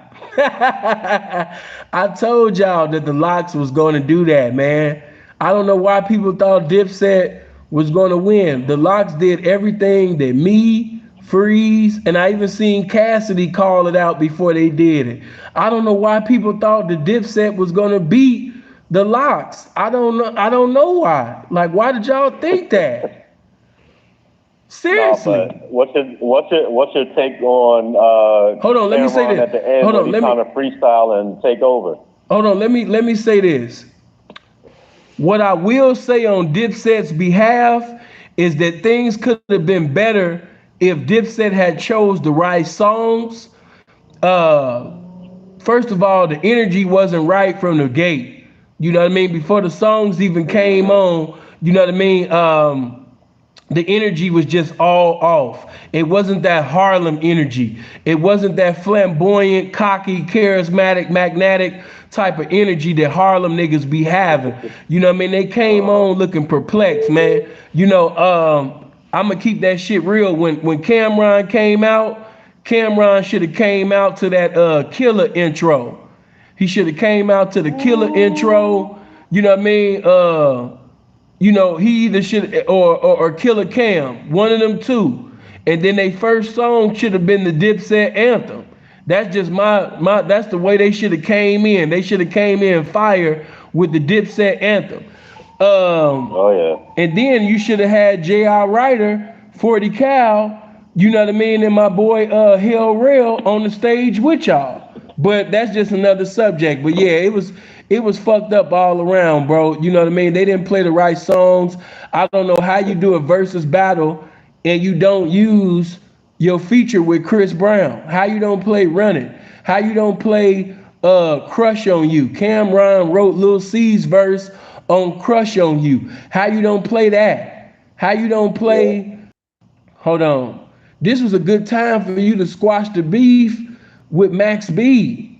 I told y'all that the Locks was going to do that, man. I don't know why people thought Dipset was going to win. The Locks did everything that me, Freeze, and I even seen Cassidy call it out before they did it. I don't know why people thought the Dipset was going to beat the Locks. I don't know. I don't know why. Like, why did y'all think that? No, Seriously. but what's your take on Hold on, let me say Cameron at this. the end Hold when on, he let me kind of freestyle and take over? hold on, let me say this. What I will say on Dipset's behalf is that things could have been better if Dipset had chose the right songs. Uh, First of all, the energy wasn't right from the gate. You know what I mean? Before the songs even came on, you know what I mean? The energy was just all off. It wasn't that Harlem energy. It wasn't that flamboyant, cocky, charismatic, magnetic type of energy that Harlem niggas be having. You know what I mean? They came on looking perplexed, man. You know, I'ma keep that shit real. When Cameron came out, Cameron should have came out to that Killer intro. He should have came out to the Killer intro. You know what I mean? You know, he either should or Killer Cam, one of them two. And then they first song should have been the Dipset anthem. That's just my that's the way they should have came in. They should have came in fire with the Dipset anthem. Oh yeah. And then you should have had J.R. Ryder, 40 Cal, you know what I mean, and my boy Hell Rail on the stage with y'all. But that's just another subject. But yeah, it was fucked up all around, bro. You know what I mean? They didn't play the right songs. I don't know how you do a versus battle and you don't use your feature with Chris Brown. How you don't play Running? How you don't play Crush on You? Cameron wrote Lil C's verse on Crush on You. How you don't play that? How you don't play? Hold on. This was a good time for you to squash the beef with Max B.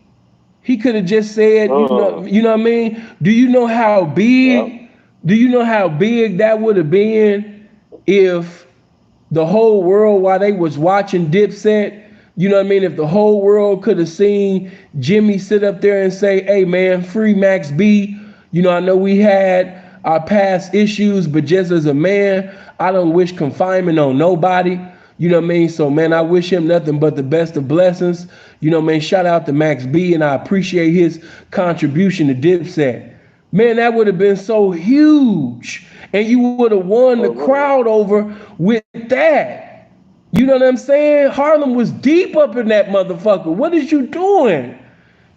He could have just said, you know what I mean? Do you know how big? Yep. Do you know how big that would have been if the whole world while they was watching Dipset You know what I mean? If the whole world could have seen Jimmy sit up there and say, hey man, free Max B. You know, I know we had our past issues, but just as a man, I don't wish confinement on nobody. You know what I mean? So man, I wish him nothing but the best of blessings. You know, man, shout out to Max B, and I appreciate his contribution to Dipset. Man, that would have been so huge. And you would have won the crowd over with that. You know what I'm saying? Harlem was deep up in that motherfucker. What is you doing?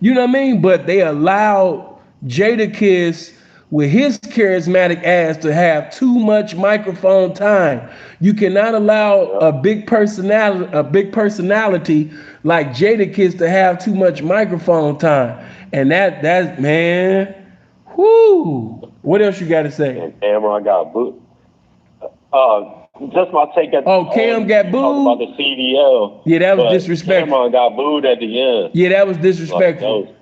You know what I mean? But they allowed Jadakiss with his charismatic ass to have too much microphone time. You cannot allow a big personality like Jadakiss to have too much microphone time. And that's man, whoo. What else you got to say? And Cameron got booed. Just my take at Cam got booed about the CDL. Yeah, that was disrespectful. Cameron got booed at the end. Yeah, that was disrespectful.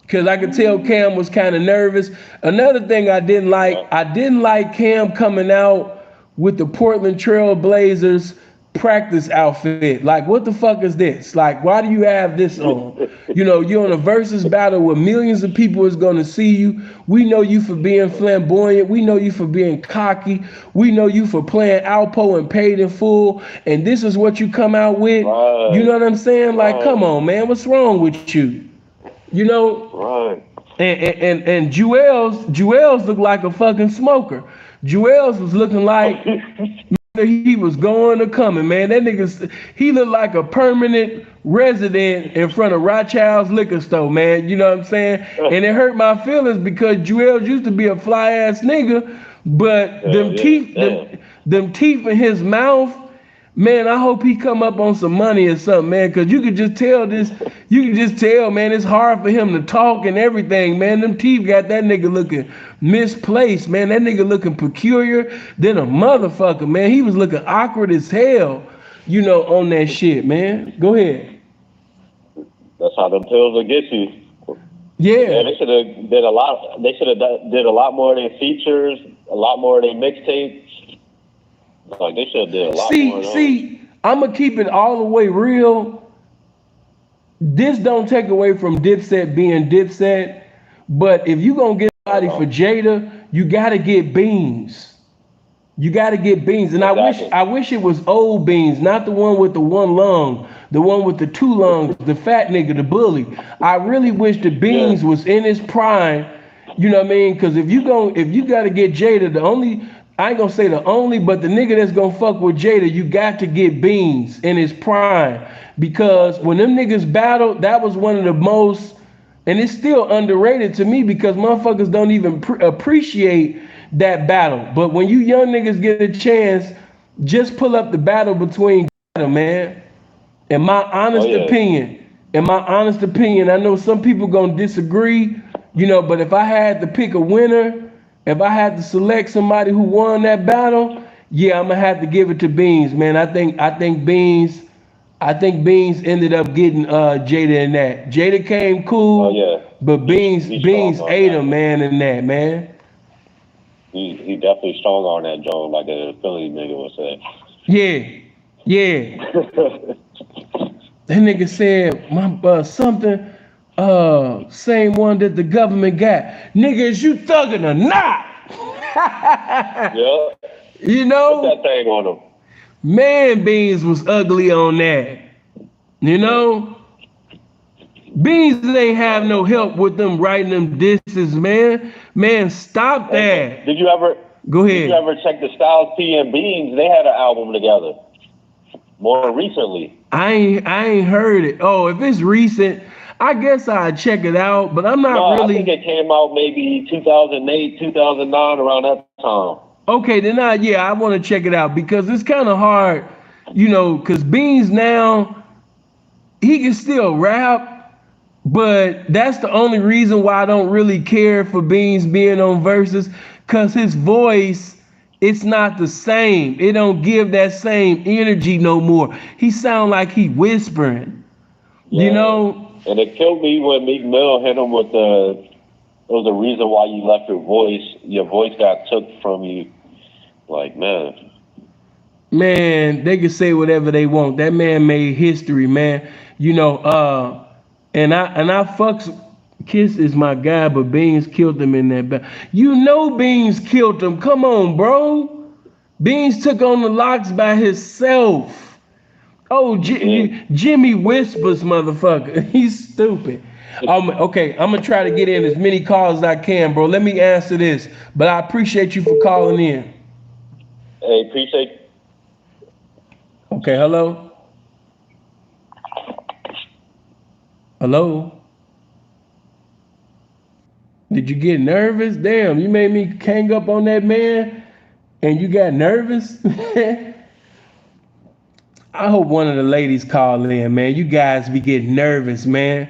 Cause I could tell Cam was kind of nervous. Another thing I didn't like Cam coming out with the Portland Trail Blazers practice outfit. Like, what the fuck is this? Like, why do you have this on? You know, you're in a versus battle where millions of people is gonna see you. We know you for being flamboyant. We know you for being cocky. We know you for playing Alpo and Paid in Full. And this is what you come out with. Right. You know what I'm saying? Like, come on, man, what's wrong with you? You know? Right. And Jewels looked like a fucking smoker. Jewels was looking like he was going or coming, man. That nigga, he looked like a permanent resident in front of Rothschild's liquor store, man. You know what I'm saying? And it hurt my feelings because Jewels used to be a fly ass nigga, but them teeth in his mouth, man, I hope he come up on some money or something, man, because you could just tell, man, it's hard for him to talk and everything, man. Them teeth got that nigga looking misplaced, man. That nigga looking peculiar than a motherfucker, man. He was looking awkward as hell, you know, on that shit, man. Go ahead. That's how them pills will get you. Yeah. They should have did a lot. They should have did a lot more of their features, a lot more of their mixtapes. Like they should have did a lot more. See, I'm gonna keep it all the way real. This don't take away from Dipset being Dipset, but if you gonna get somebody for Jada, you gotta get Beans. You gotta get Beans, and exactly. I wish it was old Beans, not the one with the one lung, the one with the two lungs, the fat nigga, the bully. I really wish the Beans was in his prime. You know what I mean? Because if you gotta get Jada, I ain't gonna say the only, but the nigga that's gonna fuck with Jada, you got to get Beans in his prime. Because when them niggas battled, that was one of the most, and it's still underrated to me because motherfuckers don't even appreciate that battle. But when you young niggas get a chance, just pull up the battle between them, man. In my honest opinion, I know some people gonna disagree, you know, but if I had to pick a winner, if I had to select somebody who won that battle, yeah, I'm gonna have to give it to Beans, man. I think Beans ended up getting Jada in that. Jada came cool, but Beans ate him, man, in that, man. He definitely strong on that joint, like a Philly nigga would say. Yeah. That nigga said something. Same one that the government got. Nigga, is you thugging or not? Yeah. You know? Put that thing on him. Man, Beans was ugly on that. You know? Beans ain't have no help with them writing them disses, man. Man, stop that. Did you ever Go ahead. Did you ever check the Styles P and Beans? They had an album together. More recently. I ain't heard it. Oh, if it's recent, I guess I'd check it out, but I'm not really. I think it came out maybe 2008, 2009, around that time. Okay, then I want to check it out because it's kind of hard, you know, because Beans now, he can still rap, but that's the only reason why I don't really care for Beans being on Versus, because his voice, it's not the same. It don't give that same energy no more. He sound like he whispering, you know? And it killed me when Meek Mill hit him with it was the reason why you left your voice got took from you. Like, man. Man, they can say whatever they want. That man made history, man. You know, and I fucks. Kiss is my guy, but Beans killed him in that battle. You know Beans killed him. Come on, bro. Beans took on the locks by himself. Oh, Jimmy Whispers, motherfucker. He's stupid. Okay, I'm gonna try to get in as many calls as I can, bro. Let me answer this, but I appreciate you for calling in. Hey, appreciate. Okay, hello? Hello? Did you get nervous? Damn, you made me hang up on that man and you got nervous? I hope one of the ladies call in, man. You guys be getting nervous, man.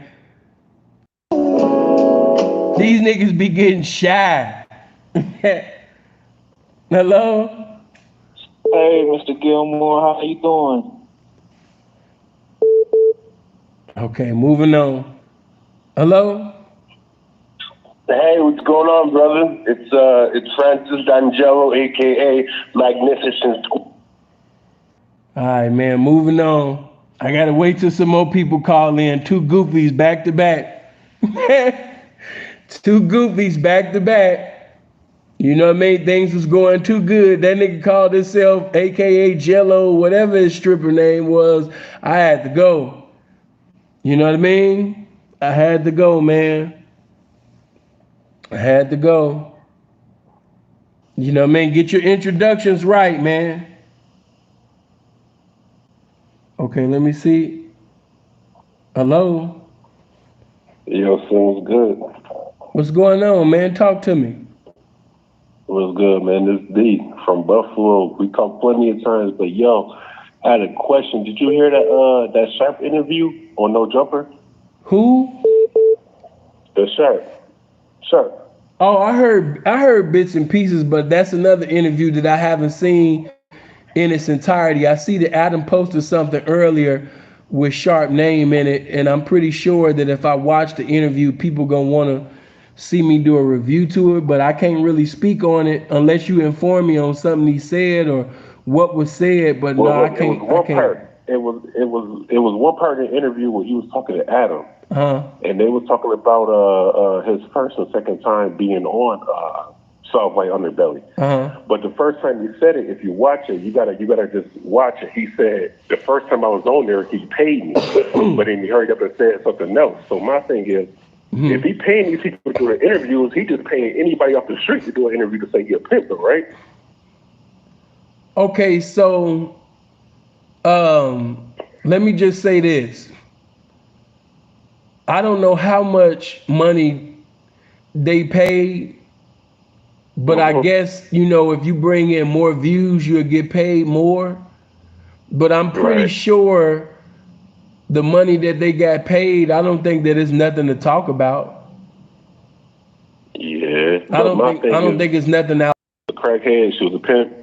These niggas be getting shy. Hello? Hey, Mr. Gilmore, how you doing? Okay, moving on. Hello? Hey, what's going on, brother? It's Francis D'Angelo, aka Magnificent. All right, man, moving on. I gotta wait till some more people call in. Two goofies back to back. Two goofies back to back. You know what I mean? Things was going too good. That nigga called himself aka Jello, whatever his stripper name was. I had to go. You know what I mean? I had to go, man. I had to go. You know what I mean? Get your introductions right, man. Okay, let me see. Hello? Yo, son, what's good? What's going on, man? Talk to me. What's good, man? This D from Buffalo. We talked plenty of times, but yo, I had a question. Did you hear that Sharp interview on No Jumper? Who? The Sharp. Oh, I heard bits and pieces, but that's another interview that I haven't seen in its entirety. I see that Adam posted something earlier with Sharp name in it, and I'm pretty sure that if I watch the interview, people gonna want to see me do a review to it, but I can't really speak on it unless you inform me on something he said or what was said. But Well, no, look, I can't. It was one part. It was one part in the interview where he was talking to Adam, and they was talking about his first and second time being on Soft White Underbelly. But the first time he said it, if you watch it, you gotta just watch it. He said the first time I was on there, he paid me, but then he hurried up and said something else. So my thing is, if he paying these people to do the interviews, he just paying anybody off the street to do an interview to say he a pimp, right? Okay, so let me just say this. I don't know how much money they paid, but I guess, you know, if you bring in more views, you'll get paid more. But I'm pretty sure the money that they got paid, I don't think that it's nothing to talk about. Yeah, I don't think it's nothing out. A crackhead, she was a pimp,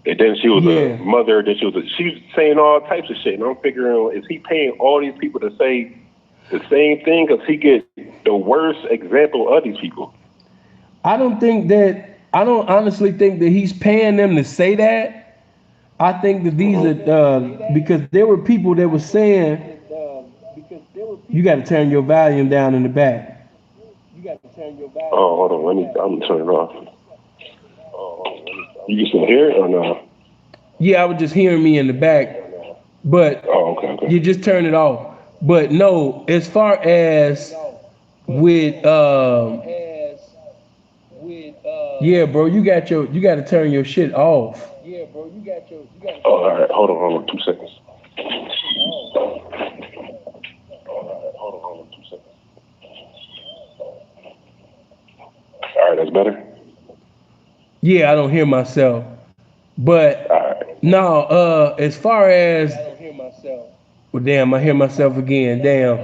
and then she was a mother. Then she's saying all types of shit. And I'm figuring, is he paying all these people to say the same thing? Because he gets the worst example of these people. I don't honestly think that he's paying them to say that. I think that these are because there were people that were saying you got to turn your volume down in the back. Oh, hold on. I'm turning it off. You can still hear it or no? Yeah, I was just hearing me in the back, but okay. You just turn it off. But no, as far as with yeah, bro, you got to turn your shit off. Oh, all right. Hold on. 2 seconds. All right, that's better. Yeah, I don't hear myself. But no, as far as well, damn, I hear myself again. Damn.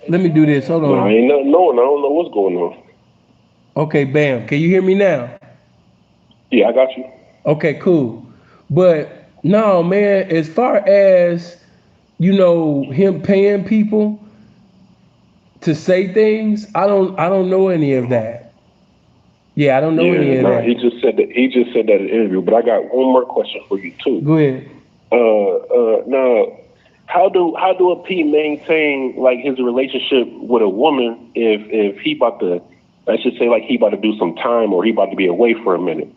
Let me do this. Hold on. No, ain't nothing knowing. I don't know what's going on. Okay, bam. Can you hear me now? Yeah, I got you. Okay, cool. But no, man, as far as, you know, him paying people to say things, I don't know any of that. Yeah, I don't know any of that. He just said that in the interview, but I got one more question for you too. Go ahead. Now, how do a P maintain like his relationship with a woman if he about to, let's just say like he about to do some time or he about to be away for a minute?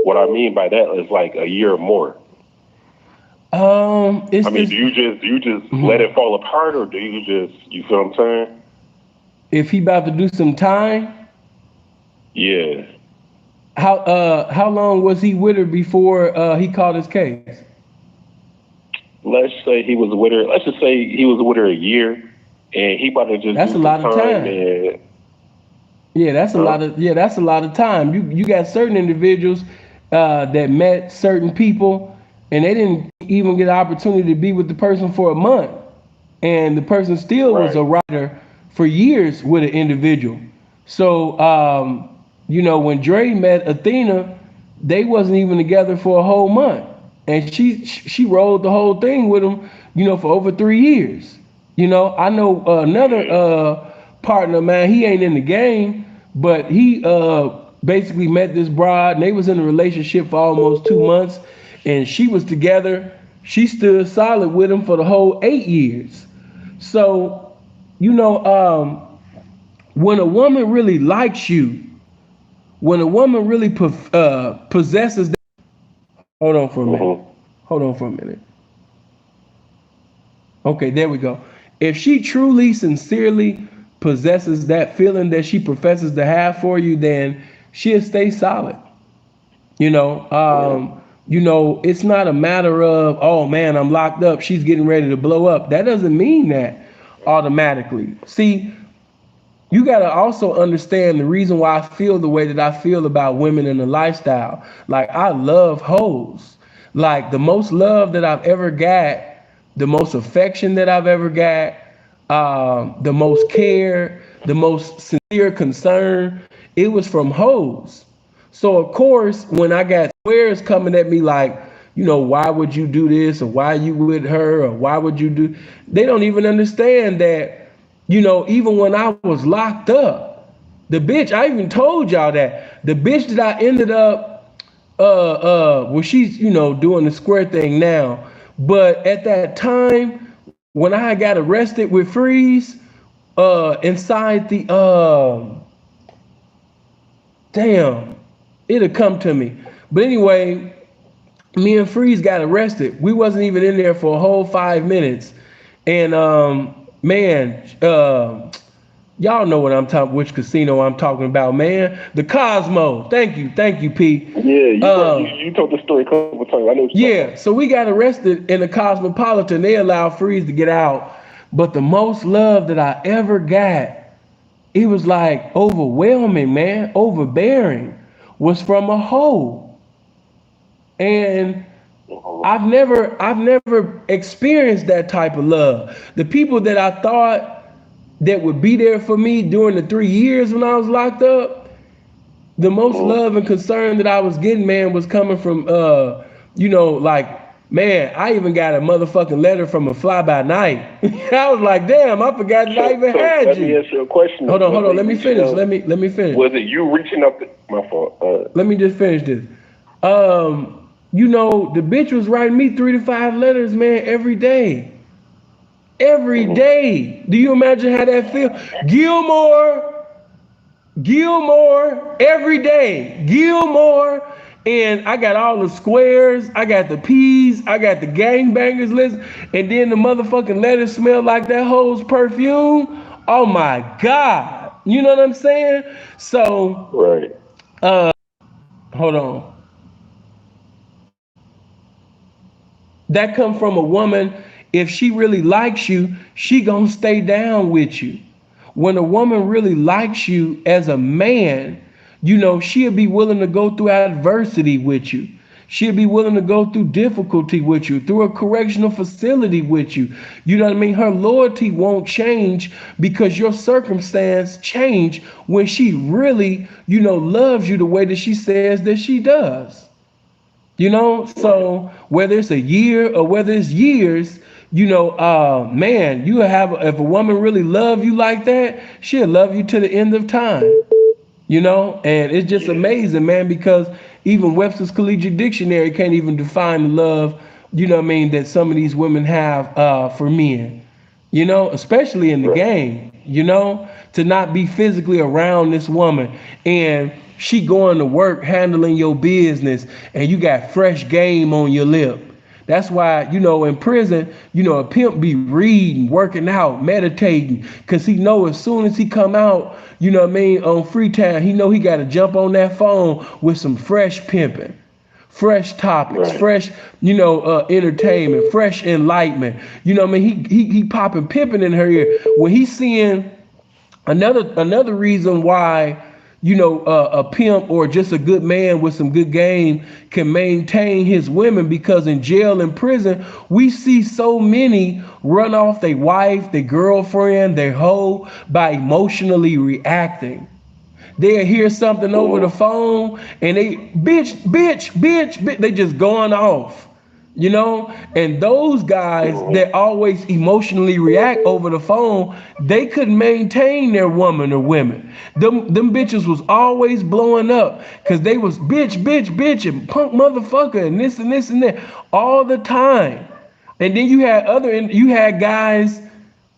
What I mean by that is like a year or more. Do you just let it fall apart, or do you just, you feel what I'm saying? If he about to do some time? Yeah. How long was he with her before he caught his case? Let's say he was with her. Let's just say he was with her a year, and he about to just. That's do a lot of time. And, yeah, that's a lot of. Yeah, that's a lot of time. You got certain individuals that met certain people, and they didn't even get an opportunity to be with the person for a month, and the person still was a writer for years with an individual. So when Dre met Athena, they wasn't even together for a whole month. And she rolled the whole thing with him, for over 3 years. I know another partner, man, he ain't in the game, but he basically met this broad, and they was in a relationship for almost 2 months, and she was together. She stood solid with him for the whole 8 years. So, when a woman really likes you, when a woman really possesses. Hold on for a minute. Hold on for a minute. Okay, there we go. If she truly, sincerely possesses that feeling that she professes to have for you, then she'll stay solid. It's not a matter of, oh man, I'm locked up, she's getting ready to blow up. That doesn't mean that automatically. See, you got to also understand the reason why I feel the way that I feel about women in the lifestyle. Like, I love hoes. Like, the most love that I've ever got, the most affection that I've ever got, the most care, the most sincere concern, it was from hoes. So, of course, when I got squares coming at me like, why would you do this, or why you with her, or why would you do, they don't even understand that. Even when I was locked up, the bitch, I even told y'all that the bitch that I ended up, well, she's, doing the square thing now. But at that time, when I got arrested with Freeze, inside the, damn, it'll come to me. But anyway, me and Freeze got arrested. We wasn't even in there for a whole 5 minutes. And, y'all know what I'm talking, which casino I'm talking about, man. The Cosmo. Thank you, P. Yeah, you told the story a couple times. I know. Yeah, so we got arrested in the Cosmopolitan. They allowed Freeze to get out, but the most love that I ever got, it was like overwhelming, man, overbearing, was from a hoe. And I've never experienced that type of love. The people that I thought that would be there for me during the 3 years when I was locked up, the most love and concern that I was getting, man, was coming from, man, I even got a motherfucking letter from a fly by night. I was like, damn, I forgot that I even had let you. Let me ask you a question. Hold on, let me finish. Let me finish. Was it you reaching up? My fault. Let me just finish this. The bitch was writing me 3 to 5 letters, man, every day. Every day. Do you imagine how that feels? Gilmore, every day. Gilmore. And I got all the squares, I got the P's, I got the gangbangers list, and then the motherfucking letters smell like that hoe's perfume. Oh my God. You know what I'm saying? So, hold on. That come from a woman. If she really likes you, she gonna stay down with you. When a woman really likes you as a man, she'll be willing to go through adversity with you. She'll be willing to go through difficulty with you, through a correctional facility with you. You know what I mean? Her loyalty won't change because your circumstance change when she really, loves you the way that she says that she does. So whether it's a year or whether it's years, man, if a woman really love you like that, she'll love you to the end of time, and it's just amazing, man, because even Webster's Collegiate Dictionary can't even define the love you know what I mean, that some of these women have for men, you know, especially in the game, you know, to not be physically around this woman and she going to work handling your business and you got fresh game on your lip. That's why, you know, in prison, you know, a pimp be reading, working out, meditating, because he know as soon as he come out, you know what I mean, on free time, he know he got to jump on that phone with some fresh pimping, fresh topics, fresh, you know, entertainment, fresh enlightenment. You know what I mean? He popping pimping in her ear. When he's seeing another reason why, you know, a pimp or just a good man with some good game can maintain his women, because in jail and prison we see so many run off their wife, their girlfriend, their hoe by emotionally reacting. They'll hear something over the phone and they bitch, they just going off, you know. And those guys that always emotionally react over the phone, they couldn't maintain their woman or women. Them bitches was always blowing up because they was bitch and punk motherfucker and this and this and that all the time. And then you had guys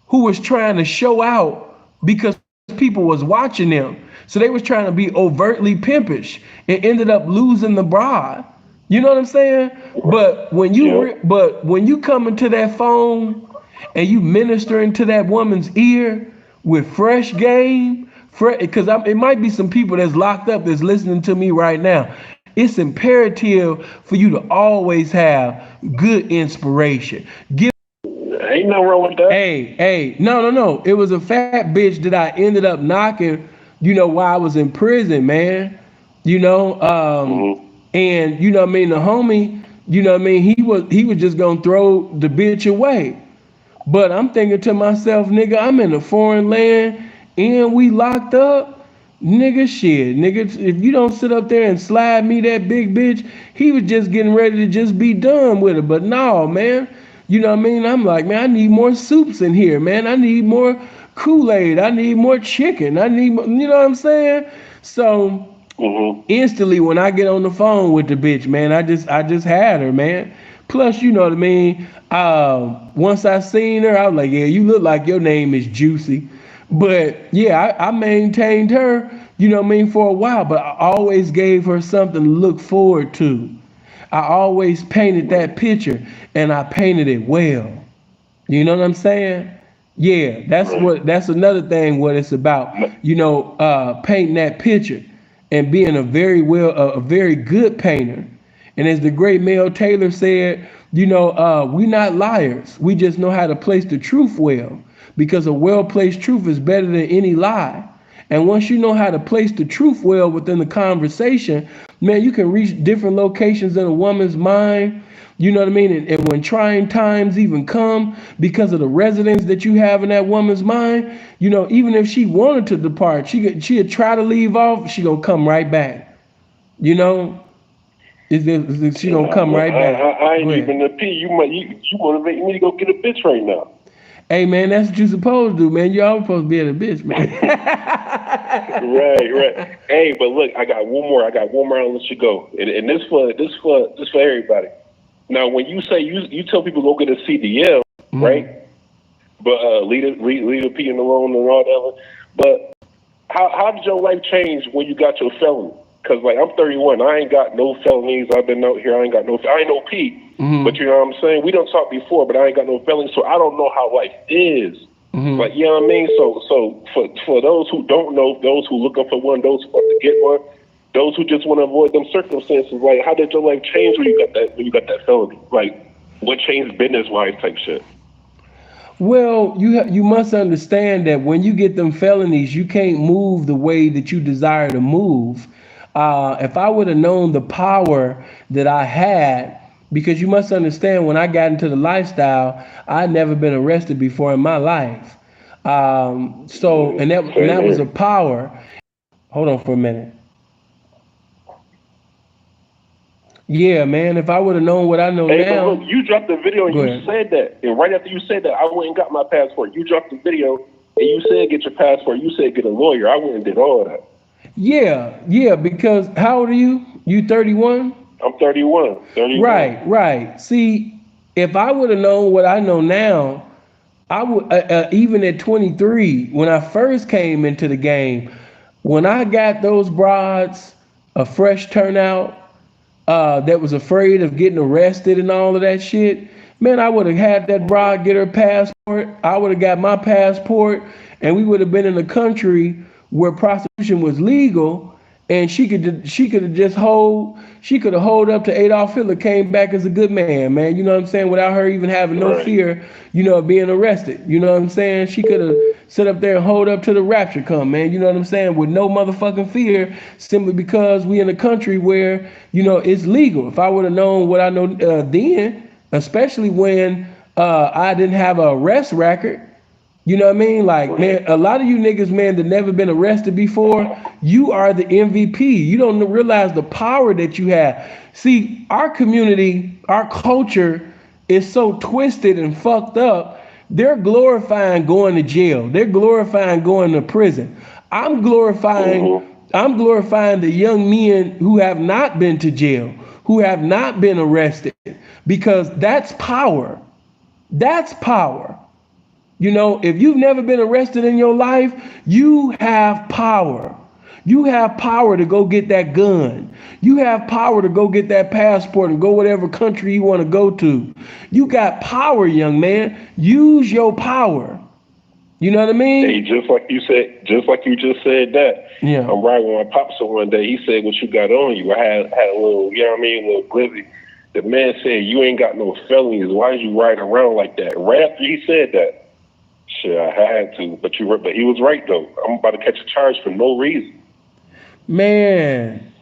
who was trying to show out because people was watching them. So they was trying to be overtly pimpish and ended up losing the bride. You know what I'm saying? But when you come into that phone and you minister into that woman's ear with fresh game, because it might be some people that's locked up that's listening to me right now. It's imperative for you to always have good inspiration. Ain't nothing wrong with that. Hey, no. It was a fat bitch that I ended up knocking, you know, while I was in prison, man. You know, and you know what I mean, the homie, you know what I mean, he was just gonna throw the bitch away. But I'm thinking to myself, nigga, I'm in a foreign land and we locked up. Nigga, shit, nigga, if you don't sit up there and slide me that big bitch, he was just getting ready to just be done with it. But no, man. You know what I mean? I'm like, man, I need more soups in here, man. I need more Kool-Aid. I need more chicken. I need, you know what I'm saying? So instantly when I get on the phone with the bitch, man, I just had her, man. Plus, you know what I mean? Once I seen her, I was like, yeah, you look like your name is Juicy. But yeah, I maintained her, you know what I mean, for a while. But I always gave her something to look forward to. I always painted that picture and I painted it well. You know what I'm saying? Yeah, that's another thing what it's about. You know, painting that picture and being a very good painter. And as the great Mel Taylor said, you know, we not liars. We just know how to place the truth well, because a well-placed truth is better than any lie. And once you know how to place the truth well within the conversation, man, you can reach different locations in a woman's mind. You know what I mean? And when trying times even come because of the resonance that you have in that woman's mind, you know, even if she wanted to depart, she'd try to leave off, she gonna come right back. You know? She gonna come right back. I ain't even a P. You motivate me to go get a bitch right now. Hey man, that's what you supposed to do, man. You always supposed to be at a bitch, man. Right. Hey, but look, I got one more. I'll let you go. And this for everybody. Now, when you say you tell people go get a CDL, right? But leave a P in the loan and all that. But how did your life change when you got your felony? Because like I'm 31, I ain't got no felonies. I've been out here. I ain't no P. But you know what I'm saying? We don't talk before, but I ain't got no felonies, so I don't know how life is. Like, you know what I mean? So for those who don't know, those who looking for one, those who want to get one, those who just want to avoid them circumstances, like how did your life change when you got that felony? Like, what changed business-wise type shit? Well, you must understand that when you get them felonies, you can't move the way that you desire to move. If I would have known the power that I had, because you must understand, when I got into the lifestyle, I'd never been arrested before in my life. And that was a power. Hold on for a minute. Yeah, man, if I would have known what I know now. Look, you dropped the video and you said that. And right after you said that, I went and got my passport. You dropped the video and you said get your passport. You said get a lawyer. I went and did all of that. Yeah, because how old are you? You 31? I'm 31. Right. See, if I would have known what I know now, I would even at 23 when I first came into the game, when I got those broads, a fresh turnout, that was afraid of getting arrested and all of that shit, man, I would have had that broad get her passport. I would have got my passport, and we would have been in a country where prostitution was legal, and she could have just she could have hold up to Adolf Hitler, came back as a good man, you know what I'm saying, without her even having no fear, of being arrested. You know what I'm saying? She could have sit up there and hold up to the rapture come, man. You know what I'm saying? With no motherfucking fear, simply because we in a country where, it's legal. If I would have known what I know then, especially when I didn't have an arrest record, you know what I mean? Like, man, a lot of you niggas, man, that never been arrested before, you are the MVP. You don't realize the power that you have. See, our community, our culture is so twisted and fucked up. They're glorifying going to jail. They're glorifying going to prison. I'm glorifying the young men who have not been to jail, who have not been arrested, because that's power. That's power. If you've never been arrested in your life, you have power. You have power to go get that gun. You have power to go get that passport and go whatever country you want to go to. You got power, young man. Use your power. You know what I mean? Hey, just like you just said that. Yeah. I'm riding with my pops one day. He said, "What you got on you?" I had a little, a little glizzy. The man said, "You ain't got no felonies. Why is you riding around like that?" Right after he said that. Shit, I had to, but he was right though. I'm about to catch a charge for no reason. Man,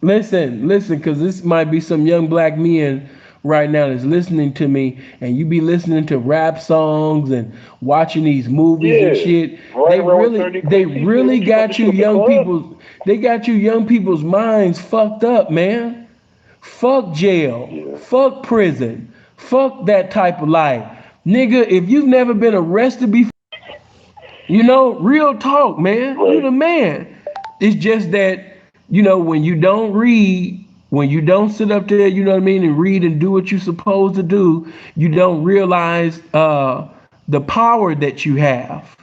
listen, because this might be some young black men right now that's listening to me, and you be listening to rap songs and watching these movies and shit. They really got you young people. They got you young people's minds fucked up, man. Fuck jail. Yeah. Fuck prison. Fuck that type of life. Nigga, if you've never been arrested before, real talk, man. Right. You the man. It's just that, when you don't read, when you don't sit up there, you know what I mean, and read and do what you're supposed to do, you don't realize the power that you have.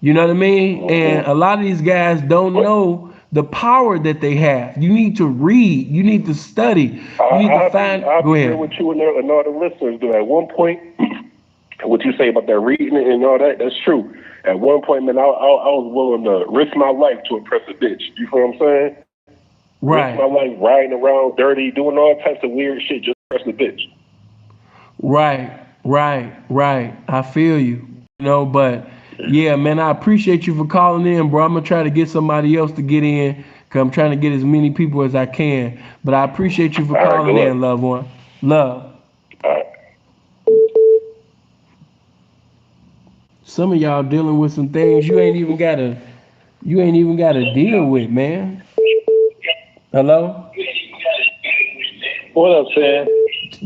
You know what I mean? And a lot of these guys don't know the power that they have. You need to read. You need to study. You need to find. Go ahead. I'll be with you and all the listeners do. At one point, what you say about that reading and all that, that's true. At one point, man, I was willing to risk my life to impress a bitch. You feel what I'm saying? Right. Risk my life riding around dirty, doing all types of weird shit just to impress a bitch. Right. I feel you. But yeah, man, I appreciate you for calling in, bro. I'm going to try to get somebody else to get in, because I'm trying to get as many people as I can. But I appreciate you for calling in, loved one. Love. All right. Some of y'all dealing with some things you ain't even gotta deal with, man. Hello? What up, Sam?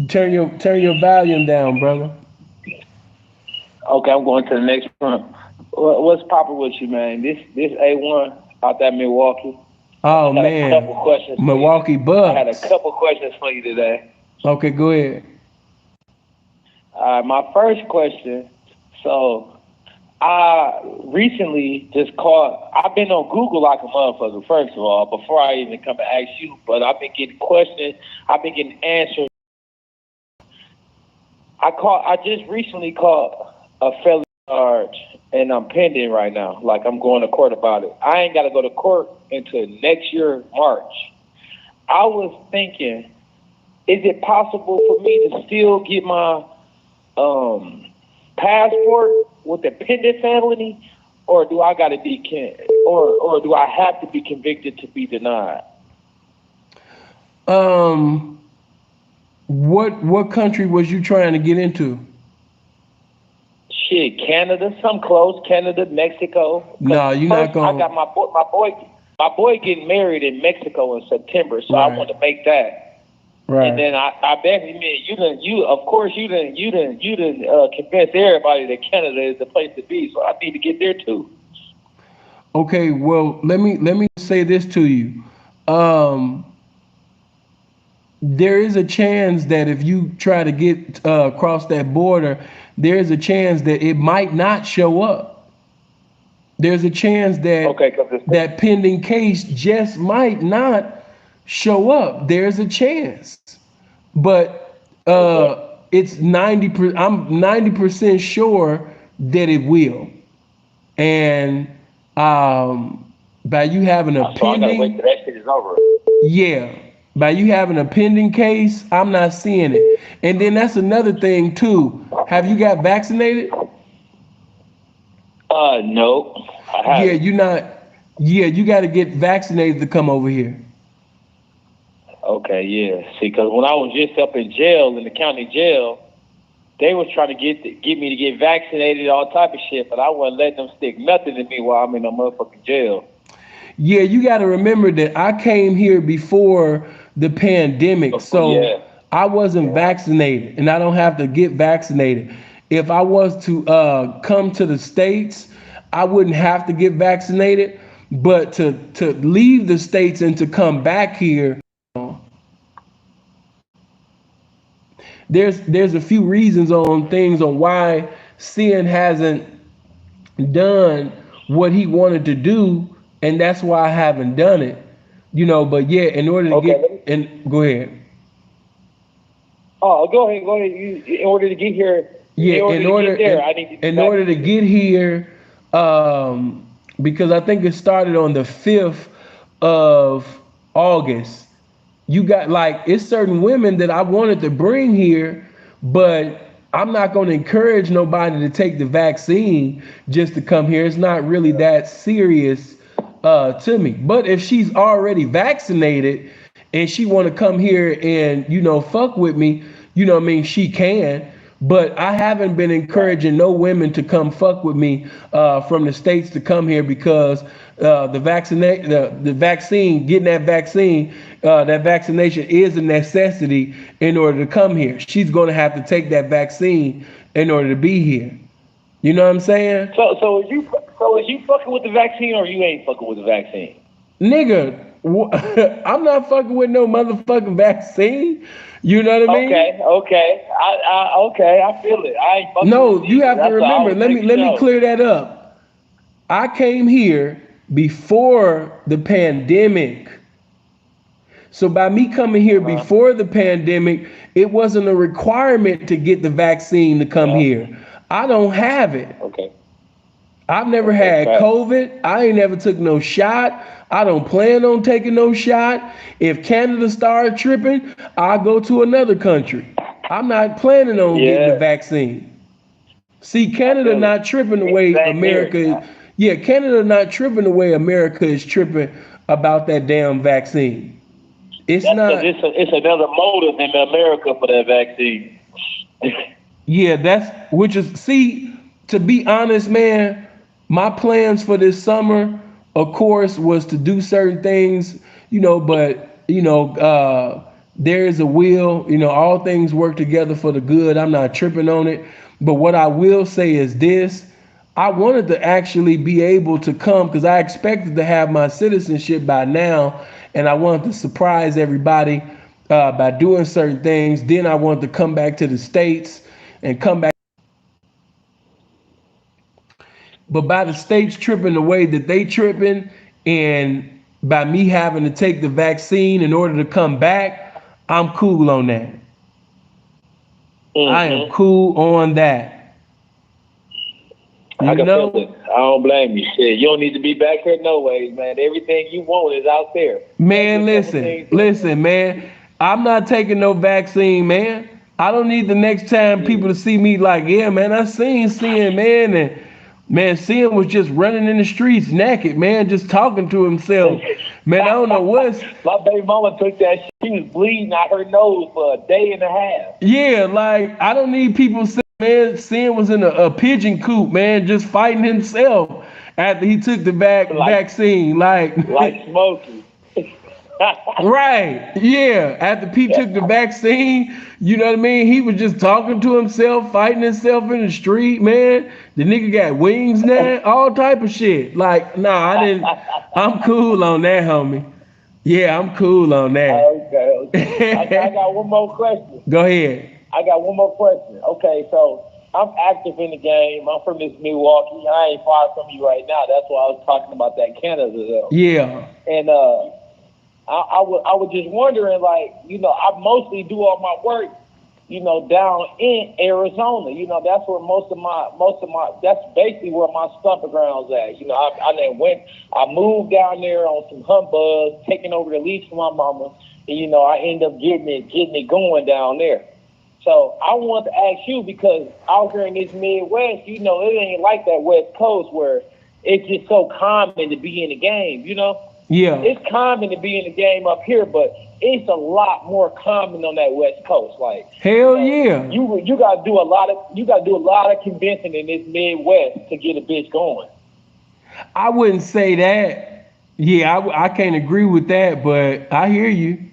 Turn your volume down, brother. Okay, I'm going to the next one. What's poppin' with you, man? This A1 out that Milwaukee. Oh man, a couple questions Milwaukee Bucks. I had a couple questions for you today. Okay, go ahead. My first question. So, I recently just caught. I've been on Google like a motherfucker. First of all, before I even come and ask you, but I've been getting questions. I've been getting answers. I just recently caught a felony charge, and I'm pending right now. Like, I'm going to court about it. I ain't got to go to court until next year, March. I was thinking, is it possible for me to still get my passport with a pending felony, or do I got to be or do I have to be convicted to be denied? What country was you trying to get into? Shit, Canada, some close. Canada, Mexico. No, you're not going. I got my boy getting married in Mexico in September, so right. I want to make that. Right. And then I bet you didn't convince everybody that Canada is the place to be. So I need to get there too. Okay, well, let me say this to you. there is a chance that if you try to get across that border, there is a chance that it might not show up. There's a chance that that pending case just might not show up. There's a chance, but it's 90%. I'm 90% sure that it will, and by you having a So I gotta wait pending, till that shit is over. yeah, by you having a pending case, I'm not seeing it. And then that's another thing too. Have you got vaccinated? No, I Yeah, haven't. you not. Yeah, you got to get vaccinated to come over here. Okay, yeah. See, because when I was just up in jail, in the county jail, they was trying to get me to get vaccinated, all type of shit, but I wasn't letting them stick nothing in me while I'm in the motherfucking jail. Yeah, you got to remember that I came here before the pandemic, so I wasn't vaccinated, and I don't have to get vaccinated. If I was to come to the States, I wouldn't have to get vaccinated, but to leave the States and to come back here, there's a few reasons on things on why Sin hasn't done what he wanted to do, and that's why I haven't done it. But yeah, in order to get and go ahead. Oh, go ahead. In order to get here, Yeah, I need to in order to get here, because I think it started on the 5th of August. You got like it's certain women that I wanted to bring here, but I'm not going to encourage nobody to take the vaccine just to come here. It's not really that serious to me. But if she's already vaccinated and she want to come here and fuck with me, what I mean, she can. But I haven't been encouraging no women to come fuck with me from the States to come here because the vaccine, getting that vaccine, that vaccination is a necessity in order to come here. She's going to have to take that vaccine in order to be here. You know what I'm saying? So is you fucking with the vaccine or you ain't fucking with the vaccine? Nigga, I'm not fucking with no motherfucking vaccine. You know what I mean? Okay. I feel it. I ain't fucking No, with you have to That's remember. Let me clear that up. I came here before the pandemic. So by me coming here before the pandemic, it wasn't a requirement to get the vaccine to come here. I don't have it. Okay. I've never had COVID. I ain't never took no shot. I don't plan on taking no shot. If Canada started tripping, I'll go to another country. I'm not planning on getting the vaccine. See, Canada not tripping the way America. Yeah, Canada not tripping the way America is tripping about that damn vaccine. It's not. It's another motive in America for that vaccine. Yeah, to be honest, man, my plans for this summer, of course, was to do certain things, but there is a will, all things work together for the good. I'm not tripping on it. But what I will say is this: I wanted to actually be able to come because I expected to have my citizenship by now, and I wanted to surprise everybody by doing certain things. Then I wanted to come back to the States and come back. But by the States tripping the way that they tripping, and by me having to take the vaccine in order to come back, I'm cool on that. I am cool on that. I can feel it. I don't blame you. Shit, you don't need to be back here no ways, man. Everything you want is out there. Man, listen, man. I'm not taking no vaccine, man. I don't need the next time people to see me like, yeah, man, I seen Sin, man, and man, Sin was just running in the streets naked, man, just talking to himself. Man, I don't know what's. My baby mama took that shit. She was bleeding out her nose for a day and a half. Yeah, like, I don't need people saying, man, Sin was in a pigeon coop, man, just fighting himself after he took the vaccine. Like Smokey. Right, yeah. After Pete took the vaccine, you know what I mean? He was just talking to himself, fighting himself in the street, man. The nigga got wings now, all type of shit. Like, nah, I'm cool on that, homie. Yeah, I'm cool on that. Okay. I got one more question. Go ahead. I got one more question. Okay, so I'm active in the game. I'm from this Milwaukee. I ain't far from you right now. That's why I was talking about that Canada though. Yeah. And I was just wondering, like, I mostly do all my work, down in Arizona. That's where that's basically where my stomping grounds at. I moved down there on some humbugs, taking over the lease from my mama, and I end up getting it going down there. So I want to ask you, because out here in this Midwest, it ain't like that West Coast where it's just so common to be in the game, Yeah. It's common to be in the game up here, but it's a lot more common on that West Coast. Like, hell yeah. You gotta do a lot of convincing in this Midwest to get a bitch going. I wouldn't say that. Yeah, I can't agree with that, but I hear you.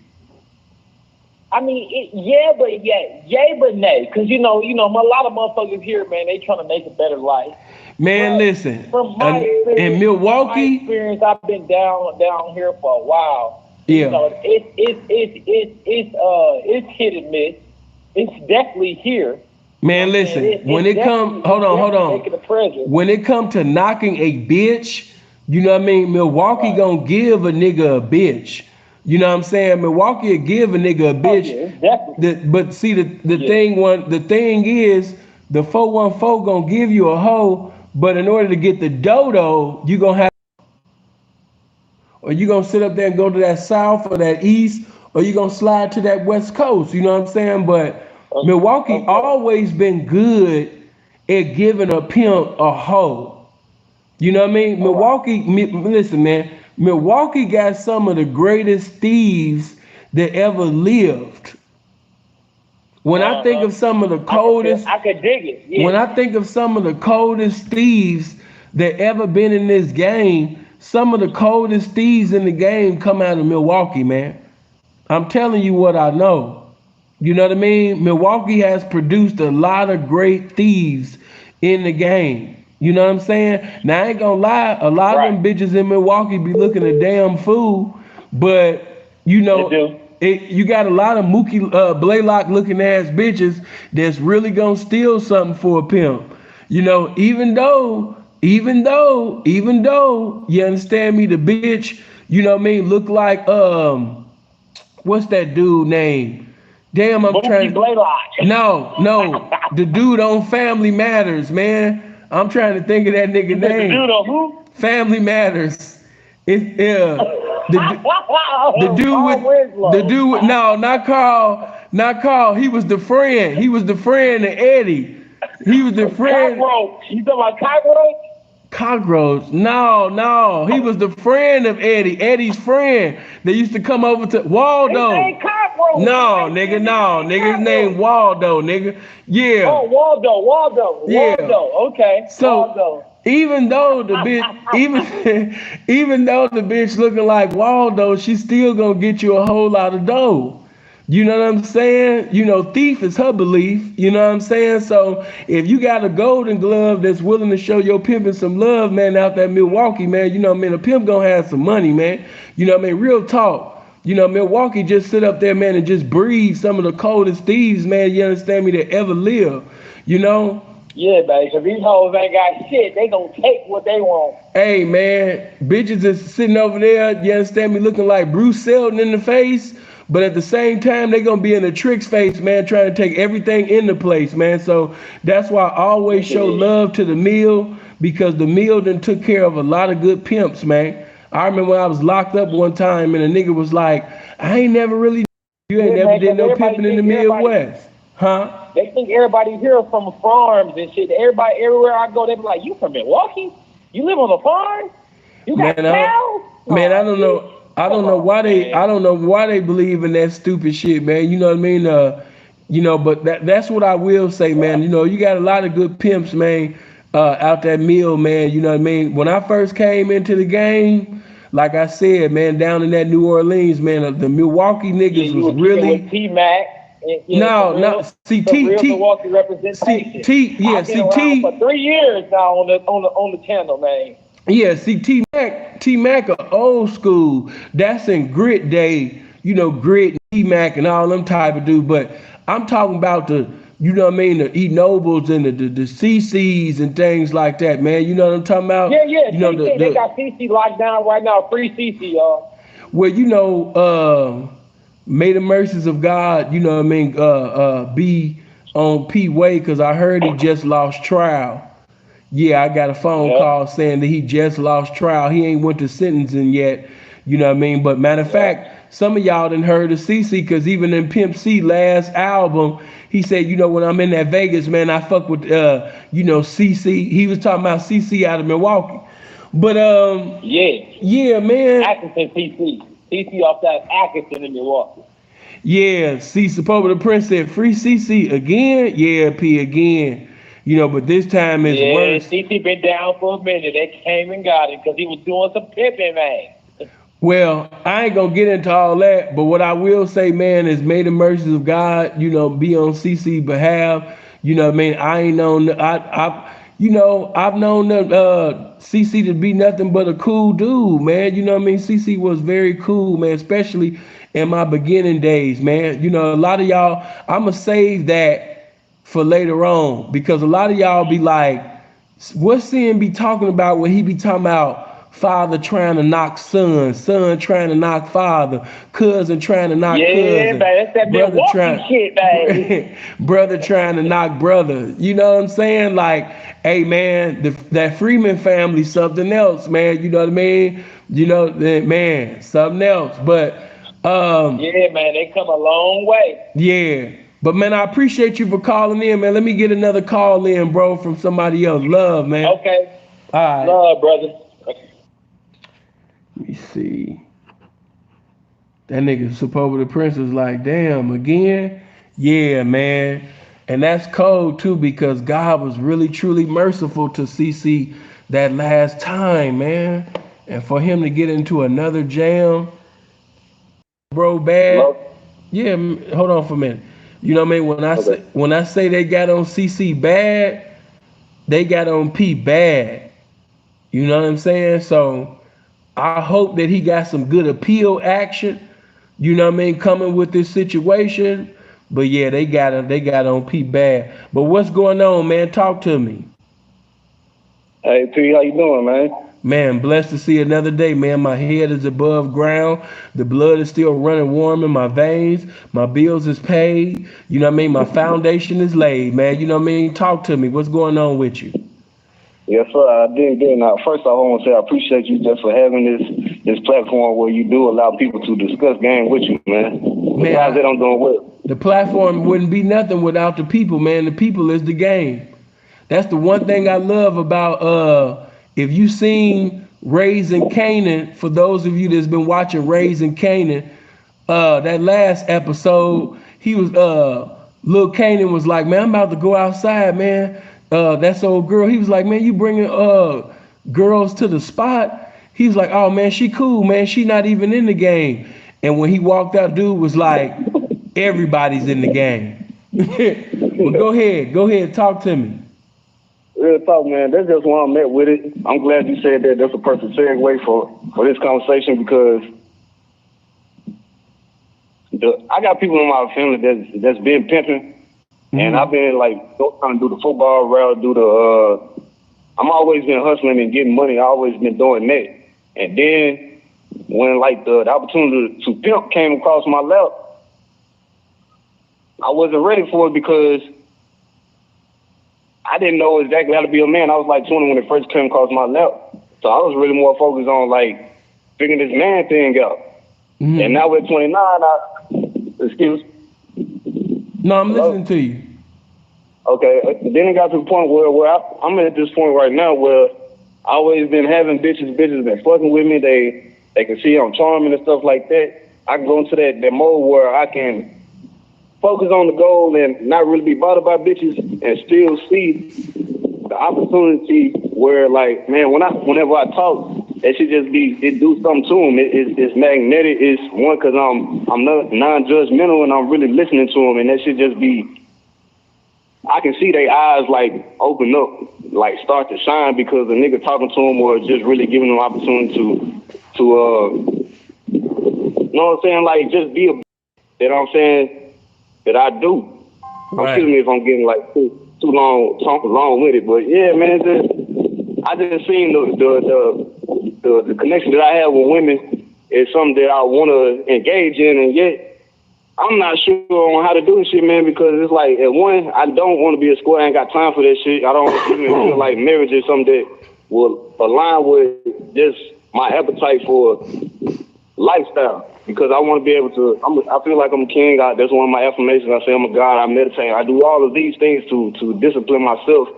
I mean, yay, but nay. Because, a lot of motherfuckers here, man, they trying to make a better life. Man, but listen. From my experience, in Milwaukee, I've been down here for a while. Yeah. It's hit and miss. It's definitely here. Man, listen. When it come When it come to knocking a bitch, you know what I mean? Milwaukee gonna give a nigga a bitch. You know what I'm saying? Milwaukee will give a nigga a bitch. But see, the thing is, the 414 gonna give you a hoe, but in order to get the dodo, you gonna have, or you gonna sit up there and go to that south or that east, or you gonna slide to that west coast. You know what I'm saying? But Milwaukee always been good at giving a pimp a hoe. You know what I mean? Milwaukee, listen, man. Milwaukee got some of the greatest thieves that ever lived. When I think of some of the coldest, I could dig it. Yeah. When I think of some of the coldest thieves that ever been in this game, some of the coldest thieves in the game come out of Milwaukee, man. I'm telling you what I know. You know what I mean? Milwaukee has produced a lot of great thieves in the game. You know what I'm saying? Now, I ain't gonna lie, a lot of them bitches in Milwaukee be looking a damn fool, but you got a lot of Mookie Blaylock looking ass bitches that's really gonna steal something for a pimp. Even though, you understand me, the bitch, you know what I mean, look like what's that dude name? Damn, I'm trying. No, the dude on Family Matters, man. I'm trying to think of that nigga name. The dude on who? Family Matters. The dude with no, not Carl. He was the friend. He was the friend of Eddie. He was the friend. Cockroach. You talking about Cockroach? Cockroach. No. He was the friend of Eddie. Eddie's friend. They used to come over to Waldo. His name Cockroach. No, nigga. His name Waldo, nigga. Yeah. Oh, Waldo. Yeah. Waldo. Okay. So Waldo. even though the bitch, even though the bitch looking like Waldo, she still gonna get you a whole lot of dough. You know what I'm saying? Thief is her belief. You know what I'm saying? So if you got a golden glove that's willing to show your pimping some love, man, out that Milwaukee, man, you know what I mean? A pimp gonna have some money, man. You know what I mean? Real talk. Milwaukee just sit up there, man, and just breed some of the coldest thieves, man, you understand me, that ever live. Yeah, baby. If these hoes ain't got shit, they gonna take what they want. Hey, man, bitches is sitting over there, you understand me, looking like Bruce Seldon in the face. But at the same time, they're going to be in a trick's face, man, trying to take everything into place, man. So that's why I always show love to the mill, because the mill done took care of a lot of good pimps, man. I remember when I was locked up one time and a nigga was like, I ain't never really, you ain't never did no pimping in the Midwest. Huh? They think everybody here from farms and shit. Everybody, everywhere I go, they be like, you from Milwaukee? You live on a farm? You got cows? Man, I don't know. I don't know why they believe in that stupid shit, man. You know what I mean? But that's what I will say, man. You got a lot of good pimps, man, out that mill, man. You know what I mean? When I first came into the game, like I said, man, down in that New Orleans, man, the Milwaukee niggas was really T-Mac. See, Milwaukee representation. See, for 3 years now on the channel, man. Yeah, see, T-Mac are old school. That's in Grit Day, Grit, T-Mac, and all them type of dudes. But I'm talking about the, the E Nobles and the CCs and things like that, man. You know what I'm talking about? Yeah. CC, they got CC locked down right now. Free CC, y'all. Well, may the mercies of God, be on P. Wade, because I heard he just lost trial. Yeah, I got a phone call saying that he just lost trial. He ain't went to sentencing yet. You know what I mean? But matter of fact, some of y'all done heard of CC, because even in Pimp C last album, he said, when I'm in that Vegas, man, I fuck with CC. He was talking about CC out of Milwaukee. But yeah, man. Atkinson CC off that Atkinson in Milwaukee. Yeah, CC Pope the Prince said free CC again. Yeah, P again. But this time it's worse. CC been down for a minute. They came and got him because he was doing some pimping, man. Well, I ain't gonna get into all that, but what I will say, man, is may the mercies of God, be on CC behalf. I ain't known I've known CC to be nothing but a cool dude, man. CC was very cool, man, especially in my beginning days, man. A lot of y'all, I'ma save that for later on, because a lot of y'all be like, what's Sin be talking about when he be talking about father trying to knock son trying to knock father, cousin trying to knock cousin. Yeah, man, that's that Milwaukee shit, man. Brother trying to knock brother. You know what I'm saying? Like, hey, man, that Freeman family, something else, man. You know what I mean? Man, something else. But yeah, man, they come a long way. Yeah. But man, I appreciate you for calling in, man. Let me get another call in, bro, from somebody else. Love, man. Okay. All right. Love, brother. Let me see. That nigga Supposed the Prince was like, damn, again? Yeah, man. And that's cold too, because God was really truly merciful to CC that last time, man. And for him to get into another jam, bro, bad. Hello? Yeah, hold on for a minute. You know what I mean? When I say they got on CC bad, they got on P bad. You know what I'm saying? So I hope that he got some good appeal action, coming with this situation. But yeah, they got on P bad. But what's going on, man? Talk to me. Hey P, how you doing, man? Man, blessed to see another day, man. My head is above ground. The blood is still running warm in my veins. My bills is paid. You know what I mean? My foundation is laid, man. You know what I mean? Talk to me. What's going on with you? Yes, sir. I did good. Now, first I want to say I appreciate you just for having this platform where you do allow people to discuss game with you, man. Besides that, I'm doing well. The platform wouldn't be nothing without the people, man. The people is the game. That's the one thing I love about if you seen Raising Canaan, for those of you that's been watching Raising Canaan, that last episode, he was Lil Canaan was like, man, I'm about to go outside, man. That's old girl. He was like, man, you bringing girls to the spot? He was like, oh man, she cool, man. She not even in the game. And when he walked out, dude was like, everybody's in the game. Well, go ahead, talk to me. Real talk, man. That's just why I'm at with it. I'm glad you said that. That's a perfect segue for this conversation, because I got people in my family that's been pimping. And I've been like trying to do the football route, I'm always been hustling and getting money. I always been doing that. And then when like the opportunity to pimp came across my lap, I wasn't ready for it because I didn't know exactly how to be a man. I was like 20 when it first came across my lap. So I was really more focused on like figuring this man thing out. And now we're 29, excuse me. No, I'm listening to you. Okay, then it got to the point where I'm at this point right now where I always been having bitches been fucking with me. They can see I'm charming and stuff like that. I can go into that mode where I can focus on the goal and not really be bothered by bitches and still see the opportunity where, like, man, whenever I talk, it should just it do something to them. It's magnetic. It's one, because I'm not non-judgmental and I'm really listening to them, and that should just be, I can see their eyes like open up like start to shine because the nigga talking to him or just really giving them opportunity to you know what I'm saying, like just be a, you know what I'm saying, that I do. Right. Excuse me if I'm getting like too long with it, but yeah, man, I just seen the connection that I have with women is something that I want to engage in, and yet I'm not sure on how to do this shit, man, because it's like, at one, I don't want to be a square. I ain't got time for that shit. I don't even feel like marriage is something that will align with just my appetite for lifestyle, because I want to be able to, I feel like I'm a king. That's one of my affirmations. I say I'm a God. I meditate. I do all of these things to discipline myself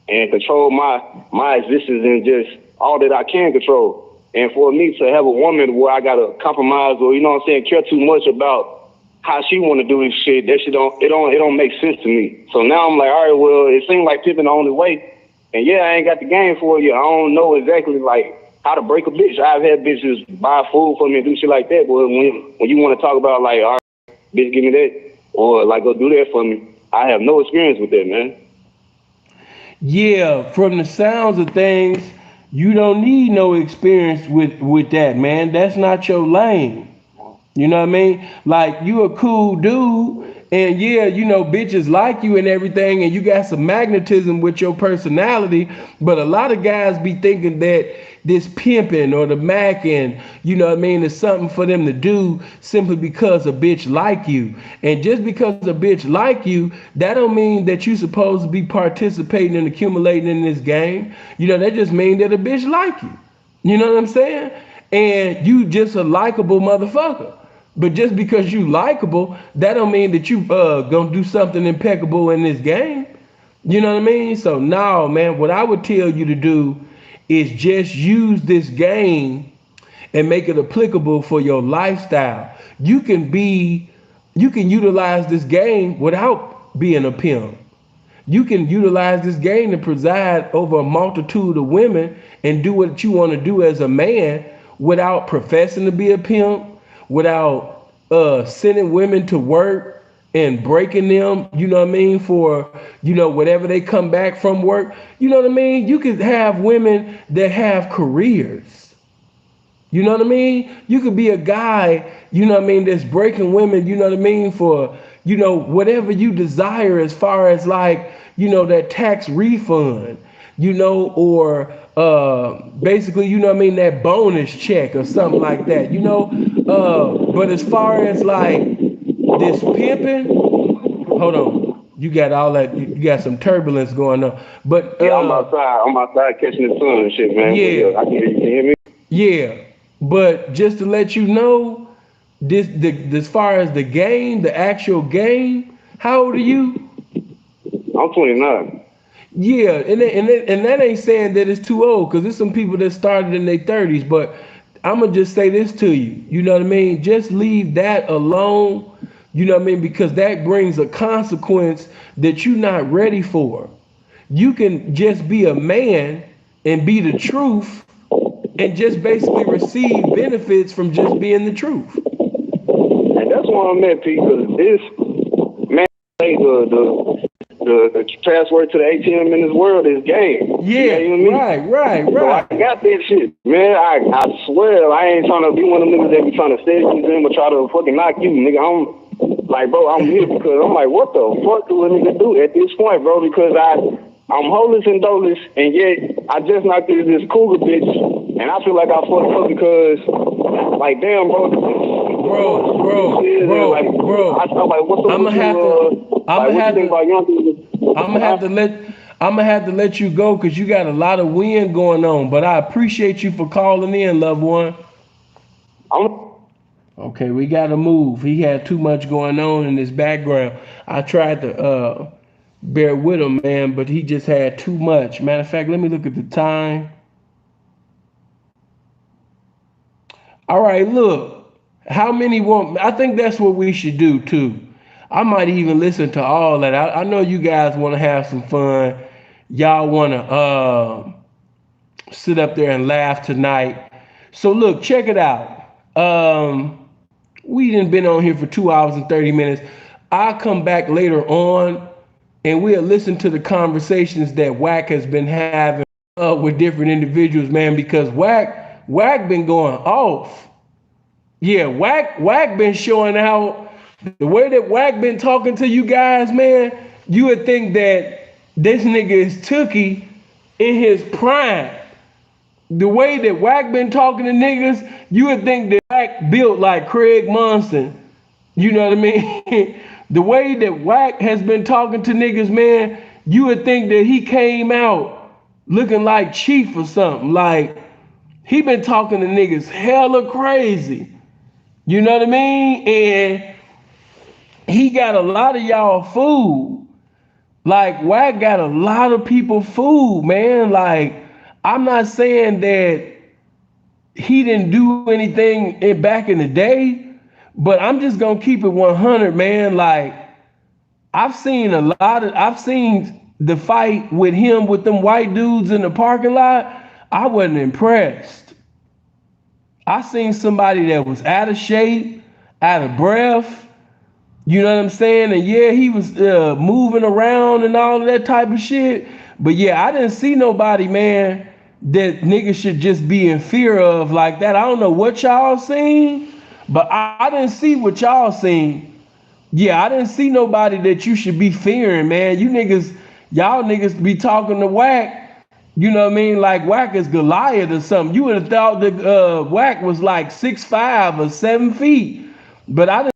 and control my existence and just all that I can control. And for me to have a woman where I got to compromise or, you know what I'm saying, care too much about how she want to do this shit, that shit don't make sense to me. So now I'm like, all right, well, it seems like pimping the only way. And yeah, I ain't got the game for you. I don't know exactly like how to break a bitch. I've had bitches buy food for me and do shit like that. But when you want to talk about like, all right, bitch, give me that, or like go do that for me, I have no experience with that, man. Yeah, from the sounds of things, you don't need no experience with that, man. That's not your lane. You know what I mean? Like, you a cool dude, and yeah, you know, bitches like you and everything, and you got some magnetism with your personality, but a lot of guys be thinking that this pimping or the macking, you know what I mean, is something for them to do simply because a bitch like you. And just because a bitch like you, that don't mean that you supposed to be participating and accumulating in this game. You know, that just mean that a bitch like you. You know what I'm saying? And you just a likable motherfucker. But just because you likable, that don't mean that you gonna do something impeccable in this game. You know what I mean? So now, man, what I would tell you to do is just use this game and make it applicable for your lifestyle. You can utilize this game without being a pimp. You can utilize this game to preside over a multitude of women and do what you want to do as a man without professing to be a pimp, without sending women to work and breaking them, you know what I mean, for, you know, whatever they come back from work. You know what I mean? You could have women that have careers. You know what I mean? You could be a guy, you know what I mean, that's breaking women, you know what I mean, for, you know, whatever you desire as far as like, you know, that tax refund, you know, or basically, you know what I mean, that bonus check or something like that, you know. But as far as like this pimping, hold on. You got all that, you got some turbulence going on. But yeah, I'm outside catching the sun and shit, man. Yeah. I can hear me. Yeah, but just to let you know, as far as the game, the actual game, how old are you? I'm 29. Yeah, and that ain't saying that it's too old, because there's some people that started in their 30s. But I'm gonna just say this to you, you know what I mean? Just leave that alone, you know what I mean? Because that brings a consequence that you're not ready for. You can just be a man and be the truth and just basically receive benefits from just being the truth. And that's why I'm at, Pete, because this, man, the password to the ATM in this world is game. Yeah, you know what I mean? right. So I got that shit, man. I swear, I ain't trying to be one of them niggas that be trying to stay in them or try to fucking knock you, nigga. I'm like, bro, I'm here because I'm like, what the fuck do a nigga do at this point, bro? Because I'm holeless and doleless, and yet I just knocked this cougar bitch, and I feel like I fucked up because, like, damn, bro. Bro. I'm like, what's up I'm gonna have to let you go because you got a lot of wind going on. But I appreciate you for calling in, loved one. Okay, we gotta move. He had too much going on in his background. I tried to bear with him, man, but he just had too much. Matter of fact, let me look at the time. All right, look. How many want? I think that's what we should do too. I might even listen to all that. I know you guys want to have some fun. Y'all want to sit up there and laugh tonight. So look, check it out. We done been on here for 2 hours and 30 minutes. I'll come back later on and we'll listen to the conversations that Wack has been having with different individuals, man, because Wack been going off. Yeah, Wack been showing out. The way that Wack been talking to you guys, man, you would think that this nigga is Tookie in his prime. The way that Wack been talking to niggas, you would think that Wack built like Craig Monson. You know what I mean? The way that Wack has been talking to niggas, man, you would think that he came out looking like Chief or something. Like, he been talking to niggas hella crazy. You know what I mean? And he got a lot of y'all fooled. Like, Wack got a lot of people fooled, man. Like, I'm not saying that he didn't do anything back in the day, but I'm just gonna keep it 100, man. Like, I've seen the fight with him with them white dudes in the parking lot. I wasn't impressed. I seen somebody that was out of shape, out of breath. You know what I'm saying? And yeah, he was moving around and all of that type of shit. But yeah, I didn't see nobody, man, that niggas should just be in fear of like that. I don't know what y'all seen, but I didn't see what y'all seen. Yeah, I didn't see nobody that you should be fearing, man. Y'all niggas be talking to Wack. You know what I mean? Like Wack is Goliath or something. You would have thought that Wack was like 6'5" or 7 feet. But I didn't.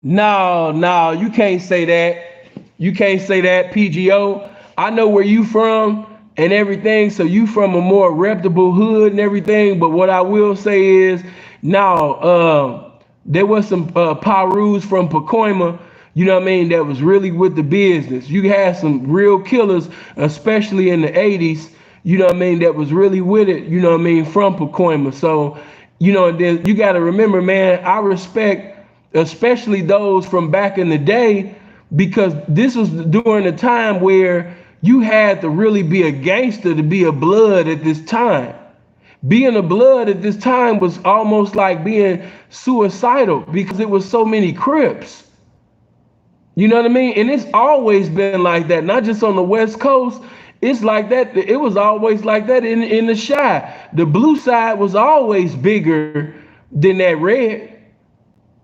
No, you can't say that. You can't say that, PGO. I know where you from and everything, so you from a more reputable hood and everything. But what I will say is, now there was some Parus from Pacoima, you know what I mean, that was really with the business. You had some real killers, especially in the 80s, you know what I mean, that was really with it, you know what I mean, from Pacoima. So, you know, then you got to remember, man, I respect especially those from back in the day, because this was during a time where you had to really be a gangster to be a blood at this time. Being a blood at this time was almost like being suicidal because it was so many Crips. You know what I mean? And it's always been like that, not just on the West Coast. It's like that. It was always like that in the Chi. The blue side was always bigger than that red.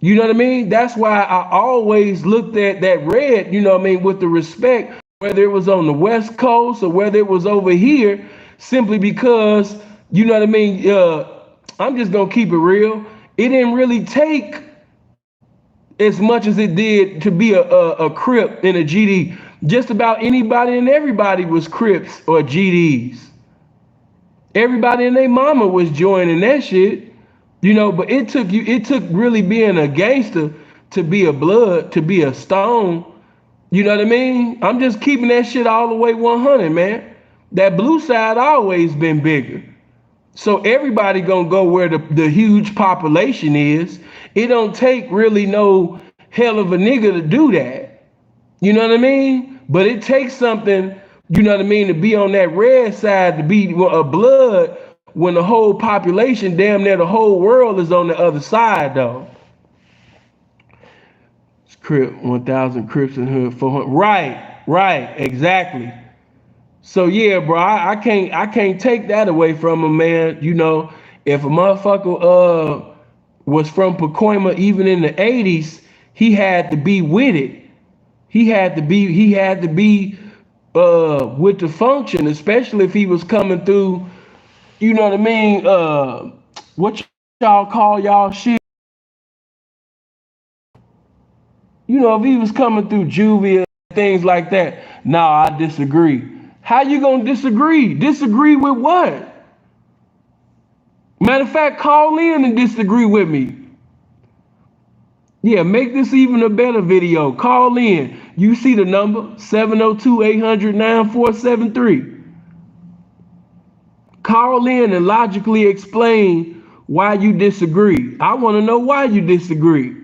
You know what I mean? That's why I always looked at that red, you know what I mean, with the respect, whether it was on the West Coast or whether it was over here, simply because, you know what I mean, I'm just going to keep it real. It didn't really take as much as it did to be a Crip and a GD. Just about anybody and everybody was Crips or GDs. Everybody and their mama was joining that shit. You know, but it took really being a gangster to be a blood, to be a stone. You know what I mean? I'm just keeping that shit all the way 100, man. That blue side always been bigger. So everybody gonna go where the huge population is. It don't take really no hell of a nigga to do that. You know what I mean? But it takes something, you know what I mean, to be on that red side, to be a blood, when the whole population, damn near the whole world, is on the other side, though. It's Crip, 1,000 Crips in hood, 400. Right, exactly. So yeah, bro, I can't take that away from him, man. You know, if a motherfucker was from Pacoima, even in the 80s, he had to be with it. He had to be with the function, especially if he was coming through. You know what I mean? What y'all call y'all shit? You know, if he was coming through juvie and things like that. No, I disagree. How you gonna disagree? Disagree with what? Matter of fact, call in and disagree with me. Yeah, make this even a better video. Call in. You see the number, 702-800-9473. Call in and logically explain why you disagree. I want to know why you disagree.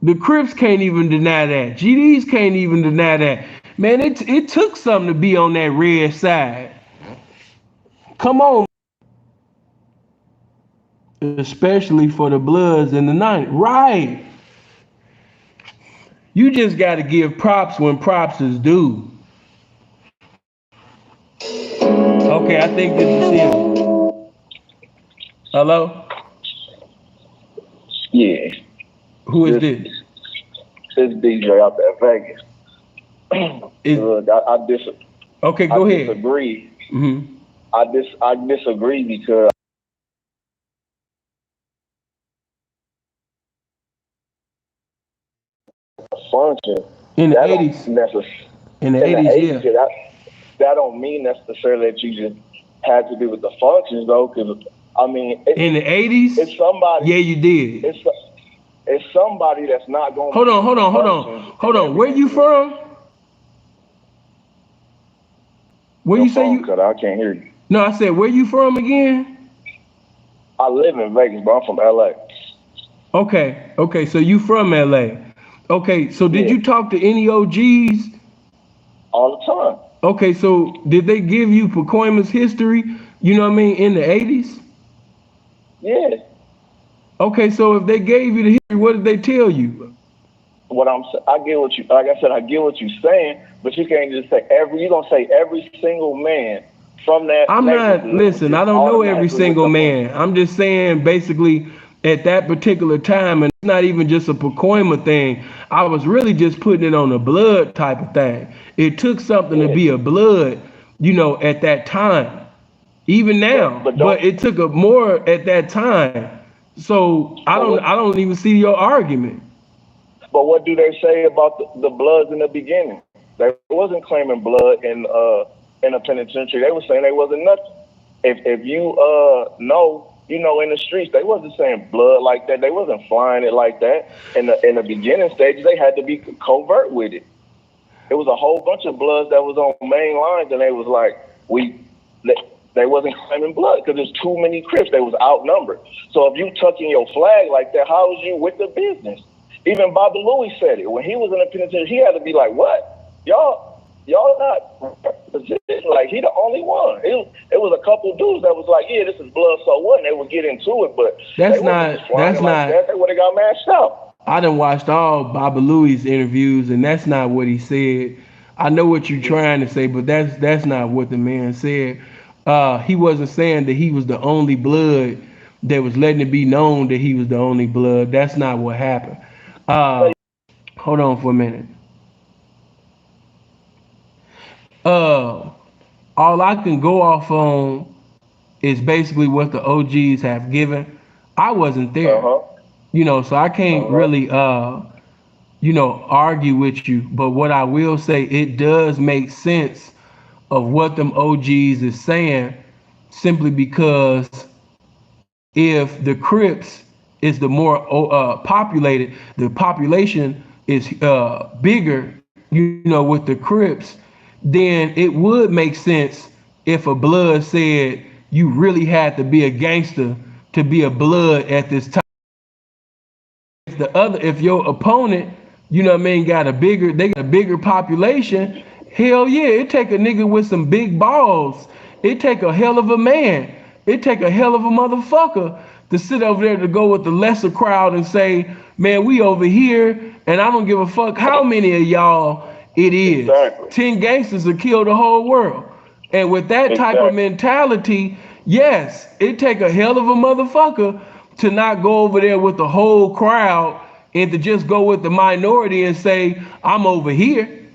The Crips can't even deny that. GDs can't even deny that. Man, it took something to be on that red side. Come on. especially for the Bloods in the 90s. Right. You just got to give props when props is due. Okay, I think this is him. Hello? Yeah. Who is this? This DJ out there, Vegas. Okay, go ahead. Disagree. Mm-hmm. I disagree because function in the 80s. In the 80s, yeah. That don't mean necessarily that you just had to do with the functions though, because I mean, in the 80s, it's somebody. Yeah, you did. It's somebody that's not going. Hold on. Where you from? Where you say you? Cut out. I can't hear you. No, I said where you from again? I live in Vegas, but I'm from LA. Okay. So you from LA? Okay. So did you talk to any OGs? All the time. Okay. So did they give you Pacoima's history? You know what I mean, in the 80s? Yeah. Okay. So if they gave you the history, what did they tell you? I get what you're saying, but you can't just say you gonna say every single man from that. I'm not, listen, I don't know every single man. I'm just saying basically at that particular time, and it's not even just a Pacoima thing. I was really just putting it on a blood type of thing. It took something to be a blood, at that time. Even now, but it took a more at that time. So I don't even see your argument. But what do they say about the Bloods in the beginning? They wasn't claiming blood in a penitentiary. They were saying they wasn't nothing. If you know, in the streets, they wasn't saying blood like that. They wasn't flying it like that. In the beginning stages, they had to be covert with it. It was a whole bunch of Bloods that was on main lines, and they was like, they wasn't claiming blood because there's too many Crips. They was outnumbered. So if you tucking your flag like that, how was you with the business? Even Bobby Louis said it when he was in the penitentiary. He had to be like, "What? Y'all not like he the only one." It was a couple dudes that was like, "Yeah, this is blood, so what?" And they would get into it, but that's they not. They would have got mashed up. I done watched all Bobby Louis interviews, and that's not what he said. I know what you're trying to say, but that's not what the man said. He wasn't saying that he was the only blood that was letting it be known that he was the only blood. That's not what happened. Hold on for a minute. All I can go off on is basically what the OGs have given. I wasn't there, so I can't really, argue with you. But what I will say, it does make sense of what them OGs is saying, simply because if the Crips is the more populated, the population is bigger, with the Crips, then it would make sense if a blood said you really had to be a gangster to be a blood at this time. If your opponent, got a bigger population, hell yeah, it take a nigga with some big balls. It take a hell of a man. It take a hell of a motherfucker to sit over there to go with the lesser crowd and say, man, we over here, and I don't give a fuck how many of y'all it is. Exactly. 10 gangsters will kill the whole world. And with that type of mentality, yes, it take a hell of a motherfucker to not go over there with the whole crowd and to just go with the minority and say, I'm over here.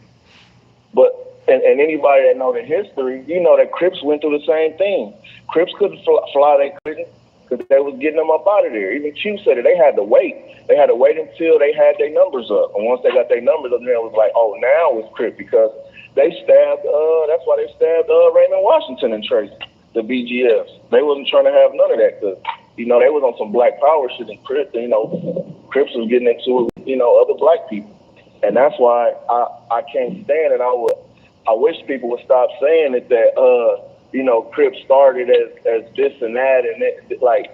But and anybody that know the history, that Crips went through the same thing. Crips couldn't fly, they couldn't, because they was getting them up out of there. Even Q said it, they had to wait. They had to wait until they had their numbers up. And once they got their numbers up, then it was like, oh, now it's Crip, because they stabbed, that's why they stabbed Raymond Washington and Tracy, the BGFs. They wasn't trying to have none of that, because, they was on some black power shit, and Crips was getting into it, other black people. And that's why I can't stand it. I wish people would stop saying it that Crips started as this and that, and it, like.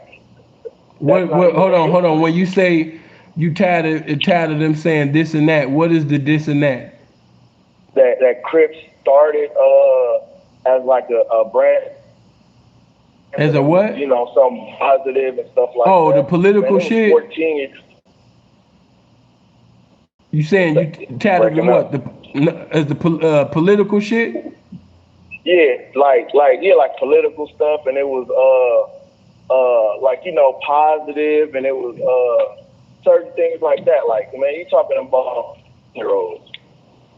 Hold on. When you say you tired of them saying this and that, what is the this and that? That Crips started as like a brand. As a what? You know, something positive and stuff like that. Oh, the political shit. 14. You saying you tatted them what? As the political shit? Yeah, like political stuff, and it was like, you know, positive, and it was certain things like that. Like, man, you talking about heroes.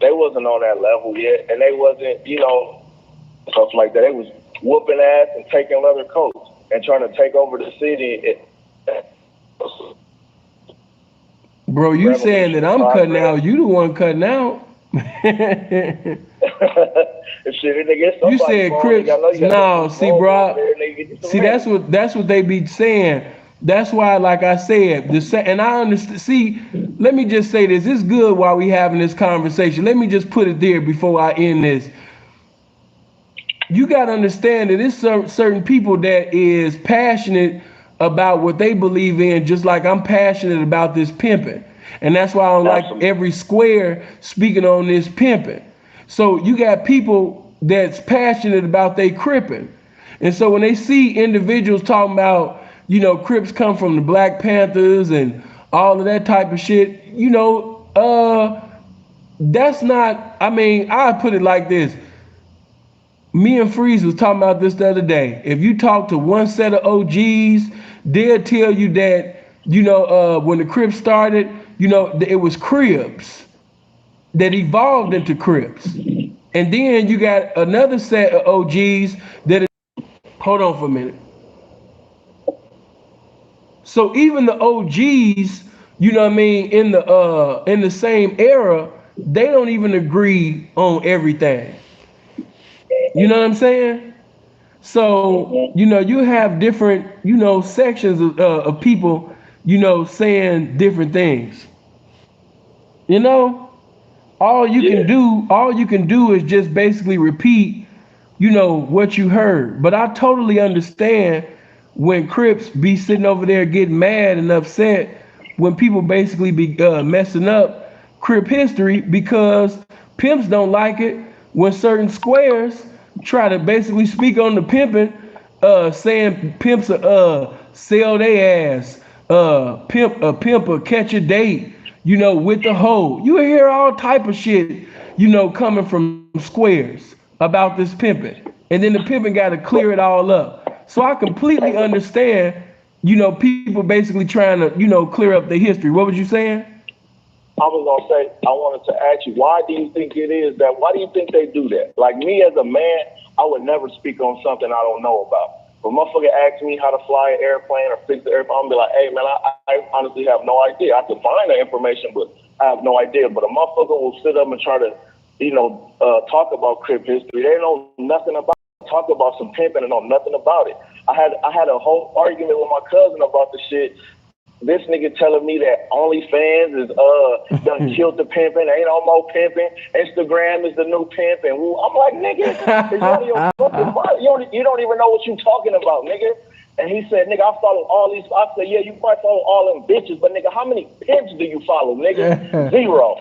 They wasn't on that level yet, and they wasn't, you know, stuff like that. They was whooping ass and taking leather coats and trying to take over the city. Bro, you saying that I'm cutting out? You the one cutting out? You said Crips. No, see, bro. See, that's what they be saying. That's why, like I said, and I understand. See, let me just say this. It's good while we having this conversation. Let me just put it there before I end this. You got to understand that it's certain people that is passionate about what they believe in, just like I'm passionate about this pimping. And that's why I don't like every square speaking on this pimping. So you got people that's passionate about they cripping. And so when they see individuals talking about, you know, Crips come from the Black Panthers and all of that type of shit, you know, that's not, I mean, I put it like this. Me and Freeze was talking about this the other day. If you talk to one set of OGs, they'll tell you that, you know, when the Crips started, you know, it was Cribs that evolved into Crips. And then you got another set of OGs that, hold on for a minute. So even the OGs, you know what I mean, in the same era, they don't even agree on everything. You know what I'm saying? So, you know, you have different, you know, sections of people, you know, saying different things. You know, all you can do is just basically repeat, you know, what you heard. But I totally understand when Crips be sitting over there getting mad and upset when people basically be messing up Crip history, because pimps don't like it when certain squares try to basically speak on the pimping, saying pimps sell their ass, pimp or catch a date, you know, with the hoe. You hear all type of shit, you know, coming from squares about this pimping. And then the pimping got to clear it all up. So I completely understand, you know, people basically trying to, you know, clear up the history. What was you saying? I was gonna say, I wanted to ask you, why do you think it is that? Why do you think they do that? Like me as a man, I would never speak on something I don't know about. But motherfucker asks me how to fly an airplane or fix the airplane, I'm gonna be like, hey man, I honestly have no idea. I can find the information, but I have no idea. But a motherfucker will sit up and try to, you know, talk about Crip history. They know nothing about it. Talk about some pimping and know nothing about it. I had a whole argument with my cousin about the shit. This nigga telling me that OnlyFans is done killed the pimping, ain't no more pimping. Instagram is the new pimping. I'm like, nigga, you don't even know what you talking about, nigga. And he said, nigga, I follow all these. I said, yeah, you probably follow all them bitches, but nigga, how many pimps do you follow, nigga? 0.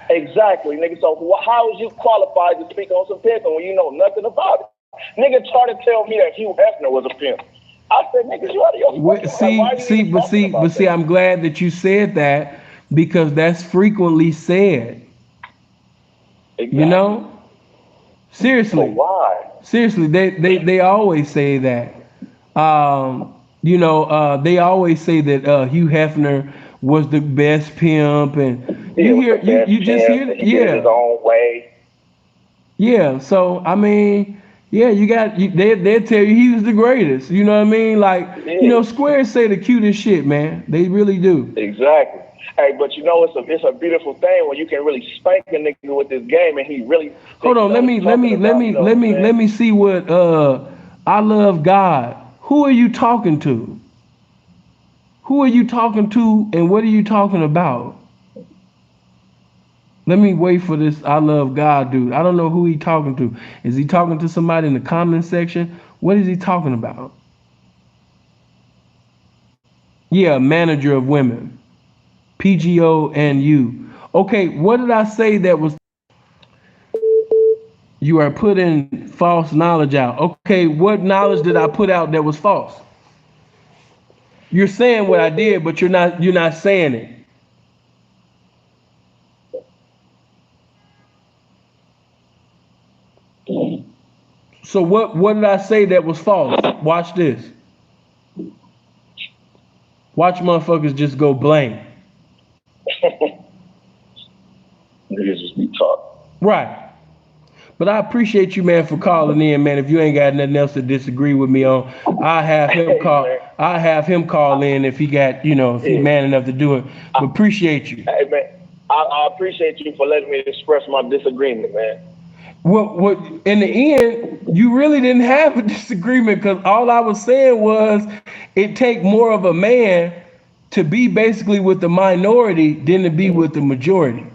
Exactly, nigga. So how is you qualified to speak on some pimping when you know nothing about it? Nigga tried to tell me that Hugh Hefner was a pimp. I said, niggas, you out of your See, I'm glad that you said that, because that's frequently said. Exactly. You know? Seriously. So why? Seriously, they always say that. You know, they always say that Hugh Hefner was the best pimp, and you just hear his own way. Yeah, so I mean, yeah, they'll tell you he was the greatest. You know what I mean? Like, you know, squares say the cutest shit, man. They really do. Exactly. Hey, but you know, it's a beautiful thing when you can really spank a nigga with this game and he really. Hold on, let me see what I love God. Who are you talking to? Who are you talking to, and what are you talking about? Let me wait for this I love God dude. I don't know who he talking to. Is he talking to somebody in the comment section? What is he talking about? Yeah, manager of women. PGO and you. Okay, what did I say that was? You are putting false knowledge out. Okay, what knowledge did I put out that was false? You're saying what I did, but you're not saying it. So what did I say that was false? Watch this. Watch motherfuckers just go blank. Niggas just be talking. Right. But I appreciate you, man, for calling in, man. If you ain't got nothing else to disagree with me on, I have him call. I have him call in if he got, if he's man enough to do it. But appreciate you. Hey, man, I appreciate you for letting me express my disagreement, man. What in the end, you really didn't have a disagreement, because all I was saying was it take more of a man to be basically with the minority than to be with the majority.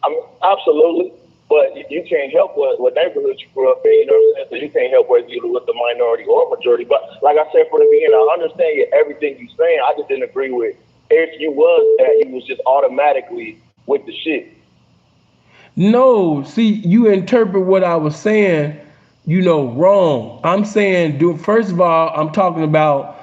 I mean, absolutely, but you can't help what neighborhood you grew up in, you know what I'm saying? So you can't help whether you're with the minority or majority. But like I said from the beginning, I understand everything you're saying. I just didn't agree with if you was that, you was just automatically with the shit. No, see, you interpret what I was saying, wrong. I'm saying, first of all, I'm talking about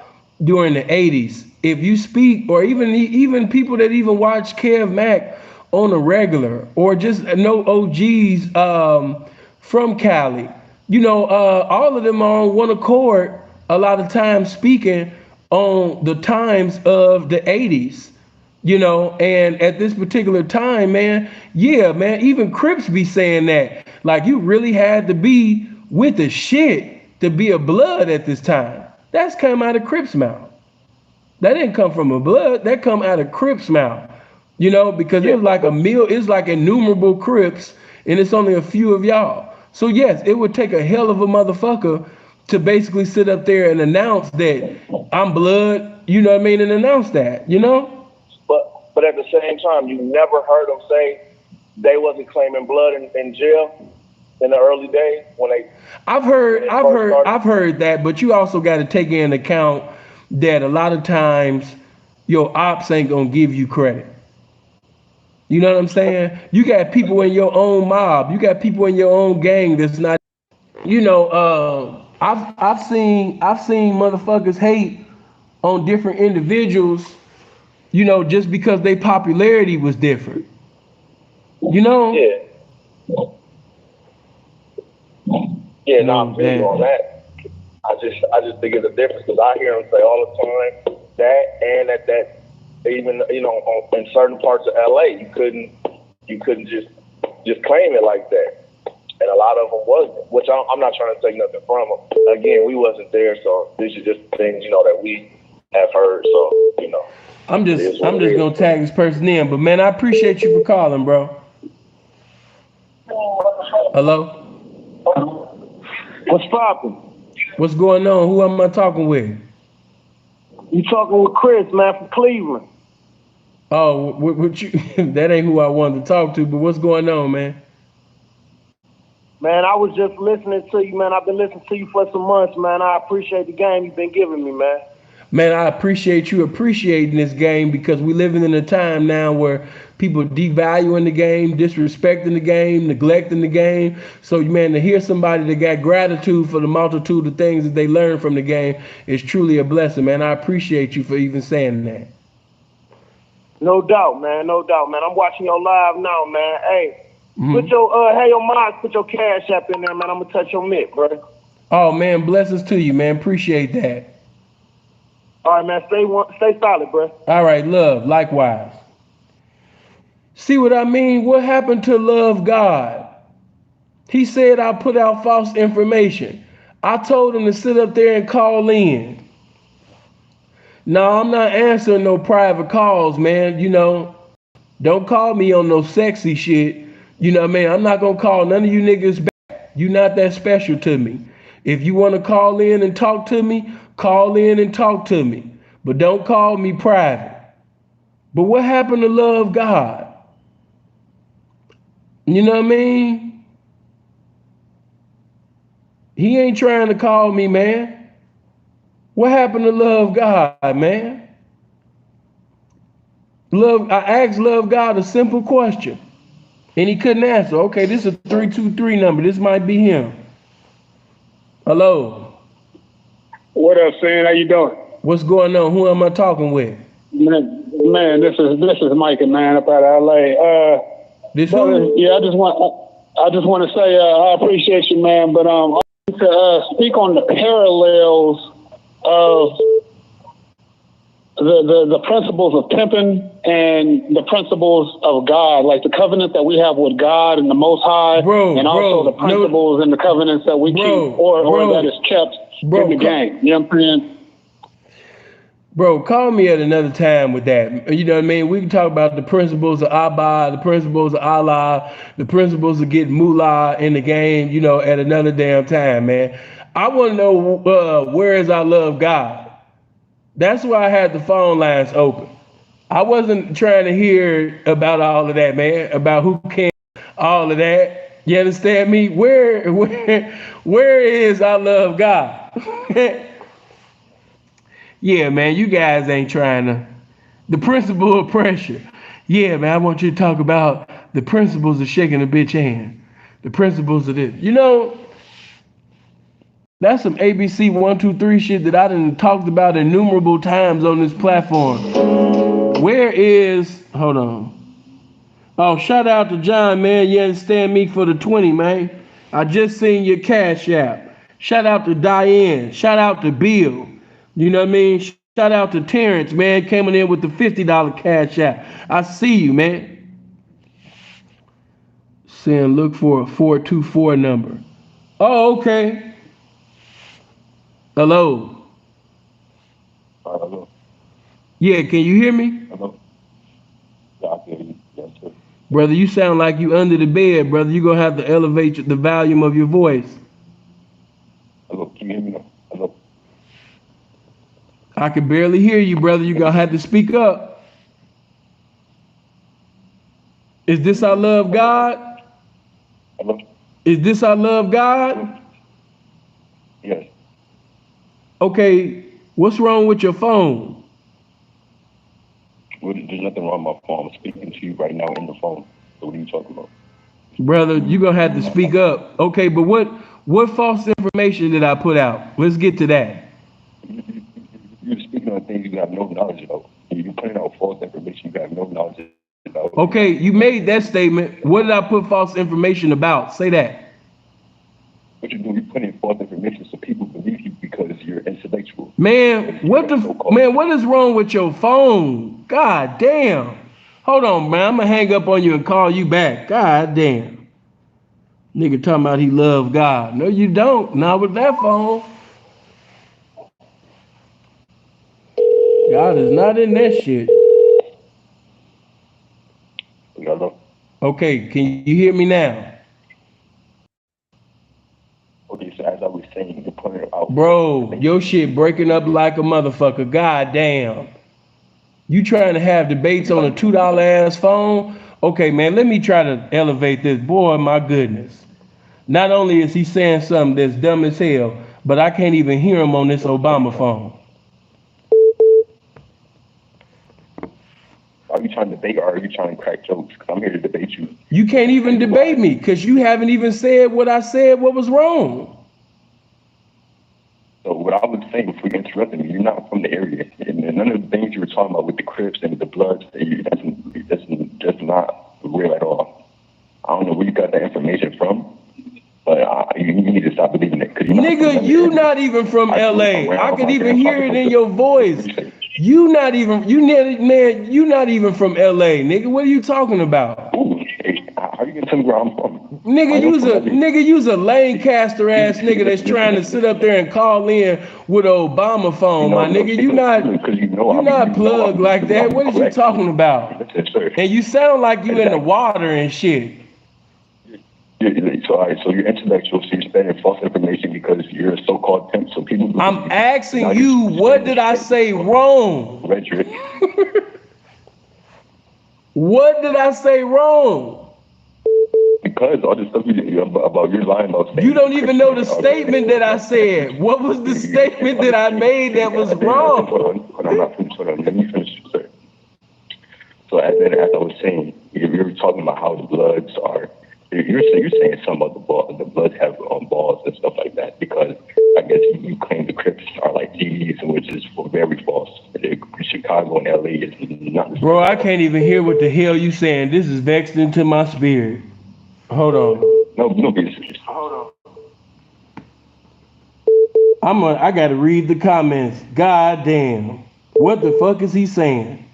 during the 80s. If you speak, or even people that even watch Kev Mack on a regular, or just know OGs from Cali, all of them are on one accord a lot of times speaking on the times of the 80s. And at this particular time, man, even Crips be saying that. Like, you really had to be with the shit to be a blood at this time. That's come out of Crips' mouth. That didn't come from a blood, that come out of Crips' mouth. Because it was like it's like innumerable Crips, and it's only a few of y'all. So yes, it would take a hell of a motherfucker to basically sit up there and announce that I'm blood, and announce that, But at the same time, you never heard them say they wasn't claiming blood in jail in the early days when they. I've heard that, but you also got to take into account that a lot of times your ops ain't gonna give you credit. You know what I'm saying? You got people in your own mob, you got people in your own gang that's not. I've seen motherfuckers hate on different individuals, just because their popularity was different. Yeah. Yeah, no, I'm big on that. I just think it's a difference, because I hear them say all the time that even in certain parts of LA you couldn't just claim it like that, and a lot of them wasn't. Which I'm not trying to take nothing from them. Again, we wasn't there, so these are just things that we have heard. So I'm just gonna tag this person in, but man, I appreciate you for calling, bro. Hello? What's poppin'? What's going on? Who am I talking with? You talking with Chris, man, from Cleveland. Oh, what you? That ain't who I wanted to talk to, but what's going on, man? Man, I was just listening to you, man. I've been listening to you for some months, man. I appreciate the game you've been giving me, man. Man, I appreciate you appreciating this game, because we living in a time now where people devaluing the game, disrespecting the game, neglecting the game. So, man, to hear somebody that got gratitude for the multitude of things that they learned from the game is truly a blessing, man. I appreciate you for even saying that. No doubt, man. No doubt, man. I'm watching your live now, man. Hey, put your minds, put your cash app in there, man. I'm gonna touch your mitt, brother. Oh, man, blessings to you, man. Appreciate that. All right, man. Stay solid, bro. All right, love. Likewise. See what I mean? What happened to love God? He said I put out false information. I told him to sit up there and call in. No, I'm not answering no private calls, man. Don't call me on no sexy shit. What I mean? I'm not gonna call none of you niggas back. You not that special to me. If you want to call in and talk to me, call in and talk to me. But don't call me private. But what happened to love God? You know what I mean? He ain't trying to call me, man. What happened to love God, man? I asked love God a simple question. And he couldn't answer. Okay, this is a 323 number. This might be him. Hello. What up, Sin? How you doing? What's going on? Who am I talking with? Man, this is Mike, man, up out of LA. This brother, who? yeah, I just want to say I appreciate you, man. But to speak on the parallels of the principles of pimping and the principles of God, like the covenant that we have with God and the Most High, and also the principles and the covenants that we keep or that is kept in the game. You know what I'm saying? Bro, call me at another time with that. You know what I mean? We can talk about the principles of Abba, the principles of Allah, the principles of getting moolah in the game, you know, at another damn time, man. I want to know where is I love God? That's why I had the phone lines open. I wasn't trying to hear about all of that, man, about who can, all of that. You understand me? Where is I love God? Yeah, man, you guys ain't trying to. The principle of pressure. Yeah, man, I want you to talk about the principles of shaking a bitch hand. The principles of this. You know, that's some ABC 123 shit that I done talked about innumerable times on this platform. Where is, hold on. Oh, shout out to John, man. You understand me for the 20, man. I just seen your Cash App. Shout out to Diane. Shout out to Bill. You know what I mean? Shout out to Terrence, man, coming in with the $50 Cash App. I see you, man. Saying look for a 424 number. Oh, okay. Hello. Hello. Yeah, can you hear me? Hello. Yeah, I can hear you. Yes, sir. Brother, you sound like you under the bed, brother. You're going to have to elevate the volume of your voice. Hello, can you hear me now? Hello. I can barely hear you, brother. You're going to have to speak up. Is this I love God? Hello. Is this I love God? Yes. Okay, what's wrong with your phone? Well, there's nothing wrong with my phone. I'm speaking to you right now in the phone. So what are you talking about? Brother, you're going to have to speak up. Okay, but what false information did I put out? Let's get to that. You're speaking on things you have no knowledge of. You're putting out false information you have no knowledge about. Okay, you made that statement. What did I put false information about? Say that. What you're doing, you're putting false information so people believe you because you're intellectual. Man, what is wrong with your phone? God damn. Hold on, man. I'm gonna hang up on you and call you back. God damn. Nigga talking about he love God. No, you don't. Not with that phone. God is not in that shit. Hello? Okay, can you hear me now? Okay, so as I was saying, you're putting out. Bro, your shit breaking up like a motherfucker. God damn. You trying to have debates on a $2 ass phone? Okay, man, let me try to elevate this. Boy, my goodness. Not only is he saying something that's dumb as hell, but I can't even hear him on this Obama phone. Are you trying to debate or are you trying to crack jokes? Because I'm here to debate you. You can't even debate me because you haven't even said what I said what was wrong. So what I was saying before you interrupted me, you're not from the area. And none of the things you were talking about with the Crips and the Bloods, that's not real at all. I don't know where you got that information from, but you need to stop believing it. Nigga, you not even from LA. I could even hear it in your voice. You not even from LA, nigga. What are you talking about? Ooh, how are you gonna tell me where I'm from? Nigga, you's a Lancaster ass nigga that's trying to sit up there and call in with an Obama phone, my nigga. You not plugged like that. What is you talking about? And you sound like you in the water and shit. So you're intellectual, so you're spreading false information because you're a so-called pimp. So people. I'm asking you, what did I say wrong? Rhetoric. What did I say wrong? Because all this stuff about you're lying about. You don't even know the statement that I said. What was the statement that I made that was wrong? Hold on. Let me finish, sir. So as I was saying, you're talking about how the Bloods are. You're saying some of the Bloods have balls and stuff like that, because I guess you claim the Crips are like GDs, which is very false. Chicago and LA is not. Bro, I can't even hear what the hell you saying. This is vexed into my spirit. Hold on. No, Hold on. I gotta read the comments. God damn. What the fuck is he saying?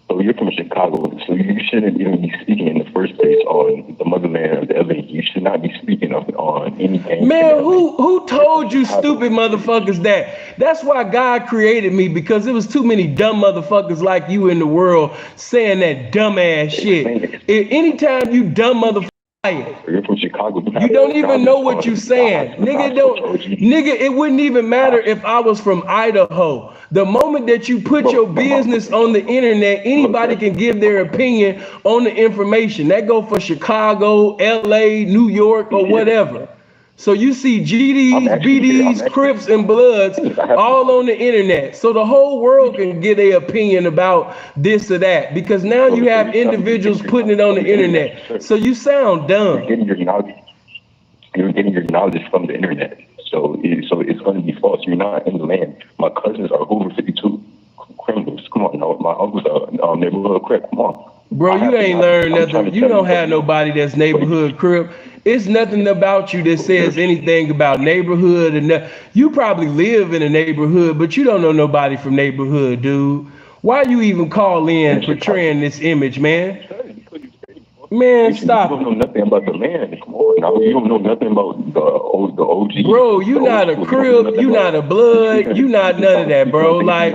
So you're from Chicago, so you shouldn't even be speaking in the first place on the motherland of LA. You should not be speaking on anything. Man, who told you stupid motherfuckers that? That's why God created me, because there was too many dumb motherfuckers like you in the world saying that dumbass shit. Anytime you dumb motherfucker, you're from Chicago. You don't even know what you're saying. Nigga, it wouldn't even matter if I was from Idaho. The moment that you put your business on the internet, anybody can give their opinion on the information. That go for Chicago, LA, New York, or whatever. So you see GDs, BDs, Crips, and Bloods all on the internet. So the whole world can get their opinion about this or that, because now you have individuals putting it on the internet. So you sound dumb. You're getting your knowledge from the internet. So it's going to be false. You're not in the land. My cousins are over 52 criminals. Come on, no, my uncle's a neighborhood Crip. Come on. Bro, you ain't learned nothing. You don't have nobody that's neighborhood Crip. It's nothing about you that says anything about neighborhood. And you probably live in a neighborhood, but you don't know nobody from neighborhood, dude. Why you even call in portraying this image, man? Man, stop. You don't know nothing about the land. Come on, now. You don't know nothing about the OG. Bro, you not a Crip, you not a Blood, you not none of that, bro. Like,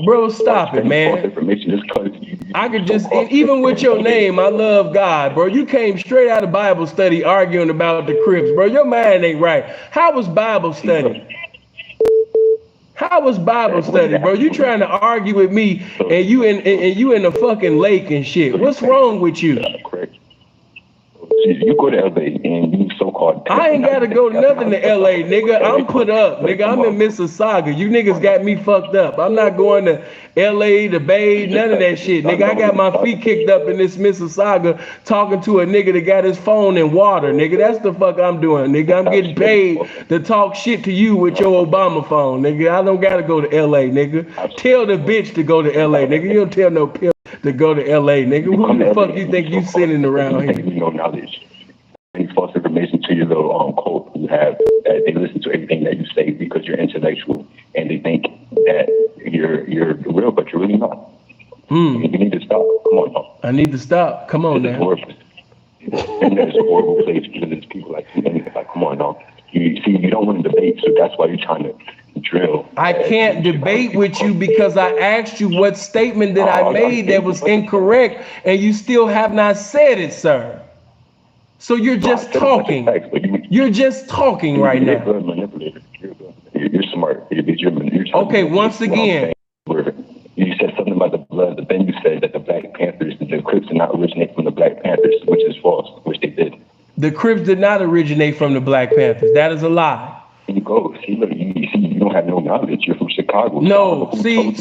bro, stop it, man. I could just, and even with your name, I love God, bro. You came straight out of Bible study arguing about the Crips, bro. Your mind ain't right. How was Bible study? How was Bible study, bro? You trying to argue with me, and you in the fucking lake and shit. What's wrong with you? You go to LA and you so-called. I ain't gotta go nothing to LA, nigga. I'm put up, nigga. I'm in Mississauga. You niggas got me fucked up. I'm not going to LA, the Bay, none of that shit, nigga. I got my feet kicked up in this Mississauga talking to a nigga that got his phone in water, nigga. That's the fuck I'm doing, nigga. I'm getting paid to talk shit to you with your Obama phone, nigga. I don't gotta go to LA, nigga. Tell the bitch to go to LA, nigga. You don't tell no pimp to go to LA, nigga. Who the fuck you think you sitting around here? You know knowledge. Any false information to your little cult who have that they listen to everything that you say because you're intellectual and they think that you're real, but you're really not. You need to stop. Come on, now. I need to stop. Come on, now. Internet is a horrible place because it's people like you. Like, come on, now. You see, you don't want to debate, so that's why you're trying to drill. I can't debate with you because I asked you what statement that I made that was incorrect, and you still have not said it, sir. So you're just talking. You're just talking right now. You're a good manipulator. You're smart. Okay, once again. You said something about the blood, but then you said that the Black Panthers, the Crips did not originate from the Black Panthers, which is false, which they did. The Crips did not originate from the Black Panthers. That is a lie. You go. See, look, you don't have no knowledge. You're from Chicago. No, see,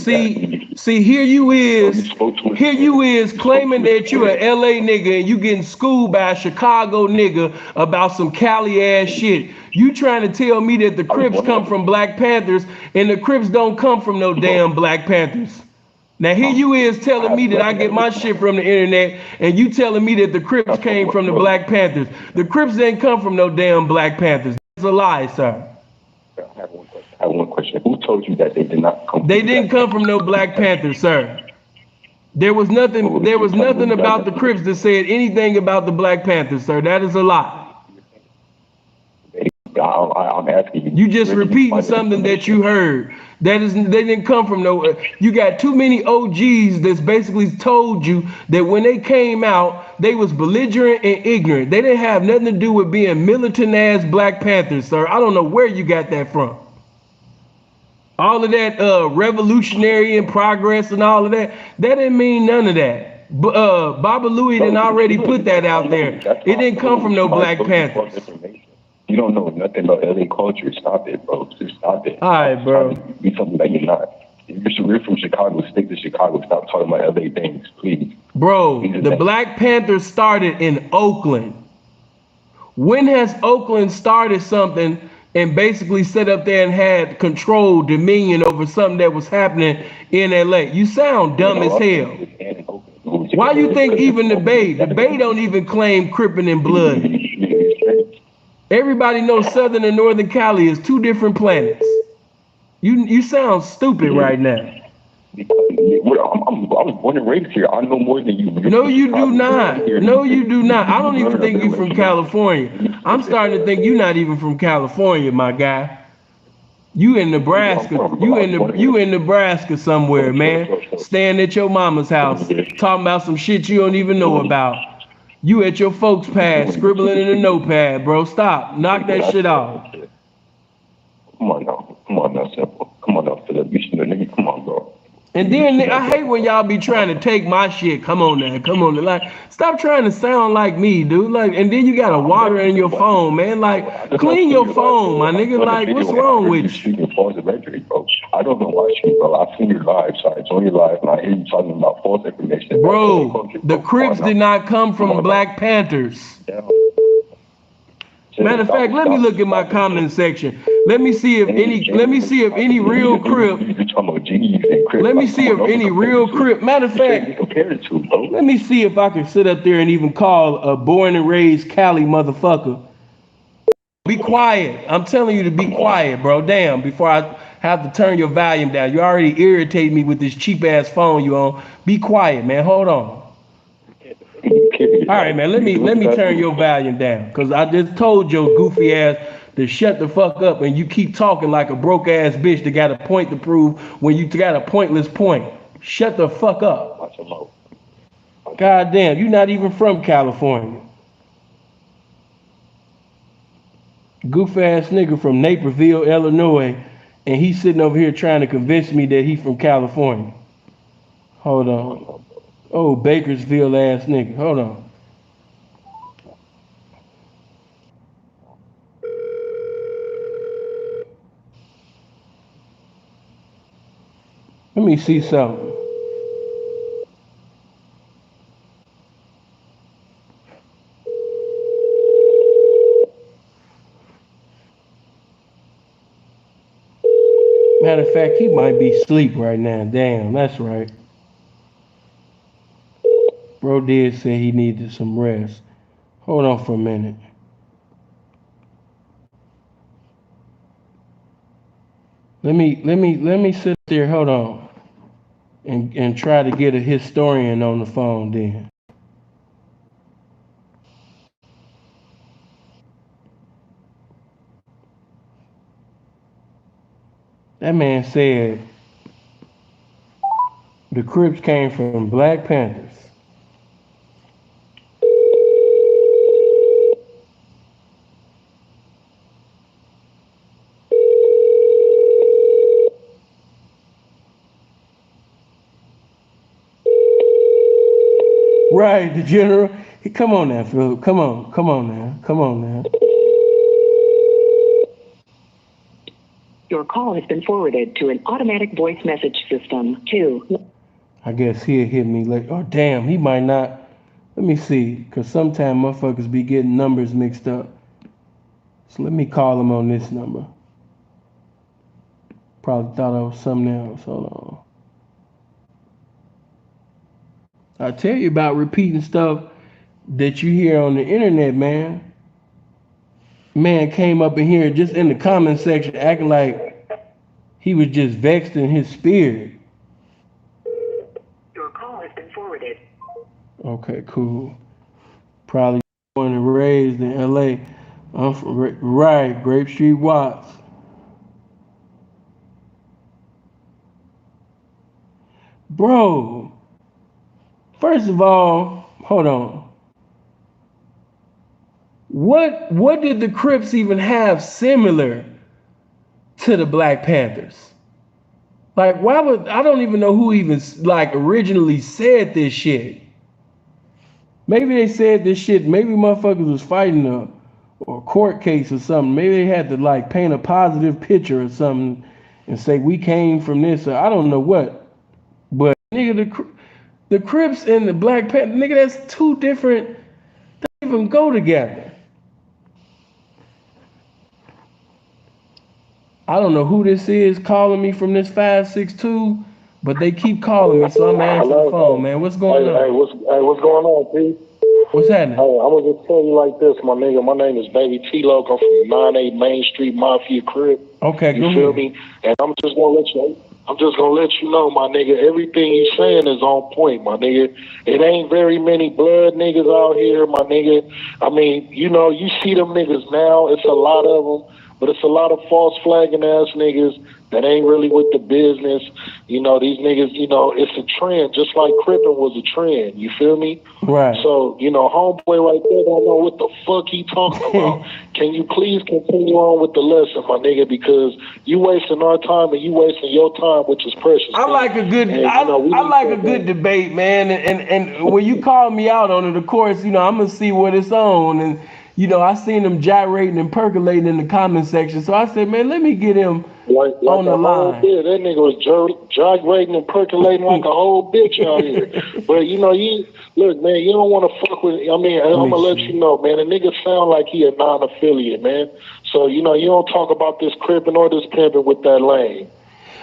here you is claiming that you an LA nigga and you getting schooled by a Chicago nigga about some Cali ass shit. You trying to tell me that the Crips come from Black Panthers, and the Crips don't come from no damn Black Panthers. Now here you is telling me that I get my shit from the internet, and you telling me that the Crips came from the Black Panthers. The Crips didn't come from no damn Black Panthers. That's a lie, sir. I have one question. Who told you that they did not come? They didn't come from no Black Panthers, sir. There was nothing about the Crips that said anything about the Black Panthers, sir. That is a lie. I'm asking you. You just repeating something that you heard. They didn't come from no. You got too many OGs that's basically told you that when they came out, they was belligerent and ignorant. They didn't have nothing to do with being militant ass Black Panthers, sir. I don't know where you got that from. All of that revolutionary and progress and all of that didn't mean none of that. Baba Louie didn't already put that out there. It didn't come from no Black Panthers. You don't know nothing about LA culture. Stop it, bro. Just stop it. All right, bro. Be something that you're not. You're from Chicago. Stick to Chicago. Stop talking about LA things, please. Bro, the Black Panthers started in Oakland. When has Oakland started something and basically set up there and had control, dominion over something that was happening in LA? You sound dumb as hell. Why you think even the Bay don't even claim Crippin' and Blood? Everybody knows Southern and Northern Cali is two different planets. You sound stupid right now. I was born and raised here. I know more than you. No, you do not. No, you do not. I don't even think you're from California. I'm starting to think you're not even from California, my guy. You in Nebraska. You in Nebraska somewhere, man. Staying at your mama's house, talking about some shit you don't even know about. You at your folks' pad, scribbling in a notepad, bro. Stop. Knock that shit off. Come on now, Simple. Come on now, Philip. You should know, nigga. Come on, bro. And then I hate when y'all be trying to take my shit. Come on now, like stop trying to sound like me, dude. Like, and then you got water in your phone, man. Like, clean your phone, my nigga. Like, what's wrong with you? Speaking false rhetoric, bro. I don't know watch you, bro. I've seen your live, so I joined your live, and I hear you talking about false information. Bro, the Crips did not come from Black Panthers. Matter of fact, let me look at my comment section. Let me see if any real Crip. Let me see if any real Crip. Matter of fact, let me see if I can sit up there and even call a born and raised Cali motherfucker. Be quiet. I'm telling you to be quiet, bro. Damn, before I have to turn your volume down. You already irritate me with this cheap ass phone you on. Be quiet, man. Hold on. All right, man, let me turn your volume down, because I just told your goofy ass to shut the fuck up, and you keep talking like a broke ass bitch that got a point to prove when you got a pointless point. Shut the fuck up. God damn, you're not even from California. Goof ass nigga from Naperville, Illinois, and he's sitting over here trying to convince me that he's from California. Hold on. Oh, Bakersville ass nigga. Hold on. Let me see something. Matter of fact, he might be asleep right now. Damn, that's right. Bro did say he needed some rest. Hold on for a minute. Let me sit there, hold on, and try to get a historian on the phone then. That man said the Crips came from Black Panthers. Right, the general. Come on now, Philip. Come on now. Your call has been forwarded to an automatic voice message system. 2. I guess he'll hit me like, oh damn, he might not. Let me see, because sometimes motherfuckers be getting numbers mixed up. So let me call him on this number. Probably thought I was something else. Hold on. I tell you about repeating stuff that you hear on the internet, man. Man came up in here just in the comment section acting like he was just vexed in his spirit. Your call has been forwarded. Okay, cool. Probably born and raised in LA. I'm from right, Grape Street, Watts. Bro, first of all, hold on. What did the Crips even have similar to the Black Panthers? Like, why would, I don't even know who even like originally said this shit. Maybe they said this shit, maybe motherfuckers was fighting a court case or something. Maybe they had to like paint a positive picture or something and say we came from this or I don't know what. But nigga, the Crips and the Black Panther, nigga, that's two different. They don't even go together. I don't know who this is calling me from this 562, but they keep calling me, so I'm answering the phone, man. What's going on? Hey, what's going on, P? What's happening? Hey, I'm gonna just tell you like this, my nigga. My name is Baby T-Loc. I'm from 98 Main Street Mafia Crib. Okay, you feel me? And I'm just gonna let you know, my nigga, everything you saying is on point, my nigga. It ain't very many blood niggas out here, my nigga. I mean, you know, you see them niggas now. It's a lot of them, but it's a lot of false flagging ass niggas that ain't really with the business. You know, these niggas, you know, it's a trend, just like Crippin' was a trend. You feel me? Right. So, you know, homeboy right there don't know what the fuck he talking about. Can you please continue on with the lesson, my nigga? Because you wasting our time and you wasting your time, which is precious. I like a good, I like a good debate, man. And when you call me out on it, of course, you know, I'm gonna see what it's on. And you know, I seen him gyrating and percolating in the comment section. So I said, man, let me get him on the line. Yeah, that nigga was gyrating and percolating like a whole bitch out here. But you know, look, man, you don't want to fuck with. I mean, I'm gonna let you know, man. A nigga sound like he a non-affiliate, man. So you know, you don't talk about this crippin' or this pimping with that lane.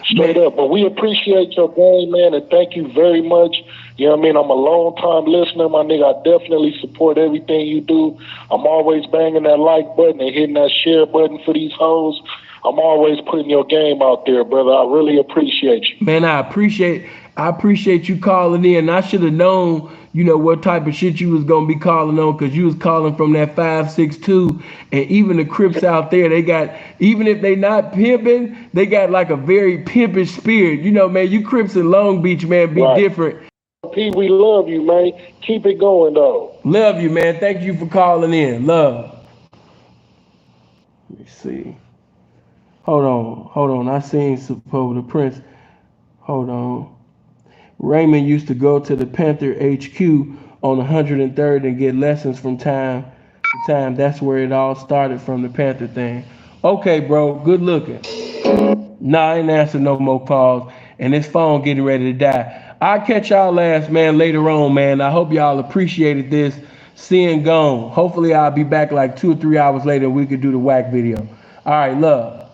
Straight up. But we appreciate your game, man, and thank you very much. You know what I mean? I'm a long-time listener, my nigga. I definitely support everything you do. I'm always banging that like button and hitting that share button for these hoes. I'm always putting your game out there, brother. I really appreciate you. Man, I appreciate you calling in. I should have known, you know, what type of shit you was gonna be calling on, because you was calling from that 562, and even the Crips out there, they got, even if they not pimping, they got like a very pimpish spirit. You know, man, you Crips in Long Beach, man, be different. P, we love you, man. Keep it going, though. Love you, man. Thank you for calling in. Love. Let me see. Hold on. I seen Suppo the Prince. Hold on. Raymond used to go to the Panther HQ on 103rd and get lessons from time to time. That's where it all started, from the Panther thing. Okay, bro. Good looking. Nah, I ain't answering no more calls. And this phone getting ready to die. I'll catch y'all last, man, later on, man. I hope y'all appreciated this. Seeing gone. Hopefully I'll be back like 2 or 3 hours later and we could do the whack video. All right, love.